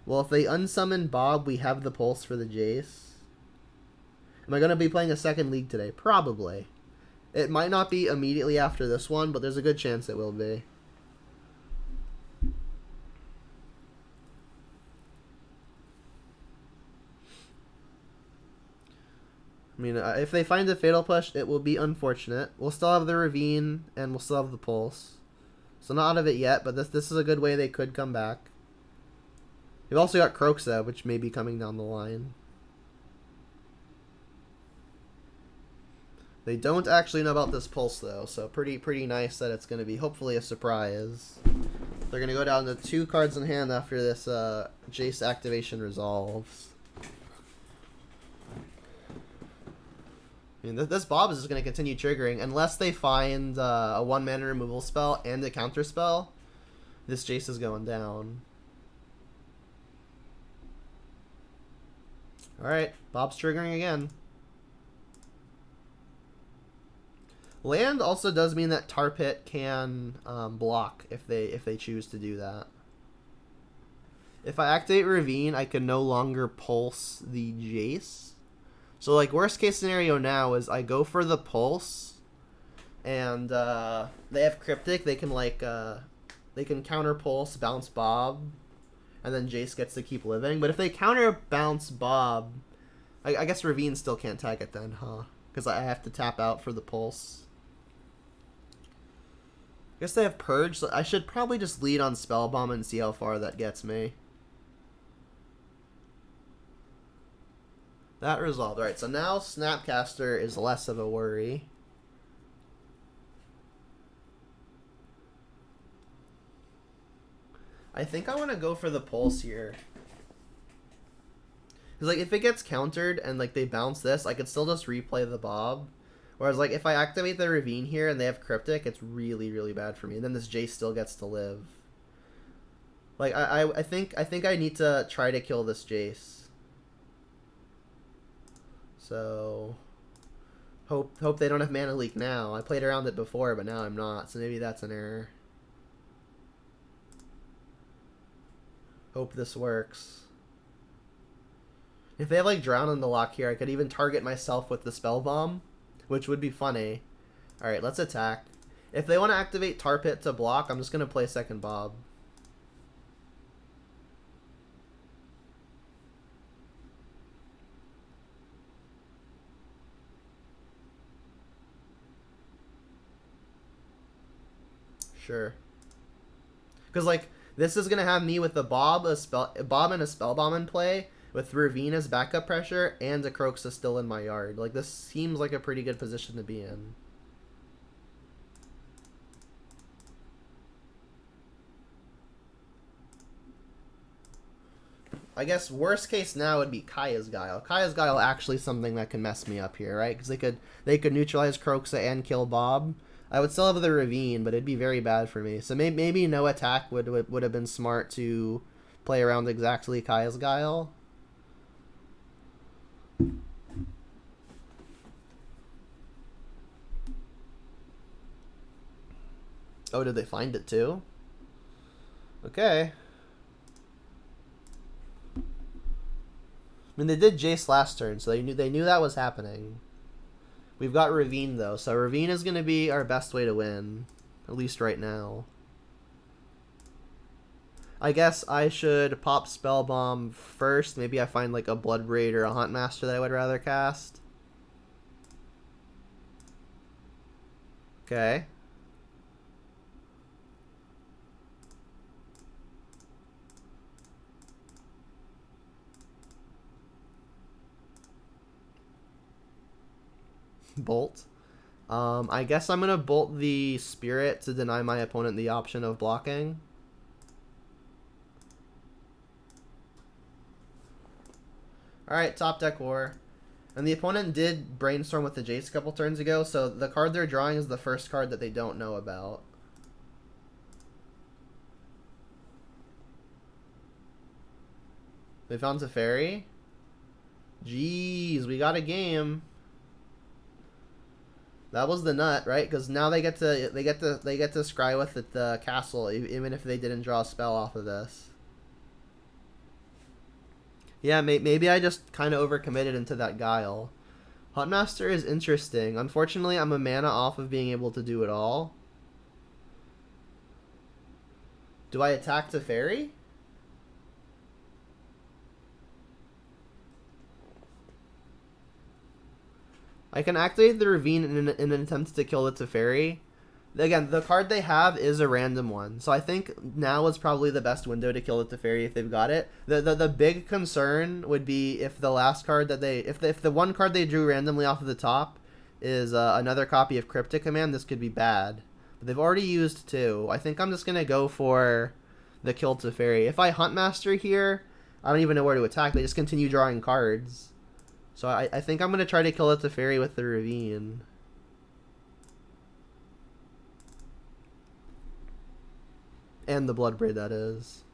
Well, if they unsummon Bob, we have the Pulse for the Jace. Am I going to be playing a second League today? Probably. It might not be immediately after this one, but there's a good chance it will be. I mean, if they find a Fatal Push, it will be unfortunate. We'll still have the Ravine, and we'll still have the Pulse. So not out of it yet, but this is a good way they could come back. We've also got Kroxa, which may be coming down the line. They don't actually know about this Pulse, though, so pretty nice that it's going to be hopefully a surprise. They're going to go down to 2 cards in hand after this Jace activation resolves. I mean, this Bob is just going to continue triggering unless they find a 1-mana removal spell and a counter spell. This Jace is going down. Alright, Bob's triggering again. Land also does mean that Tar Pit can block if they choose to do that. If I activate Ravine, I can no longer pulse the Jace. So, like, worst case scenario now is I go for the Pulse, and they have Cryptic. They can, like, they can counter Pulse, bounce Bob, and then Jace gets to keep living. But if they counter bounce Bob, I guess Ravine still can't tag it then, huh? Because I have to tap out for the Pulse. I guess they have Purge, so I should probably just lead on Spellbomb and see how far that gets me. That resolved. Alright, so now Snapcaster is less of a worry. I think I want to go for the Pulse here. Because, like, if it gets countered and, like, they bounce this, I could still just replay the Bob. Whereas, like, if I activate the Ravine here and they have Cryptic, it's really, really bad for me. And then this Jace still gets to live. Like, I think I need to try to kill this Jace. So, hope they don't have Mana Leak now. I played around it before, but now I'm not. So maybe that's an error. Hope this works. If they have, like, Drown in the lock here, I could even target myself with the Spellbomb, which would be funny. Alright, let's attack. If they want to activate Tar Pit to block, I'm just going to play second Bob. sure. Because, like, this is going to have me with the Bob and a Spellbomb in play, with Ravine as backup pressure, and a Croxa still in my yard. Like, this seems like a pretty good position to be in. I guess worst case now would be Kaya's Guile. Kaya's Guile actually something that can mess me up here, right? Because they could neutralize Croxa and kill Bob. I would still have the Ravine, but it'd be very bad for me. So maybe no attack would have been smart to play around exactly Kaya's Guile. Oh, did they find it too? Okay. I mean, they did Jace last turn, so they knew that was happening. We've got Ravine, though, so Ravine is going to be our best way to win, at least right now. I guess I should pop Spellbomb first. Maybe I find, like, a Bloodbraid or a Huntmaster that I would rather cast. Okay. Bolt. I guess I'm going to bolt the Spirit to deny my opponent the option of blocking. Alright, top deck war. And the opponent did brainstorm with the Jace a couple turns ago, so the card they're drawing is the first card that they don't know about. They found Teferi? Jeez, we got a game. That was the nut, right? Because now they get to scry with the castle, even if they didn't draw a spell off of this. Yeah, maybe I just kind of overcommitted into that Guile. Huntmaster is interesting. Unfortunately, I'm a mana off of being able to do it all. Do I attack Teferi? I can activate the Ravine in an attempt to kill the Teferi. Again, the card they have is a random one, so I think now is probably the best window to kill the Teferi if they've got it. The big concern would be if the last card that if the one card they drew randomly off of the top is another copy of Cryptic Command, this could be bad. But they've already used two. I think I'm just gonna go for the kill Teferi. If I Huntmaster here, I don't even know where to attack. They just continue drawing cards. So I think I'm going to try to kill the Teferi with the Ravine. And the Bloodbraid, that is.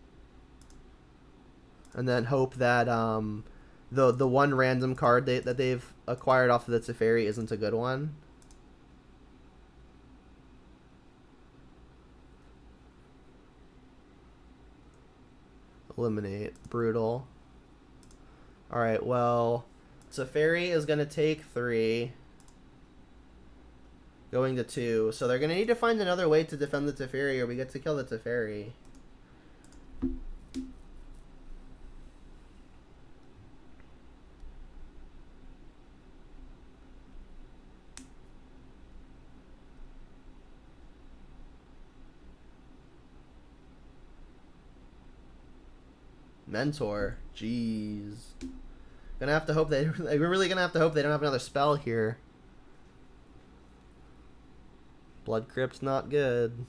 And then hope that the one random card that they've acquired off of the Teferi isn't a good one. Eliminate. Brutal. Alright, well... Teferi is going to take 3, going to 2. So they're going to need to find another way to defend the Teferi, or we get to kill the Teferi. Mentor. Jeez. Gonna have to hope we're really gonna have to hope they don't have another spell here. Blood Crypt's not good.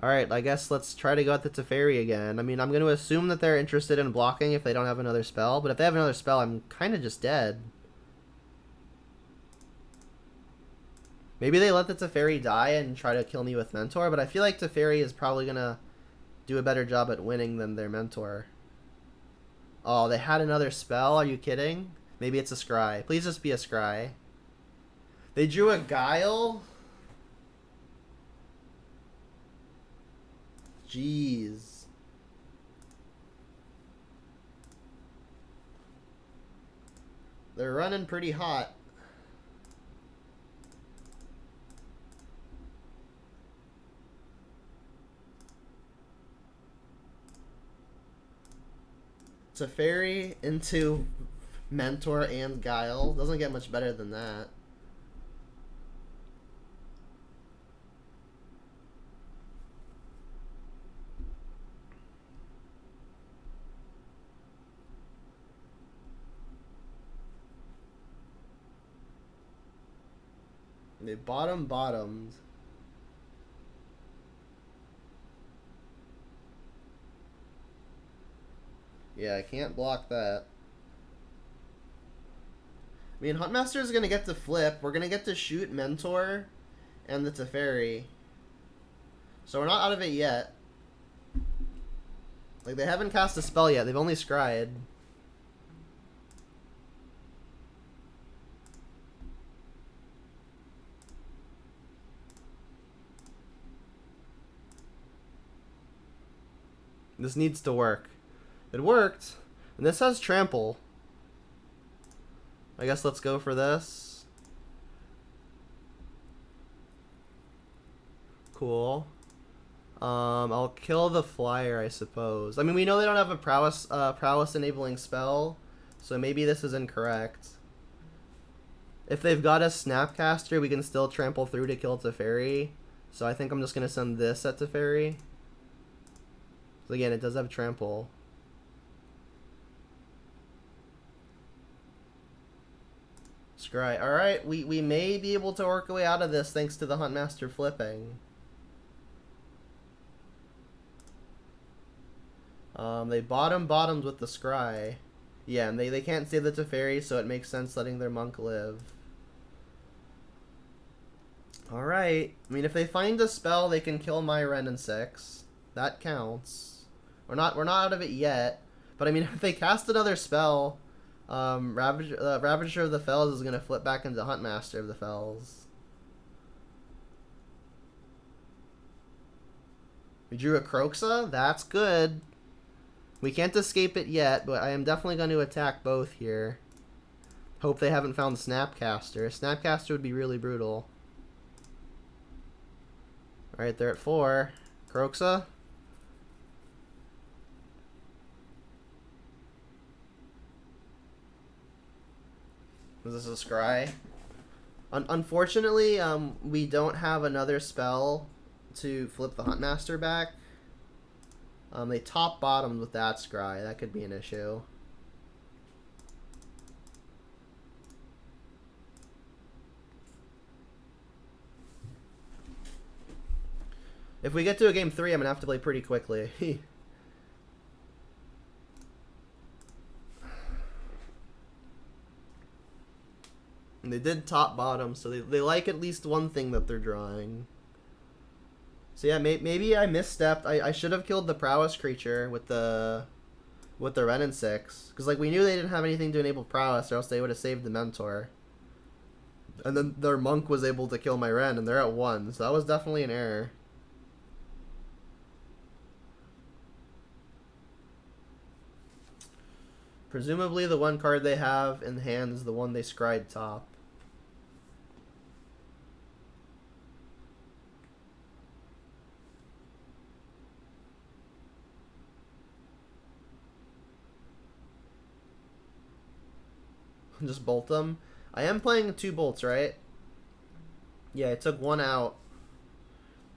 Alright, I guess let's try to go at the Teferi again. I mean, I'm gonna assume that they're interested in blocking if they don't have another spell, but if they have another spell, I'm kinda just dead. Maybe they let the Teferi die and try to kill me with Mentor, but I feel like Teferi is probably gonna do a better job at winning than their Mentor. Oh, they had another spell? Are you kidding? Maybe it's a Scry. Please just be a Scry. They drew a Guile? Jeez. They're running pretty hot. Teferi into Mentor and Guile. Doesn't get much better than that. They bottomed. Yeah, I can't block that. I mean, Huntmaster is going to get to flip. We're going to get to shoot Mentor and the Teferi. So we're not out of it yet. Like, they haven't cast a spell yet. They've only scryed. This needs to work. It worked. And this has trample. I guess let's go for this. Cool. I'll kill the flyer, I suppose. I mean, we know they don't have a prowess enabling spell, so maybe this is incorrect. If they've got a Snapcaster, we can still trample through to kill Teferi. So I think I'm just gonna send this at Teferi. So again, it does have trample. Scry. Alright, we may be able to work our way out of this thanks to the Huntmaster flipping. They bottomed with the Scry. Yeah, and they can't save the Teferi, so it makes sense letting their monk live. Alright. I mean, if they find a spell, they can kill my Ren in 6. That counts. We're not out of it yet. But I mean, if they cast another spell, Ravager of the Fells is going to flip back into Huntmaster of the Fells. We drew a Kroxa? That's good. We can't escape it yet, but I am definitely going to attack both here. Hope they haven't found Snapcaster. Snapcaster would be really brutal. Alright, they're at 4. Kroxa? Is this a Scry? Unfortunately, we don't have another spell to flip the Huntmaster back. They top-bottomed with that Scry. That could be an issue. If we get to a game 3, I'm going to have to play pretty quickly. And they did top-bottom, so they like at least one thing that they're drawing. So yeah, maybe I misstepped. I should have killed the prowess creature with the Ren and 6, because like we knew they didn't have anything to enable prowess, or else they would have saved the Mentor. And then their monk was able to kill my Ren, and they're at 1, so that was definitely an error. Presumably the one card they have in hand is the one they scried top. Just bolt them. I am playing 2 bolts, right? Yeah, I took 1 out.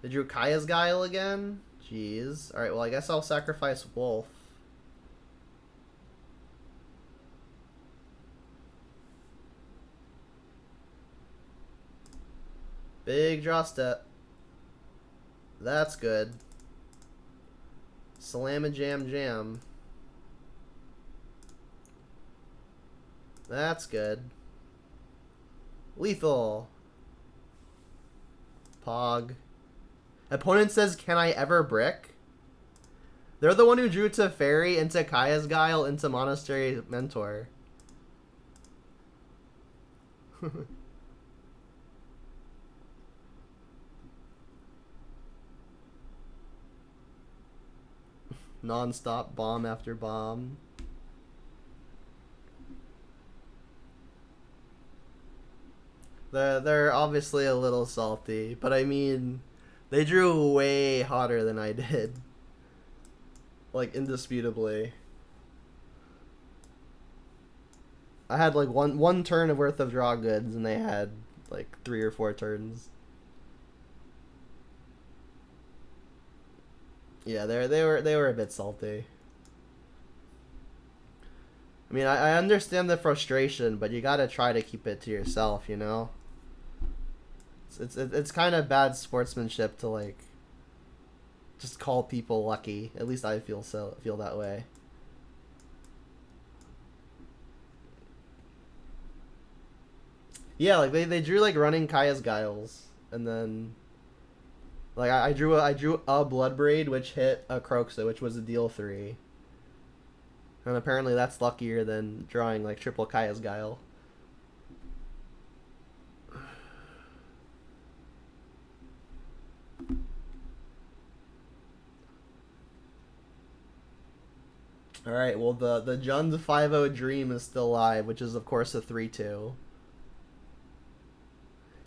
They drew Kaya's Guile again? Jeez. Alright, well I guess I'll sacrifice Wolf. Big draw step. That's good. Slam and jam. That's good. Lethal. Pog. Opponent says, can I ever brick? They're the one who drew Teferi into Kaya's Guile into Monastery Mentor. Non-stop bomb after bomb. They're obviously a little salty, but I mean, they drew way hotter than I did. Like, indisputably. I had like one turn of worth of draw goods, and they had like 3 or 4 turns. Yeah, they were a bit salty. I mean, I understand the frustration, but you gotta try to keep it to yourself, you know? It's kind of bad sportsmanship to like just call people lucky. At least I feel that way. Yeah, like they drew like running Kaya's Guiles, and then like I drew a Bloodbraid which hit a Croxa, which was a deal 3. And apparently that's luckier than drawing like triple Kaya's Guile. Alright, well the Jund 5-0 Dream is still live, which is of course a 3-2.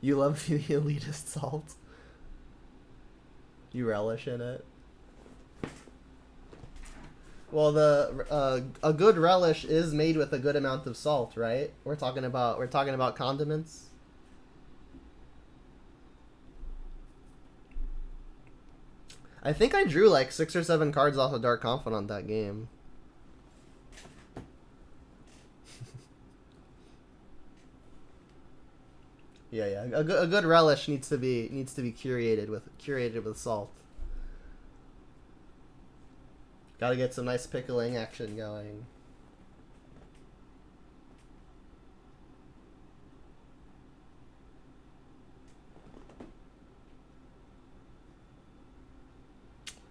You love the elitist salt. You relish in it. Well, a good relish is made with a good amount of salt, right? We're talking about condiments. I think I drew like 6 or 7 cards off of Dark Confidant that game. Yeah. A good relish needs to be curated with salt. Got to get some nice pickling action going.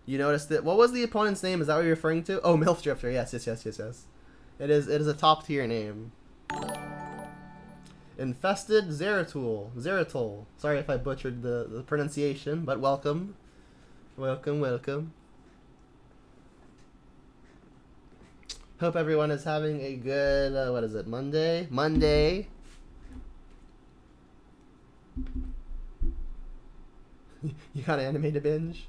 You noticed it. What was the opponent's name? Is that what you're referring to? Oh, Milf Drifter. Yes. It is a top tier name. Infested Zeratol. Sorry if I butchered the pronunciation, but welcome. Welcome. Hope everyone is having a good, what is it, Monday? You got anime to binge?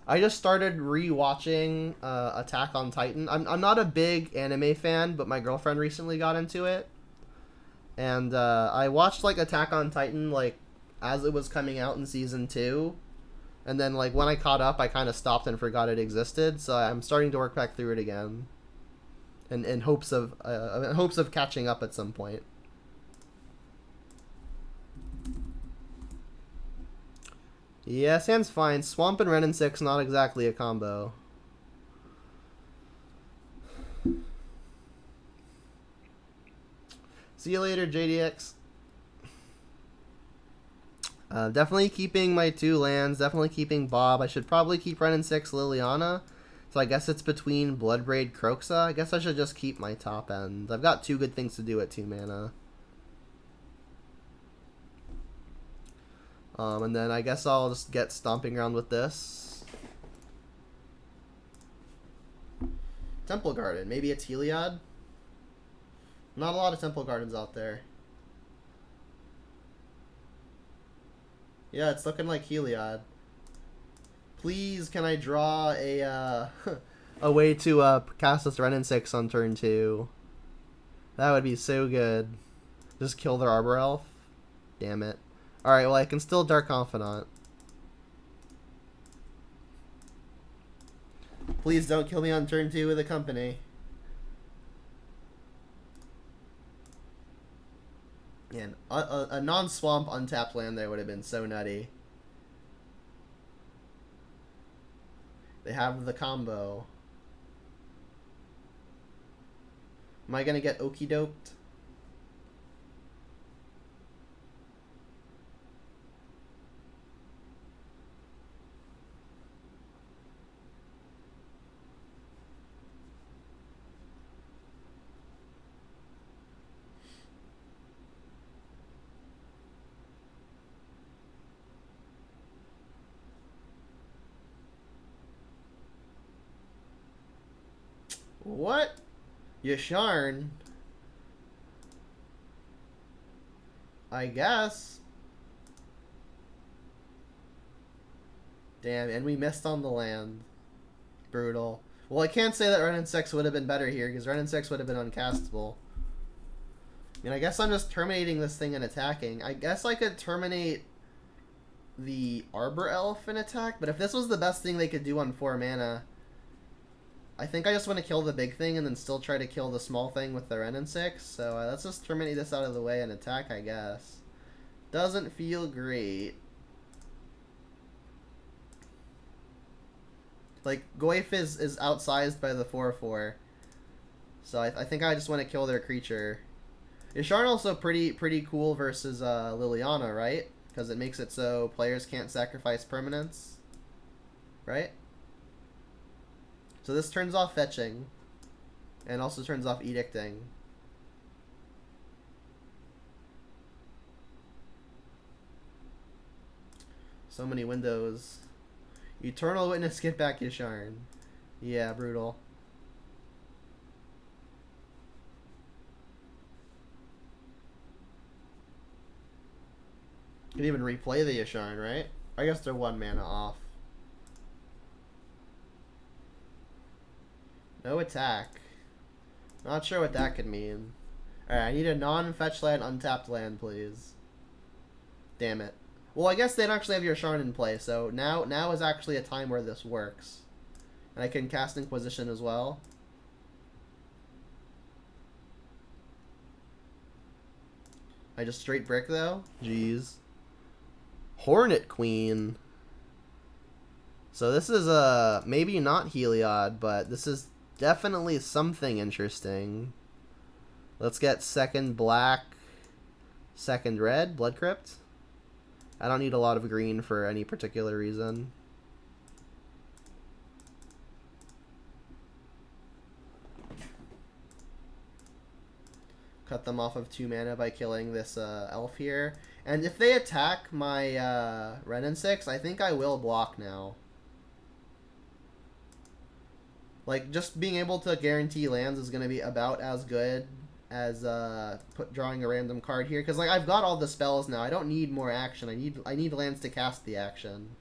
I just started re-watching Attack on Titan. I'm not a big anime fan, but my girlfriend recently got into it. And I watched like Attack on Titan like as it was coming out in season 2. And then like when I caught up, I kind of stopped and forgot it existed. So I'm starting to work back through it again. In hopes of catching up at some point. Yeah, Sand's fine. Swamp and Renin 6, not exactly a combo. See you later, JDX. Definitely keeping my 2 lands. Definitely keeping Bob. I should probably keep Renin 6 Liliana. So I guess it's between Bloodbraid, Croxa. I guess I should just keep my top end. I've got 2 good things to do at 2 mana. And then I guess I'll just get stomping around with this. Temple Garden. Maybe it's Heliod? Not a lot of Temple Gardens out there. Yeah, it's looking like Heliod. Please, can I draw a a way to cast this Renin 6 on turn 2? That would be so good. Just kill their Arbor Elf? Damn it. Alright, well I can still Dark Confidant. Please don't kill me on turn 2 with a company. And a non-swamp untapped land there would have been so nutty. They have the combo. Am I gonna get okie doped? What? Yasharn? I guess. Damn, and we missed on the land. Brutal. Well, I can't say that Renin 6 would have been better here, because Renin 6 would have been uncastable. I mean, I guess I'm just terminating this thing and attacking. I guess I could terminate the Arbor Elf and attack, but if this was the best thing they could do on 4 mana... I think I just want to kill the big thing and then still try to kill the small thing with the Renin 6. So let's just terminate this out of the way and attack, I guess. Doesn't feel great. Like, Goyf is outsized by the 4/4. So I think I just want to kill their creature. Yasharn also pretty cool versus Liliana, right? Because it makes it so players can't sacrifice permanents. Right? So this turns off fetching. And also turns off edicting. So many windows. Eternal Witness, get back Yasharn. Yeah, brutal. You can even replay the Yasharn, right? I guess they're 1 mana off. No attack. Not sure what that could mean. Alright, I need a non-fetch land, untapped land, please. Damn it. Well, I guess they don't actually have Yasharn in play, so now is actually a time where this works. And I can cast Inquisition as well. I just straight brick, though? Jeez. Hornet Queen. So this is maybe not Heliod, but this is definitely something interesting. Let's get second black, second red, Blood Crypt. I don't need a lot of green for any particular reason. Cut them off of 2 mana by killing this elf here. And if they attack my Ren and 6, I think I will block now. Like, just being able to guarantee lands is going to be about as good as drawing a random card here. Because, like, I've got all the spells now. I don't need more action. I need lands to cast the action.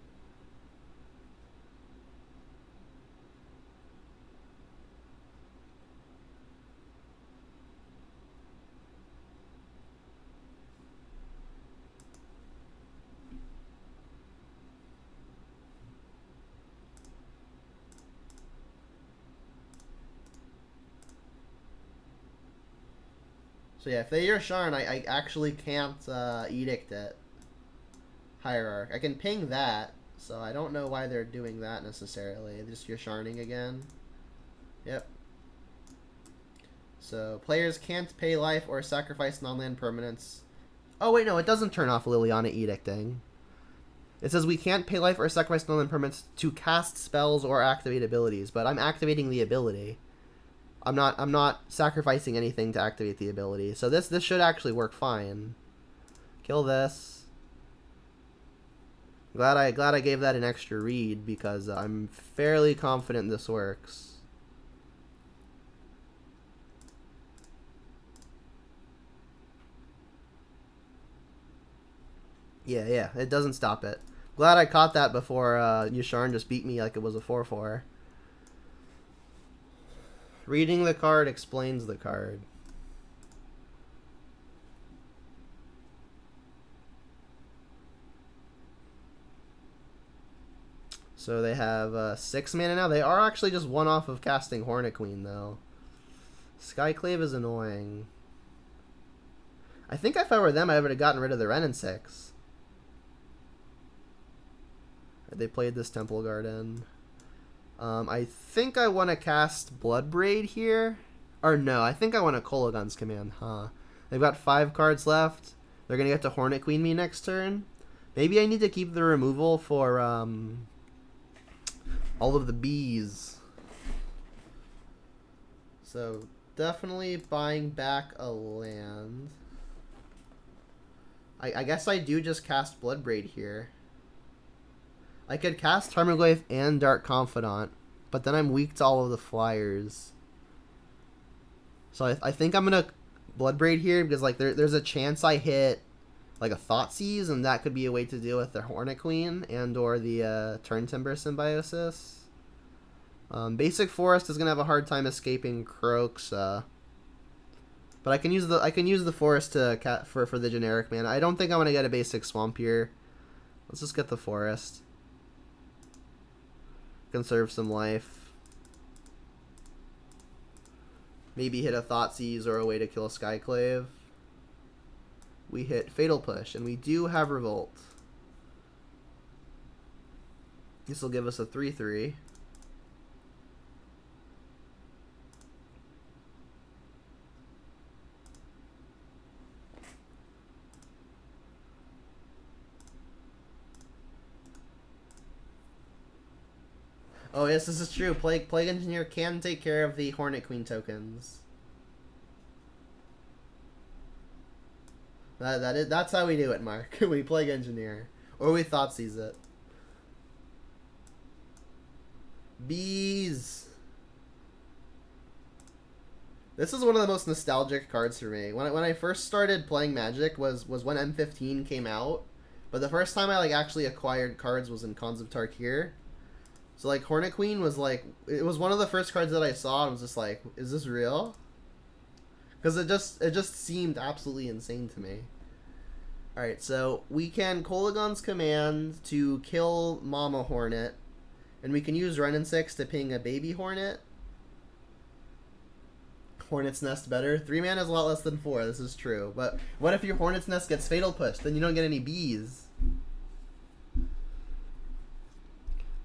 So yeah, if they Yasharn, I actually can't edict it. Hierarch. I can ping that, so I don't know why they're doing that necessarily. They're just Yasharning again. Yep. So players can't pay life or sacrifice non-land permanents. Oh wait, no, it doesn't turn off Liliana edicting. It says we can't pay life or sacrifice non-land permanents to cast spells or activate abilities, but I'm activating the ability. I'm not sacrificing anything to activate the ability. So this should actually work fine. Kill this. Glad I gave that an extra read because I'm fairly confident this works. Yeah, it doesn't stop it. Glad I caught that before Yasharn just beat me like it was a 4/4. Reading the card explains the card. So they have 6 mana now. They are actually just 1 off of casting Hornet Queen, though. Skyclave is annoying. I think if I were them, I would have gotten rid of the Ren and 6. They played this Temple Garden. I think I want to cast Bloodbraid here. Or no, I think I want a Kolaghan's Command, huh? They've got 5 cards left. They're going to get to Hornet Queen me next turn. Maybe I need to keep the removal for all of the bees. So, definitely buying back a land. I guess I do just cast Bloodbraid here. I could cast Tarmogoyf and Dark Confidant, but then I'm weak to all of the flyers. So I think I'm going to Bloodbraid here because like there's a chance I hit like a Thoughtseize, and that could be a way to deal with the Hornet Queen and or the Turn Timber Symbiosis. Basic Forest is going to have a hard time escaping Croaks, but I can use the Forest to for the generic mana. I don't think I want to get a basic Swamp here. Let's just get the Forest. Conserve some life. Maybe hit a Thoughtseize or a way to kill a Skyclave. We hit Fatal Push, and we do have Revolt. This will give us a 3/3. Oh yes, this is true. Plague Engineer can take care of the Hornet Queen tokens. That's how we do it, Mark. We Plague Engineer. Or we Thoughtseize it. Bees! This is one of the most nostalgic cards for me. When I first started playing Magic was when M15 came out. But the first time I like actually acquired cards was in Khans of Tarkir. So like Hornet Queen was like, it was one of the first cards that I saw and was just like, is this real? Because it just seemed absolutely insane to me. Alright, so we can Kolaghan's Command to kill Mama Hornet. And we can use Wrenn and 6 to ping a baby Hornet. Hornet's Nest better. 3 mana is a lot less than 4, this is true. But what if your Hornet's Nest gets Fatal Pushed? Then you don't get any bees.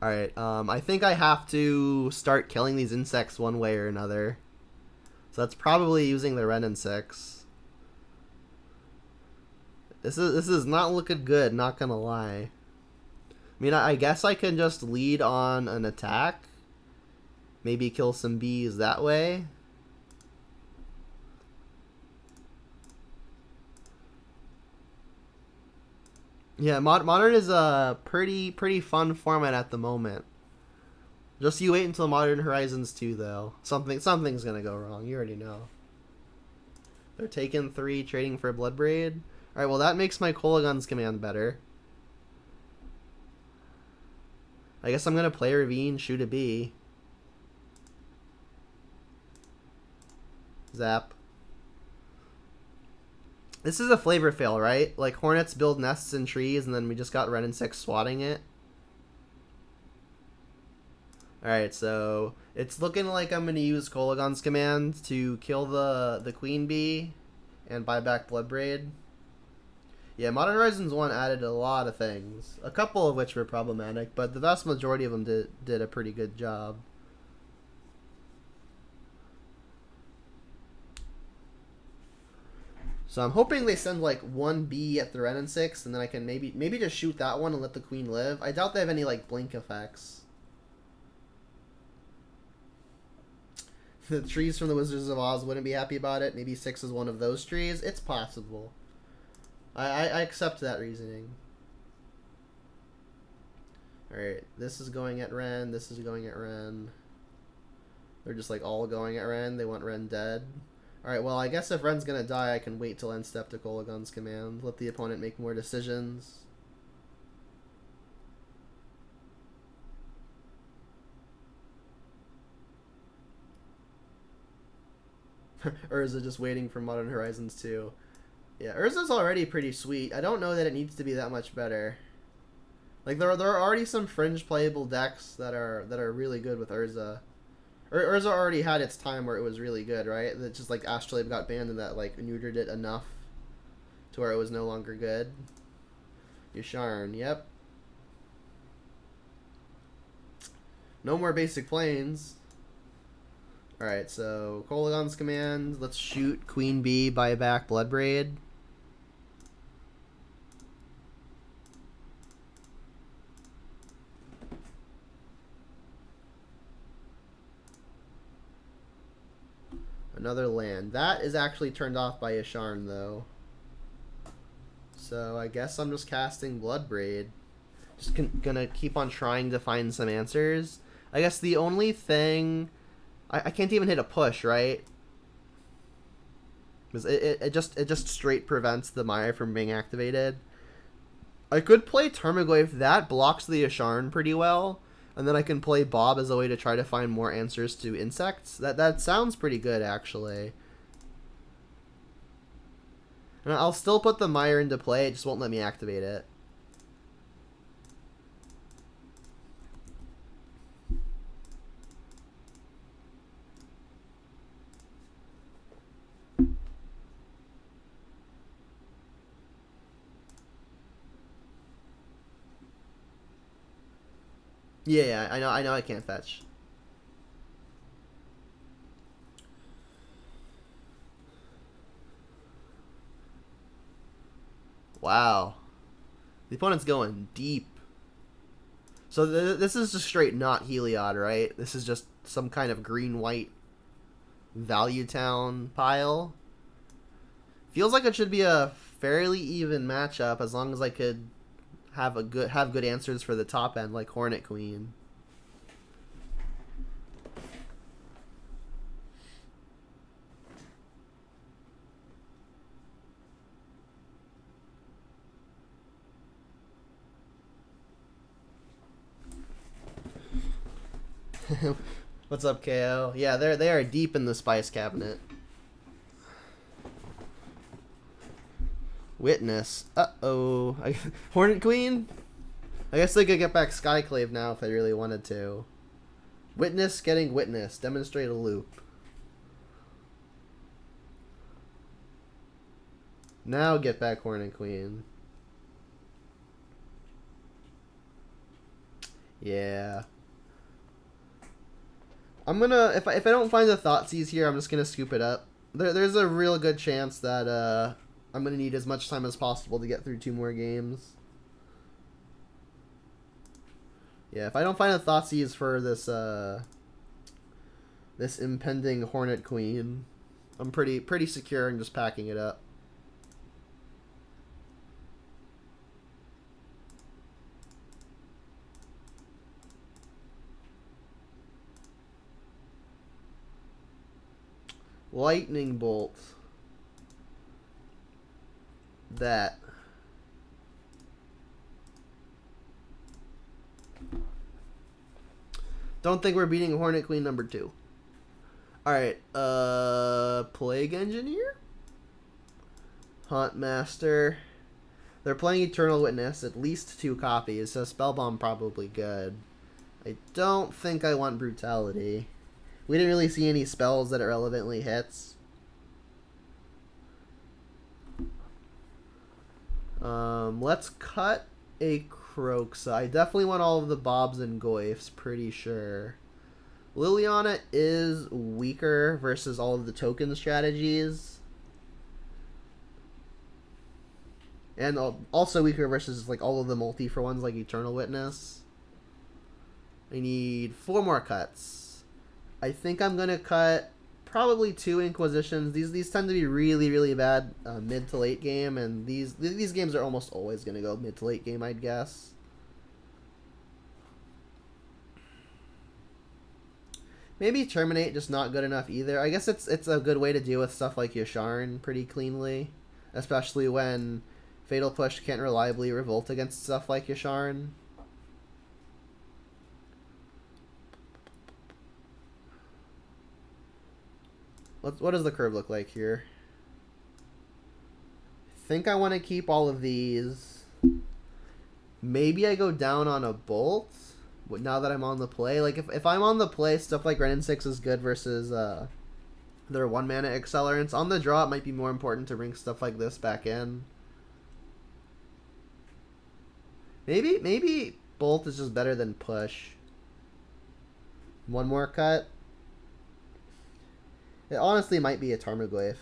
Alright, I think I have to start killing these insects one way or another. So that's probably using the Wrenn and 6. This is not looking good, not gonna lie. I mean, I guess I can just lead on an attack. Maybe kill some bees that way. Yeah, Modern is a pretty fun format at the moment. Just you wait until Modern Horizons 2, though. Something's gonna go wrong. You already know. They're taking 3, trading for Bloodbraid. Alright, well that makes my Kolaghan's Command better. I guess I'm gonna play Ravine, shoot a bee. Zap. This is a flavor fail, right? Like, Hornets build nests in trees, and then we just got Wrenn and 6 swatting it. Alright, so it's looking like I'm going to use Kolaghan's Command to kill the Queen Bee and buy back Bloodbraid. Yeah, Modern Horizons 1 added a lot of things, a couple of which were problematic, but the vast majority of them did a pretty good job. So I'm hoping they send like 1 bee at the Wrenn and 6, and then I can maybe just shoot that one and let the Queen live. I doubt they have any like blink effects. The trees from the Wizards of Oz wouldn't be happy about it. Maybe 6 is one of those trees. It's possible. I accept that reasoning. Alright, this is going at Wrenn, this is going at Wrenn. They're just like all going at Wrenn. They want Wrenn dead. Alright, well, I guess if Wren's gonna die, I can wait till end step to Kolaghan's Command. Let the opponent make more decisions. Urza just waiting for Modern Horizons 2. Yeah, Urza's already pretty sweet. I don't know that it needs to be that much better. Like, there are already some fringe playable decks that are really good with Urza. Urza already had its time where it was really good, right? That just like Astrolabe got banned and that like neutered it enough to where it was no longer good. Yasharn, yep. No more basic planes. Alright, so Kolaghan's Command. Let's shoot Queen Bee, buy back Bloodbraid. Another land. That is actually turned off by Yasharn, though. So I guess I'm just casting Bloodbraid. Just gonna keep on trying to find some answers. I guess the only thing... I can't even hit a push, right? Because it just straight prevents the Mire from being activated. I could play Tarmogoyf. That blocks the Yasharn pretty well. And then I can play Bob as a way to try to find more answers to insects. That sounds pretty good, actually. And I'll still put the Mire into play, it just won't let me activate it. Yeah, I know I can't fetch. Wow. The opponent's going deep. So this is just straight not Heliod, right? This is just some kind of green-white value town pile. Feels like it should be a fairly even matchup as long as I could have good answers for the top end, like Hornet Queen. What's up, KO? Yeah, they are deep in the spice cabinet. Witness. Uh-oh. Hornet Queen? I guess they could get back Skyclave now if they really wanted to. Witness getting witness. Demonstrate a loop. Now get back Hornet Queen. Yeah. I'm gonna... If I don't find the Thoughtseize here, I'm just gonna scoop it up. There's a real good chance that I'm going to need as much time as possible to get through 2 more games. Yeah, if I don't find a Thoughtseize for this this impending Hornet Queen, I'm pretty secure in just packing it up. Lightning Bolt. That. Don't think we're beating Hornet Queen number 2. Alright, Plague Engineer? Hunt Master. They're playing Eternal Witness, at least 2 copies, so Spellbomb probably good. I don't think I want Brutality. We didn't really see any spells that it relevantly hits. Let's cut a Croxa. I definitely want all of the Bobs and Goyfs, pretty sure. Liliana is weaker versus all of the token strategies. And also weaker versus like all of the multi for ones like Eternal Witness. I need 4 more cuts. I think I'm gonna cut probably 2 Inquisitions. These tend to be really bad mid to late game, and these games are almost always gonna go mid to late game, I'd guess. Maybe Terminate, just not good enough either. I guess it's a good way to deal with stuff like Yasharn pretty cleanly, especially when Fatal Push can't reliably revolt against stuff like Yasharn. What does the curve look like here? I think I want to keep all of these. Maybe I go down on a Bolt now that I'm on the play. Like, if I'm on the play, stuff like Ren and 6 is good versus their 1 mana accelerants. On the draw, it might be more important to bring stuff like this back in. Maybe Bolt is just better than Push. 1 more cut. It honestly might be a Tarmogoyf.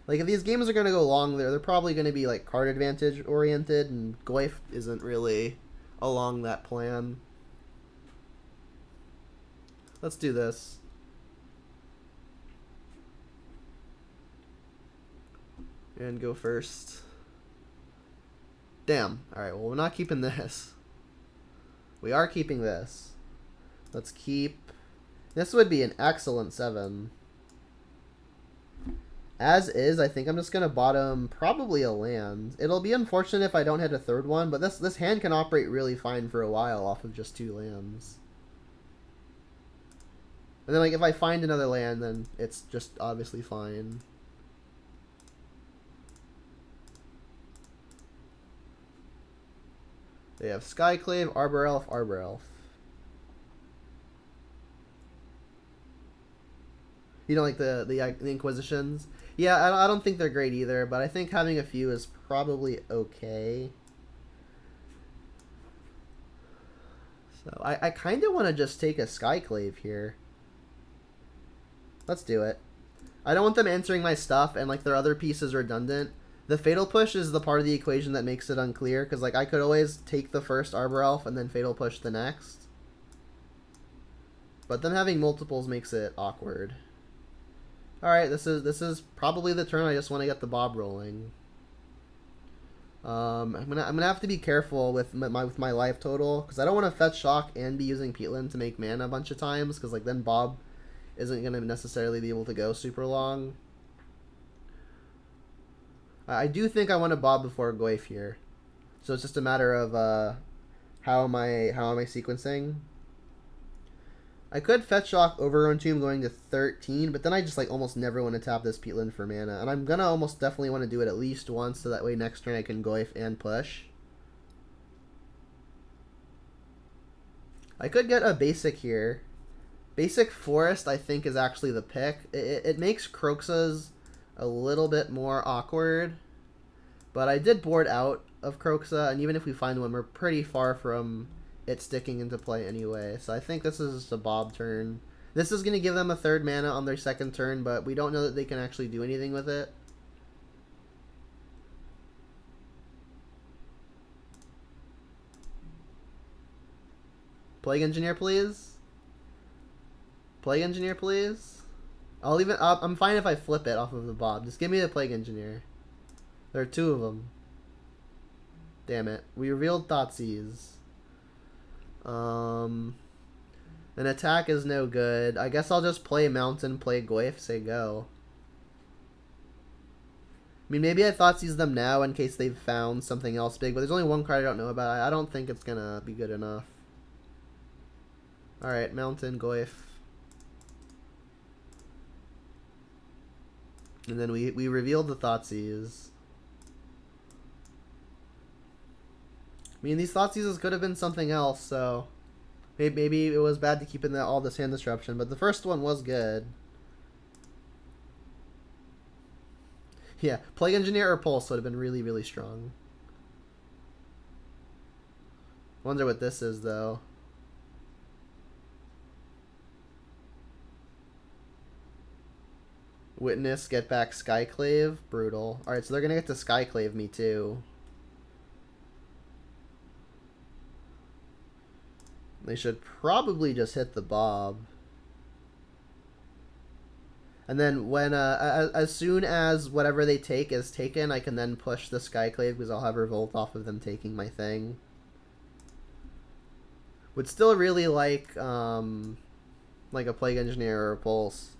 Like, if these games are going to go long, they're probably going to be, like, card advantage oriented, and Goyf isn't really along that plan. Let's do this. And go first. Damn. Alright, well, we're not keeping this. We are keeping this. Let's keep... This would be an excellent 7. As is, I think I'm just going to bottom probably a land. It'll be unfortunate if I don't hit a 3rd one, but this hand can operate really fine for a while off of just 2 lands. And then, like, if I find another land, then it's just obviously fine. They have Skyclave, Arbor Elf, Arbor Elf. You don't like the Inquisitions? Yeah, I don't think they're great either, but I think having a few is probably okay. So I kind of want to just take a Skyclave here. Let's do it. I don't want them answering my stuff and like their other piece is redundant. The Fatal Push is the part of the equation that makes it unclear, because like I could always take the first Arbor Elf and then Fatal Push the next. But then having multiples makes it awkward. Alright, this is probably the turn I just want to get the Bob rolling. I'm gonna have to be careful with my life total, because I don't want to fetch shock and be using Peatland to make mana a bunch of times, because like then Bob isn't gonna necessarily be able to go super long. I do think I want to Bob before Goyf here, so it's just a matter of how am I sequencing. I could fetch shock Overgrown Tomb going to 13, but then I just like almost never want to tap this Peatland for mana, and I'm gonna almost definitely want to do it at least once, so that way next turn I can Goyf and push. I could get a basic here. Basic Forest I think is actually the pick. It makes Croxa's a little bit more awkward, but I did board out of Croxa, and even if we find one, we're pretty far from it sticking into play anyway. So I think this is just a Bob turn. This is going to give them a third mana on their second turn, but we don't know that they can actually do anything with it. Plague Engineer, please. Plague Engineer, please. I'll even. I'm fine if I flip it off of the Bob. Just give me the Plague Engineer. There are two of them. Damn it. We revealed Thoughtseize. An attack is no good. I guess I'll just play Mountain, play Goyf, say go. I mean, maybe I Thoughtseize them now in case they've found something else big, but there's only one card I don't know about. I don't think it's gonna be good enough. Alright, Mountain, Goyf. And then we revealed the Thoughtseize. I mean, these Thoughtseizes could have been something else, so maybe it was bad to keep in all this hand disruption, but the first one was good. Yeah, Plague Engineer or Pulse would have been really, really strong. Wonder what this is, though. Witness, get back Skyclave. Brutal. Alright, so they're gonna get to Skyclave me, too. They should probably just hit the Bob. And then when as soon as whatever they take is taken, I can then push the Skyclave because I'll have Revolt off of them taking my thing. Would still really like a Plague Engineer or a Pulse.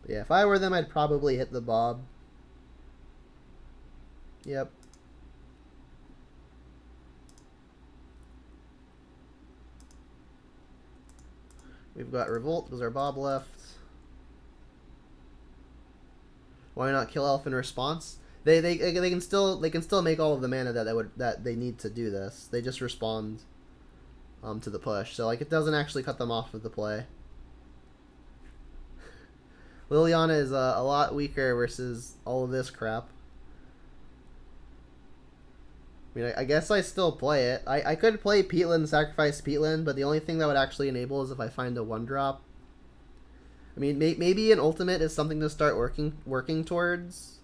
Yeah, if I were them, I'd probably hit the Bob. Yep. We've got Revolt because our Bob left. Why not kill Elf in response? They can still make all of the mana that they need to do this. They just respond to the push. So like it doesn't actually cut them off of the play. Liliana is a lot weaker versus all of this crap. I mean, I guess I still play it. I could play Peatland, sacrifice Peatland, but the only thing that would actually enable is if I find a 1-drop. I mean, maybe an ultimate is something to start working towards.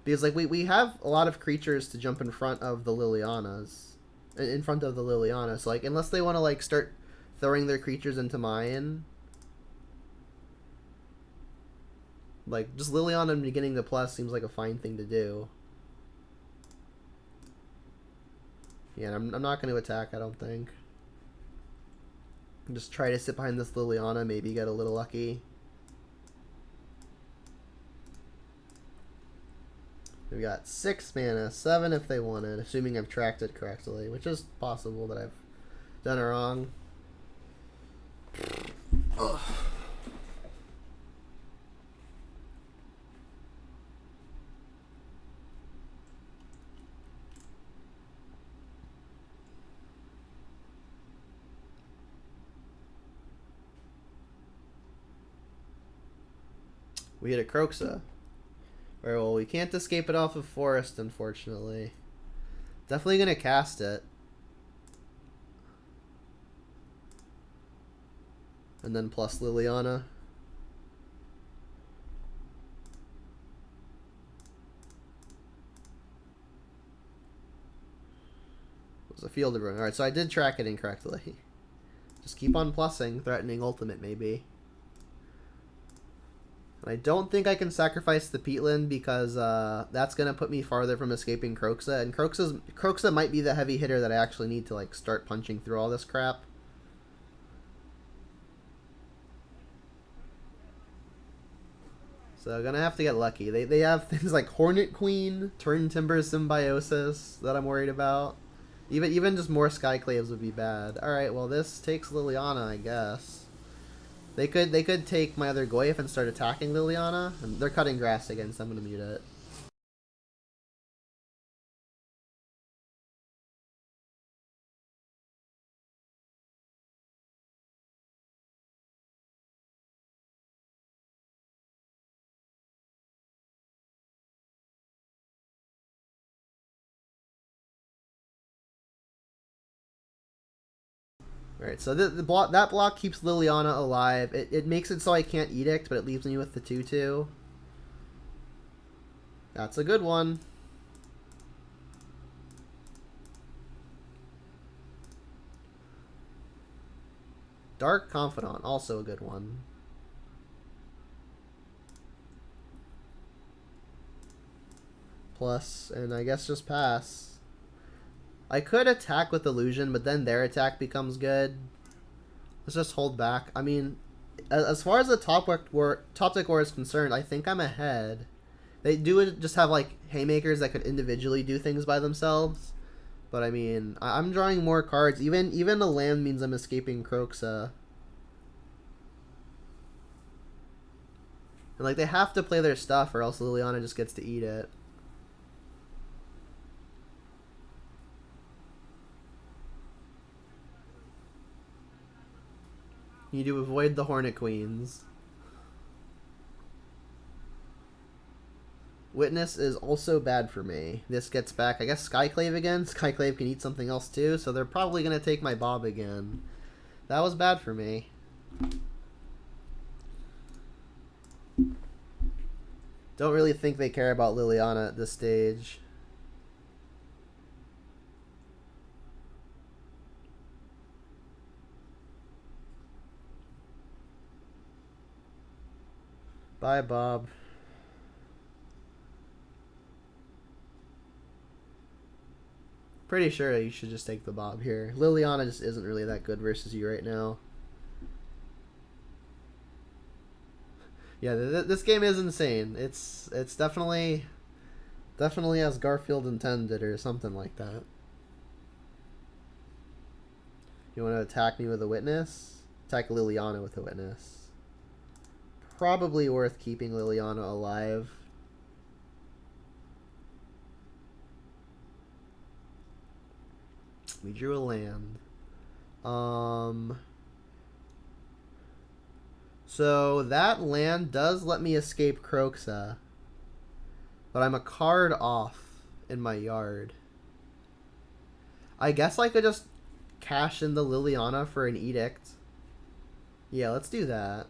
Because, like, we have a lot of creatures to jump in front of the Lilianas. In front of the Liliana. So, like, unless they want to, like, start throwing their creatures into mine. Like, just Liliana beginning the plus seems like a fine thing to do. Yeah, I'm not going to attack, I don't think. Just try to sit behind this Liliana, maybe get a little lucky. We've got 6 mana, 7 if they wanted, assuming I've tracked it correctly, which is possible that I've done it wrong. Ugh. We hit a Croxa. Very well, we can't escape it off of Forest, unfortunately. Definitely gonna cast it. And then plus Liliana. It was a Field of Ruin. Alright, so I did track it incorrectly. Just keep on plussing, threatening ultimate maybe. And I don't think I can sacrifice the Peatland because that's going to put me farther from escaping Croxa. And Croxa might be the heavy hitter that I actually need to like start punching through all this crap. So I'm going to have to get lucky. They have things like Hornet Queen, Turn Timber Symbiosis that I'm worried about. Even just more Skyclaves would be bad. Alright, well this takes Liliana, I guess. They could take my other Goyf and start attacking Liliana. And they're cutting grass again, so I'm gonna mute it. Alright, so that block keeps Liliana alive. It makes it so I can't Edict, but it leaves me with the 2/2. That's a good one. Dark Confidant, also a good one. Plus, and I guess just pass. I could attack with Illusion, but then their attack becomes good. Let's just hold back. I mean, as far as the top deck war is concerned, I think I'm ahead. They do just have like haymakers that could individually do things by themselves. But I mean, I'm drawing more cards. Even the land means I'm escaping Croxa. And like they have to play their stuff or else Liliana just gets to eat it. You need to avoid the Hornet Queens. Witness is also bad for me. This gets back, I guess, Skyclave again. Skyclave can eat something else too, so they're probably going to take my Bob again. That was bad for me. Don't really think they care about Liliana at this stage. Bye, Bob. Pretty sure you should just take the Bob here. Liliana just isn't really that good versus you right now. Yeah, this game is insane. It's definitely as Garfield intended or something like that. You want to attack me with a Witness? Attack Liliana with a Witness. Probably worth keeping Liliana alive. We drew a land. So that land does let me escape Croxa. But I'm a card off in my yard. I guess I could just cash in the Liliana for an Edict. Yeah, let's do that.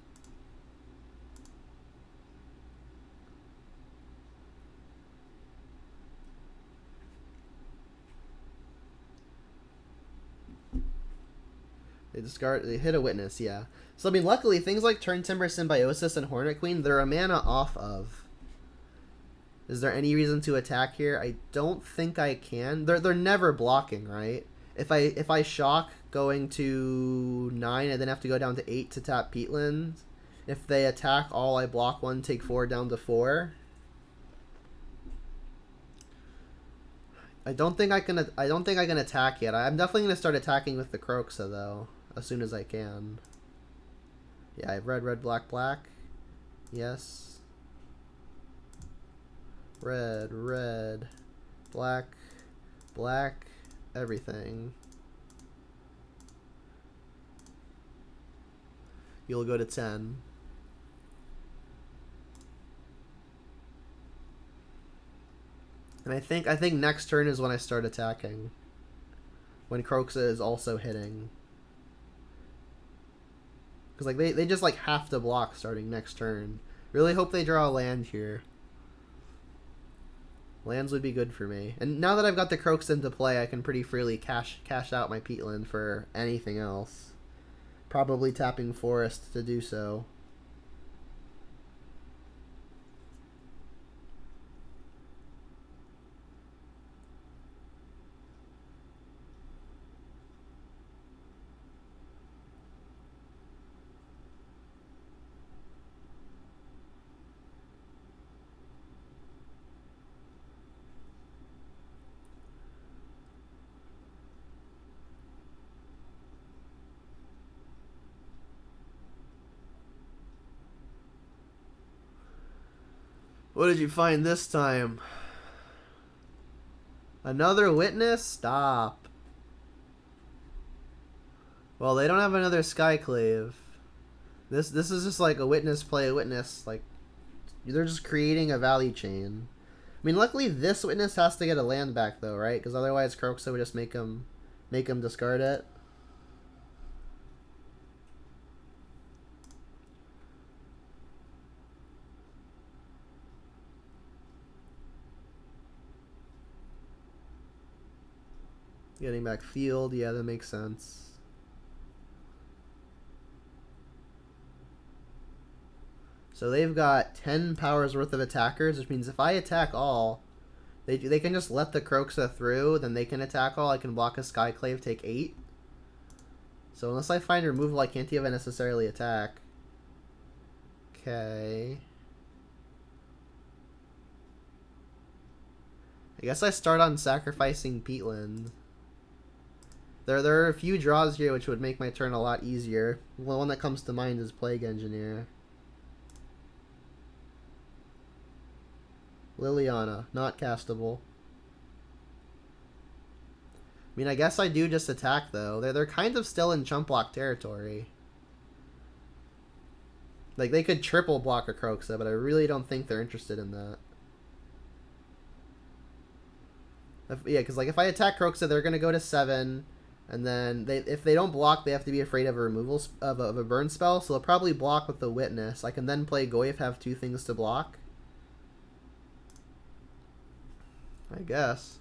They hit a Witness, yeah. So, I mean, luckily, things like Turn Timber Symbiosis and Hornet Queen, they're a mana off of. Is there any reason to attack here? I don't think I can. They're never blocking, right? If I shock going to 9, I then have to go down to 8 to tap Peatland. If they attack all, I block 1, take 4 down to 4. I don't think I can attack yet. I'm definitely gonna start attacking with the Croxa though, as soon as I can. Yeah, I have red, black, black. Yes. Red, black, black, everything. You'll go to 10. And I think next turn is when I start attacking. When Kroxa is also hitting. Because like they just like have to block starting next turn. Really hope they draw a land here. Lands would be good for me. And now that I've got the Kroxa into play, I can pretty freely cash out my peatland for anything else. Probably tapping Forest to do so. What did you find this time? Another witness? Stop. Well, they don't have another Skyclave. This is just like a witness play a witness. Like, they're just creating a value chain. I mean, luckily this witness has to get a land back though, right? Because otherwise Kroxa would just make him discard it. Getting back field, yeah, that makes sense. So they've got 10 powers worth of attackers, which means if I attack all, they can just let the Kroxa through, then they can attack all. I can block a Skyclave, take 8. So unless I find removal, I can't even necessarily attack. Okay. I guess I start on sacrificing peatland. There are a few draws here which would make my turn a lot easier. The one that comes to mind is Plague Engineer. Liliana, not castable. I mean, I guess I do just attack, though. They're kind of still in chump block territory. Like, they could triple block a Kroxa, but I really don't think they're interested in that. Yeah, because like if I attack Kroxa, they're going to go to 7... And then if they don't block, they have to be afraid of a removal of a burn spell. So they'll probably block with the witness. I can then play Goyf, have 2 things to block. I guess.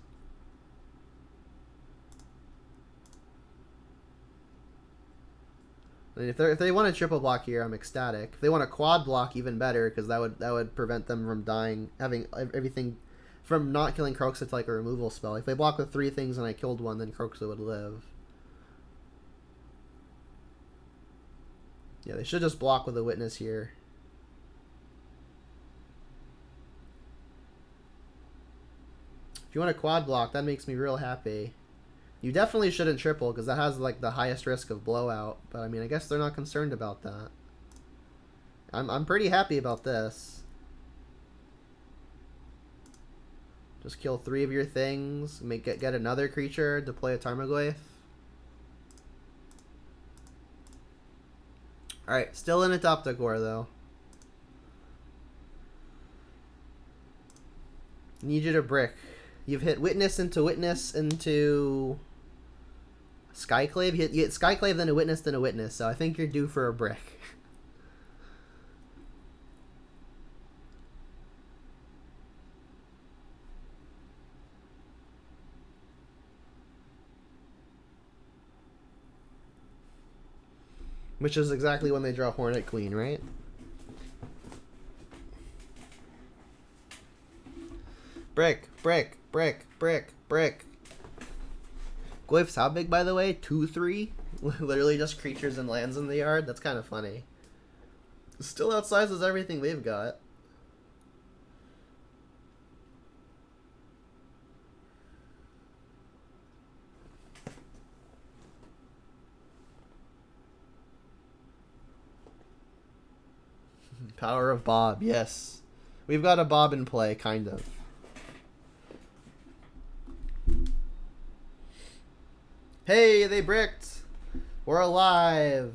I mean, if they want a triple block here, I'm ecstatic. If they want a quad block, even better, because that would prevent them from dying, having everything from not killing Kroxa to like a removal spell. If they block with 3 things and I killed one, then Kroxa would live. Yeah, they should just block with a witness here. If you want a quad block, that makes me real happy. You definitely shouldn't triple, because that has like the highest risk of blowout. But I mean, I guess they're not concerned about that. I'm pretty happy about this. Just kill 3 of your things, get another creature, deploy a Tarmogoyf. Alright, still in Adoptagore, though. Need you to brick. You've hit Witness into Skyclave. You hit Skyclave, then a Witness, so I think you're due for a brick. Which is exactly when they draw Hornet Queen, right? Brick, brick, brick, brick, brick. Goyf's how big, by the way? 2/3? Literally just creatures and lands in the yard? That's kind of funny. Still outsizes everything they've got. Power of Bob, yes. We've got a Bob in play, kind of. Hey, they bricked! We're alive!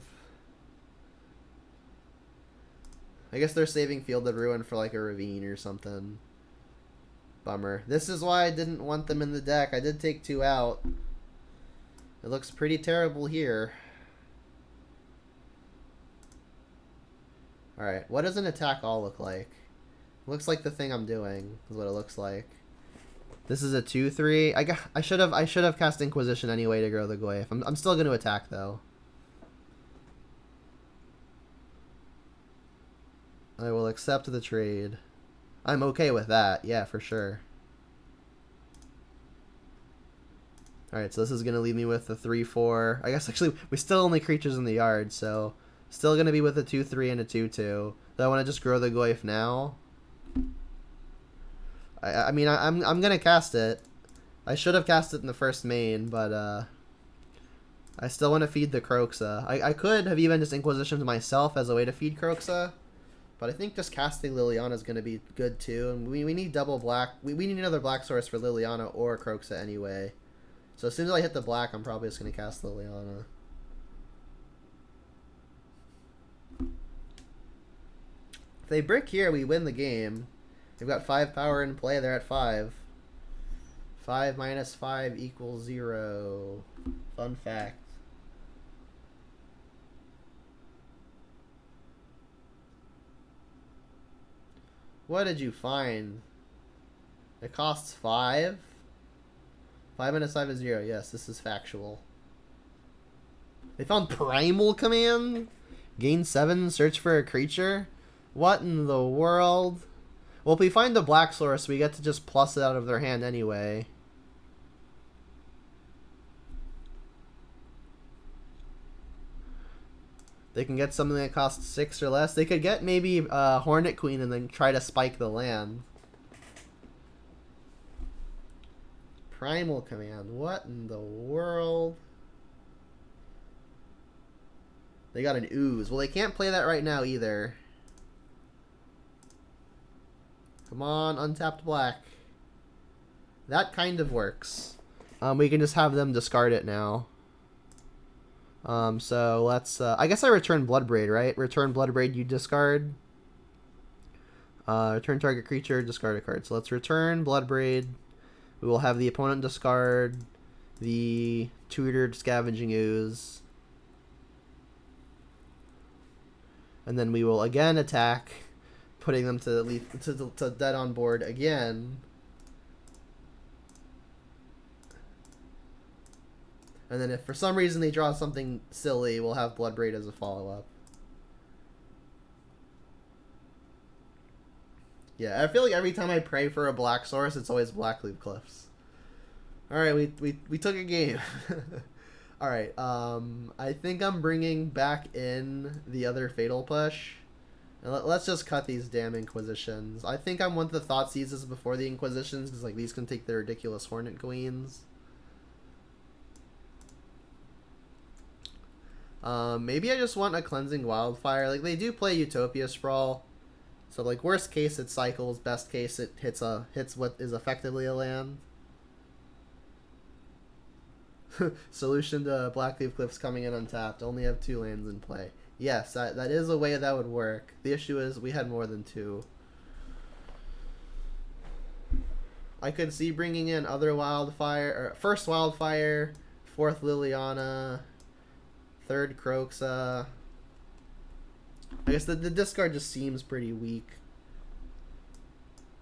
I guess they're saving Field of Ruin for like a ravine or something. Bummer. This is why I didn't want them in the deck. I did take 2 out. It looks pretty terrible here. Alright, what does an attack all look like? Looks like the thing I'm doing is what it looks like. This is a 2/3. I should have cast Inquisition anyway to grow the Goyf. I'm still going to attack though. I will accept the trade. I'm okay with that. Yeah, for sure. Alright, so this is going to leave me with the 3/4. I guess actually we still only creatures in the yard, so still going to be with a 2/3 and a 2/2. Do I want to just grow the Goyf now? I mean, I'm going to cast it. I should have cast it in the first main, but I still want to feed the Kroxa. I could have even just Inquisitioned myself as a way to feed Kroxa, but I think just casting Liliana is going to be good too. And we need double black. We need another black source for Liliana or Kroxa anyway. So as soon as I hit the black, I'm probably just going to cast Liliana. If they brick here, we win the game. They've got 5 power in play. They're at 5. 5 minus 5 equals 0. Fun fact. What did you find? It costs 5? 5 minus 5 is 0. Yes, this is factual. They found Primal Command? Gain 7, search for a creature? What in the world? Well, if we find the black source, we get to just plus it out of their hand anyway. They can get something that costs 6 or less. They could get maybe Hornet Queen and then try to spike the land. Primal Command. What in the world? They got an Ooze. Well, they can't play that right now either. Come on, untapped black. That kind of works. We can just have them discard it now. So let's... I guess I return Bloodbraid, right? Return Bloodbraid, you discard. Return target creature, discard a card. So let's return Bloodbraid. We will have the opponent discard the tutored Scavenging Ooze. And then we will again attack, putting them to dead on board again. And then if for some reason they draw something silly, we'll have Bloodbraid as a follow-up. Yeah, I feel like every time I pray for a black source, it's always Blackleaf Cliffs. Alright, we took a game. Alright, I think I'm bringing back in the other Fatal Push. And let's just cut these damn Inquisitions. I think I want the Thoughtseizes before the Inquisitions, because like these can take the ridiculous Hornet Queens. Maybe I just want a Cleansing Wildfire. Like, they do play Utopia Sprawl. So, like, worst case, it cycles. Best case, it hits what is effectively a land. Solution to Blackleaf Cliffs coming in untapped. Only have 2 lands in play. Yes, that is a way that would work. The issue is we had more than 2. I could see bringing in other Wildfire, or first Wildfire, 4th Liliana, 3rd Kroxa. I guess the discard just seems pretty weak.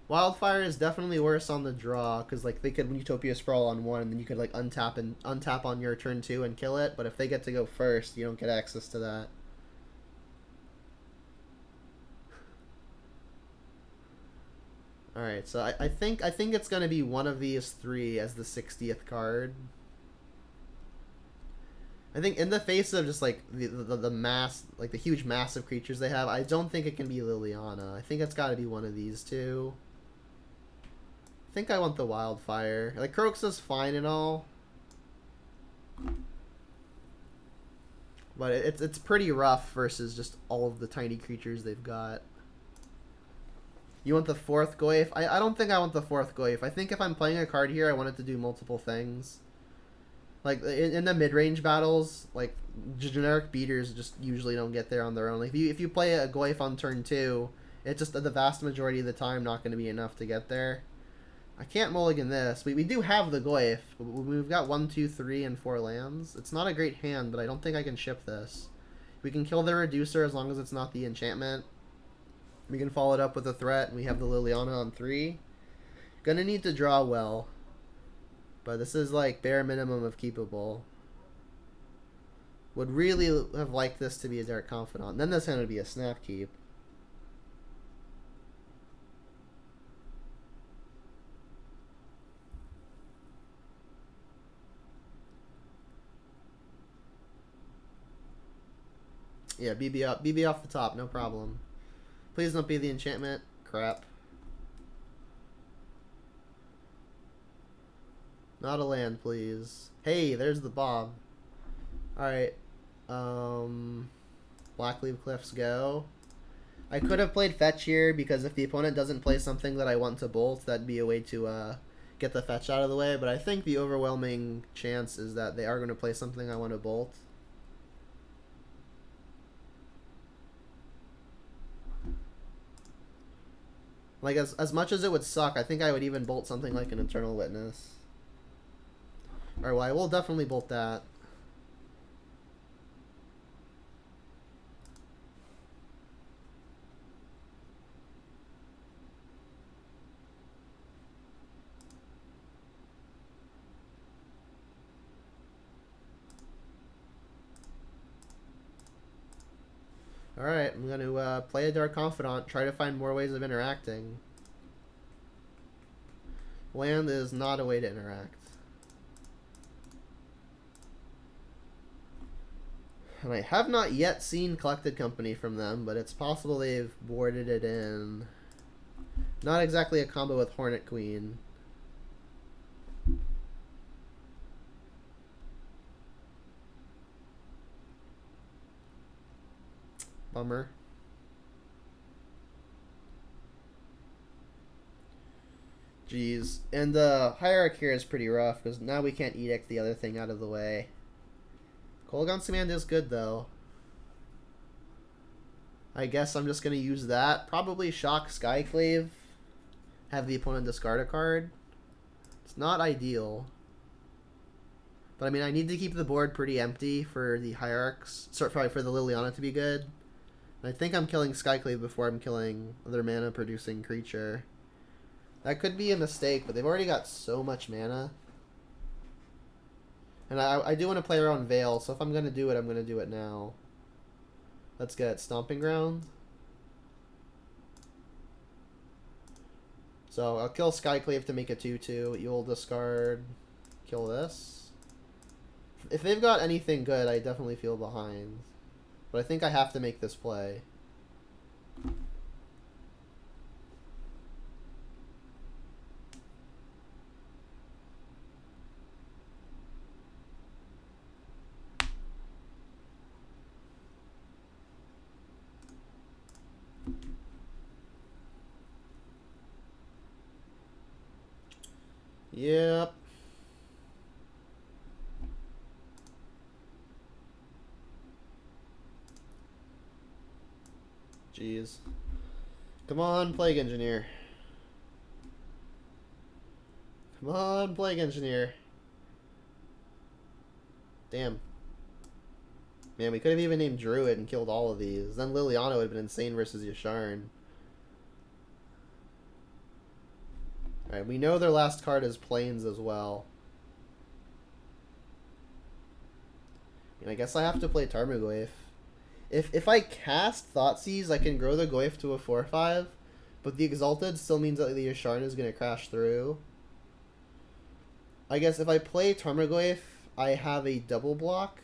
Wildfire is definitely worse on the draw, because like they could Utopia Sprawl on 1, and then you could like untap on your turn 2 and kill it. But if they get to go first, you don't get access to that. All right, so I think it's gonna be one of these 3 as the 60th card. I think in the face of just like the mass, like the huge mass of creatures they have, I don't think it can be Liliana. I think it's got to be one of these 2. I think I want the Wildfire. Like, Kroxa's fine and all, but it's pretty rough versus just all of the tiny creatures they've got. You want the 4th Goyf? I don't think I want the 4th Goyf. I think if I'm playing a card here, I want it to do multiple things. Like, in the mid-range battles, like, generic beaters just usually don't get there on their own. Like, if you play a Goyf on turn 2, it's just the vast majority of the time not going to be enough to get there. I can't mulligan this. We do have the Goyf. We've got 1, 2, 3, and 4 lands. It's not a great hand, but I don't think I can ship this. We can kill the Reducer as long as it's not the enchantment. We can follow it up with a threat, and we have the Liliana on 3. Gonna need to draw well. But this is like bare minimum of keepable. Would really have liked this to be a Dark Confidant. Then this hand would be a snap keep. Yeah, BB off the top, no problem. Please don't be the enchantment. Crap. Not a land, please. Hey, there's the Bob. Alright. Blackleaf Cliffs go. I could have played fetch here because if the opponent doesn't play something that I want to bolt, that'd be a way to get the fetch out of the way. But I think the overwhelming chance is that they are going to play something I want to bolt. Like, as much as it would suck, I think I would even bolt something like an Eternal Witness. Alright, well, I will definitely bolt that. Alright, I'm going to play a Dark Confidant, try to find more ways of interacting. Land is not a way to interact. And I have not yet seen Collected Company from them, but it's possible they've boarded it in. Not exactly a combo with Hornet Queen. Bummer. Jeez. And the hierarchy here is pretty rough, because now we can't edict the other thing out of the way. Kolaghan's Command is good, though. I guess I'm just going to use that. Probably shock Skyclave. Have the opponent discard a card. It's not ideal. But I mean, I need to keep the board pretty empty for the Hierarchs. Sorry, for the Liliana to be good. And I think I'm killing Skyclave before I'm killing other mana producing creature. That could be a mistake, but they've already got so much mana. And I do want to play around Veil, so if I'm going to do it, I'm going to do it now. Let's get Stomping Ground. So I'll kill Skyclave to make a 2/2. You'll discard, kill this. If they've got anything good, I definitely feel behind. But I think I have to make this play. Yep. Jeez. Come on, Plague Engineer. Come on, Plague Engineer. Damn. Man, we could have even named Druid and killed all of these. Then Liliana would have been insane versus Yasharn. Alright, we know their last card is Plains as well. And I guess I have to play Tarmogoyf. If I cast Thoughtseize, I can grow the Goyf to a 4/5, but the Exalted still means that the Yasharn is going to crash through. I guess if I play Tarmogoyf, I have a double block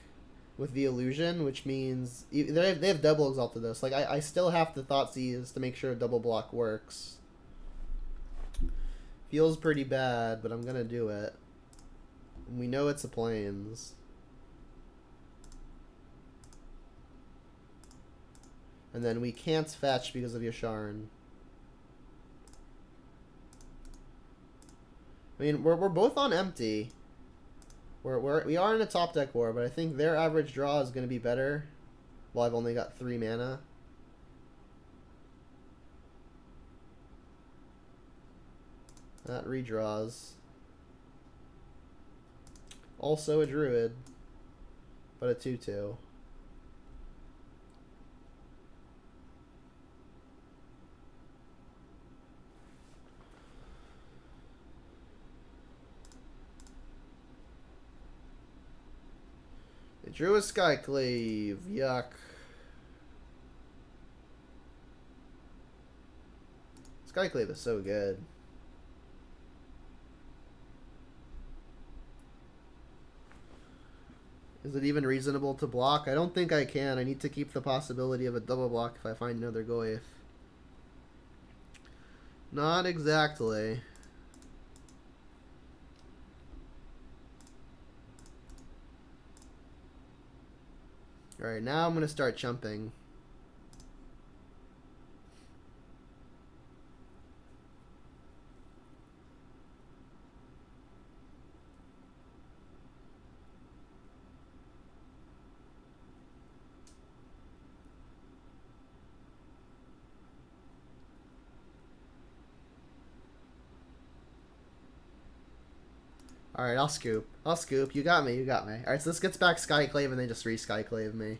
with the Illusion, which means they have double Exalted this. Like, I still have to Thoughtseize to make sure a double block works. Feels pretty bad, but I'm going to do it. And we know it's a Plains. And then we can't fetch because of Yasharn. I mean, we're both on empty. We are in a top deck war, but I think their average draw is going to be better. Well, I've only got 3 mana. That redraws. Also a druid, but a 2/2. They drew a Skyclave. Yuck. Skyclave is so good. Is it even reasonable to block? I don't think I can. I need to keep the possibility of a double block if I find another Goyf. Not exactly. Alright, now I'm going to start chumping. Alright, I'll scoop. I'll scoop. You got me. You got me. Alright, so this gets back Skyclave and they just re-Skyclave me.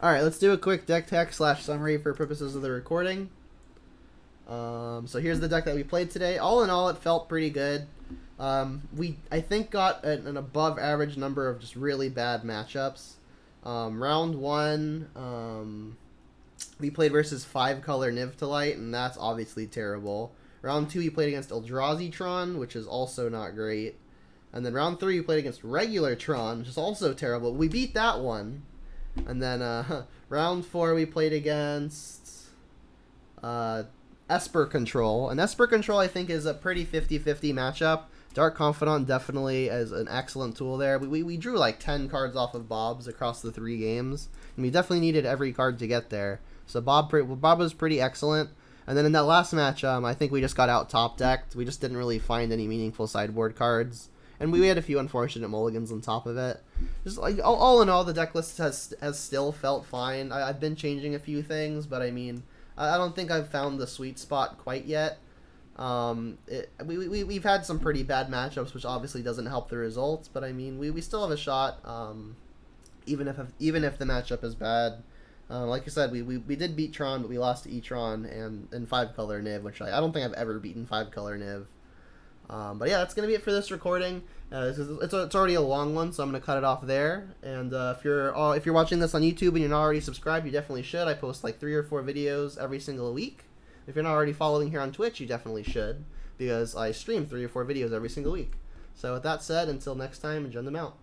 Alright, let's do a quick deck tech / summary for purposes of the recording. So here's the deck that we played today. All in all, it felt pretty good. We, I think, got an above average number of just really bad matchups. Round 1, we played versus 5-color Nivtalite, and that's obviously terrible. Round 2, we played against Eldrazi Tron, which is also not great. And then round 3, we played against regular Tron, which is also terrible. We beat that one. And then round 4, we played against Esper Control. And Esper Control, I think, is a pretty 50-50 matchup. Dark Confidant definitely is an excellent tool there. We drew like 10 cards off of Bob's across the 3 games. And we definitely needed every card to get there. So Bob was pretty excellent. And then in that last match, I think we just got out top decked. We just didn't really find any meaningful sideboard cards. And we had a few unfortunate mulligans on top of it. Just like all in all, the deck list has still felt fine. I've been changing a few things, but I mean, I don't think I've found the sweet spot quite yet. We've had some pretty bad matchups, which obviously doesn't help the results. But I mean, we still have a shot, even if the matchup is bad. Like I said, we did beat Tron, but we lost to E-Tron and 5-color Niv, which I don't think I've ever beaten 5-color Niv. But yeah, that's going to be it for this recording. It's already a long one, so I'm going to cut it off there. And if you're watching this on YouTube and you're not already subscribed, you definitely should. I post like 3 or 4 videos every single week. If you're not already following here on Twitch, you definitely should, because I stream 3 or 4 videos every single week. So with that said, until next time, enjoy them out.